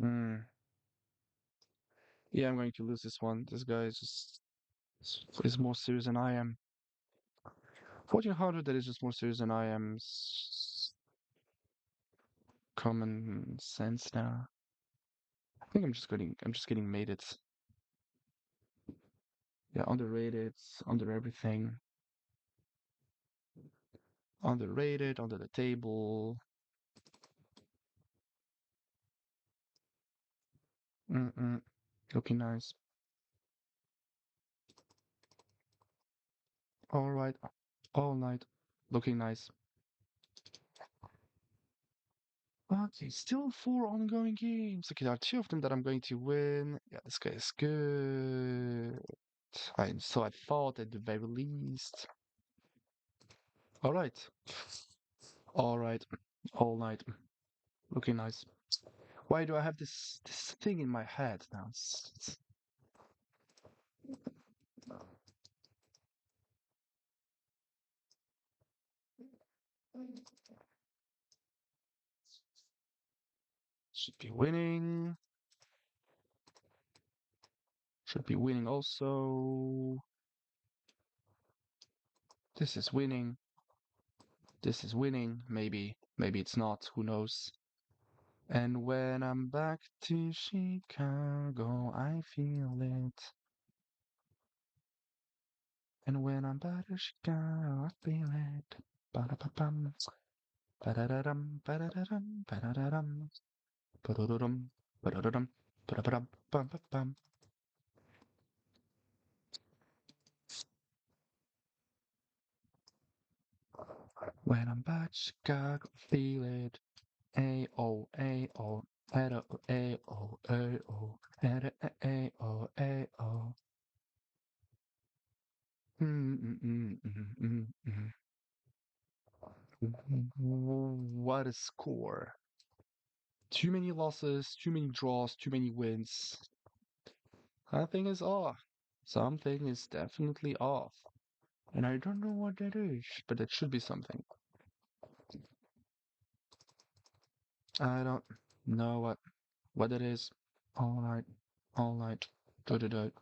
Mm. Yeah, I'm going to lose this one. This guy is more serious than I am. 1400, that is just more serious than I am. Common sense now. I think I'm just getting mated. Yeah, underrated, under everything. Underrated, under the table. Mm-mm. Looking nice. All right. All night. Looking nice. Okay, still 4 ongoing games. Okay, there are 2 of them that I'm going to win. Yeah, this guy is good. So I thought at the very least. All right. All right. All night. Looking nice. Why do I have this thing in my head now? Should be winning. Should be winning also. This is winning. This is winning. Maybe. Maybe it's not. Who knows? And when I'm back to Chicago, I feel it. And when I'm back to Chicago, I feel it. Ba-da-ba-bum. Ba-da-da-dum. Ba-da-da-dum. Ba-da-da-dum. Ba-da-da-dum. Ba-da-da-dum. Ba-da-ba-dum. Bum-ba-bum. When I'm back to Chicago, I feel it. A-O, A-O. A-O, A-O, A-O. A-O, A-O. Mm-mm-mm-mm-mm-mm. What a score. Too many losses, too many draws, too many wins. Something is off. Something is definitely off. And I don't know what that is, but it should be something. I don't know what it is. All right, all right. Do.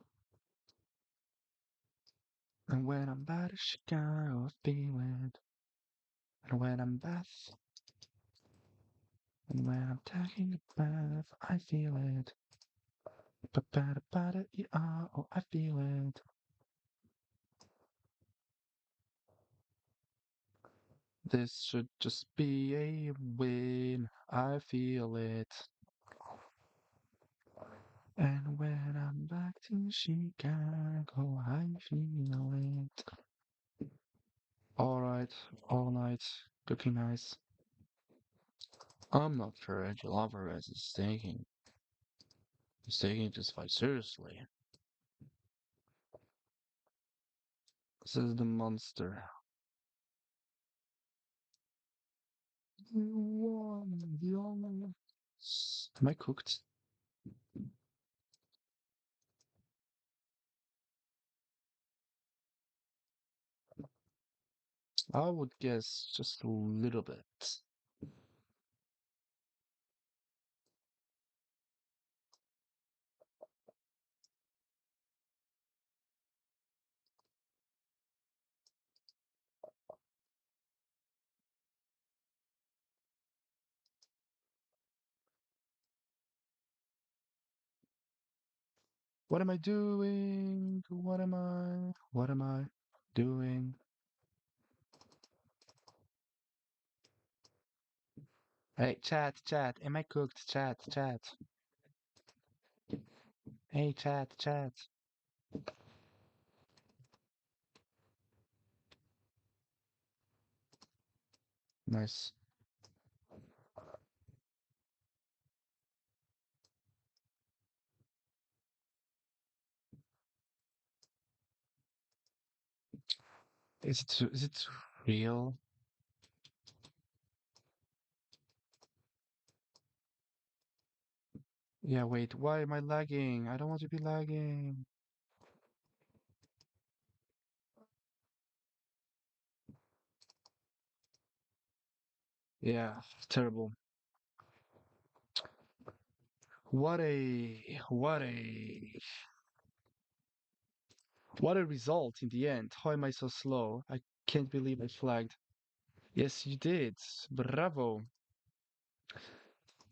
And when I'm back to Chicago, I feel it. And when I'm back, and when I'm taking a bath, I feel it. Ba-ba-da-ba-da-ee-ah, oh, I feel it. This should just be a win. I feel it. And when I'm back to Chicago, I feel it. Alright, all night, looking nice. I'm not sure Angel Alvarez is taking. He's taking this fight seriously. This is the monster. Am I cooked? I would guess just a little bit. What am I doing? What am I doing? Hey, chat. Am I cooked? Chat. Hey, chat. Nice. Is it real? Yeah, wait, why am I lagging? I don't want to be lagging. Yeah, terrible. What a result in the end. How am I so slow? I can't believe I flagged. Yes, you did. Bravo.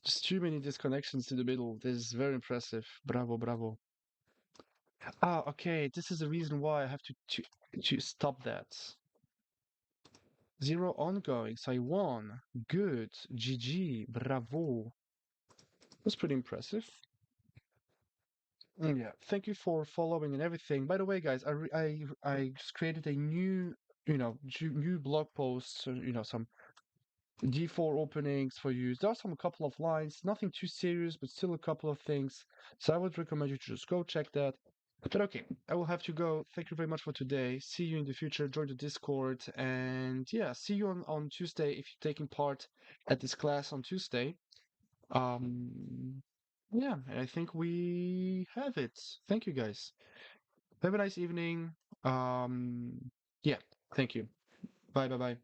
Just too many disconnections in the middle. This is very impressive. Bravo. Ah, okay. This is the reason why I have to stop that. Zero ongoing. So I won. Good. GG. Bravo. That's pretty impressive. Yeah. Thank you for following and everything. By the way, guys, I just created a new, new blog post. Some D4 openings for you. There are some couple of lines, nothing too serious, but still a couple of things. So I would recommend you to just go check that. But okay, I will have to go. Thank you very much for today. See you in the future. Join the Discord. And yeah, see you on Tuesday if you're taking part at this class on Tuesday. Um, yeah, I think we have it. Thank you guys. Have a nice evening. Yeah, thank you. Bye.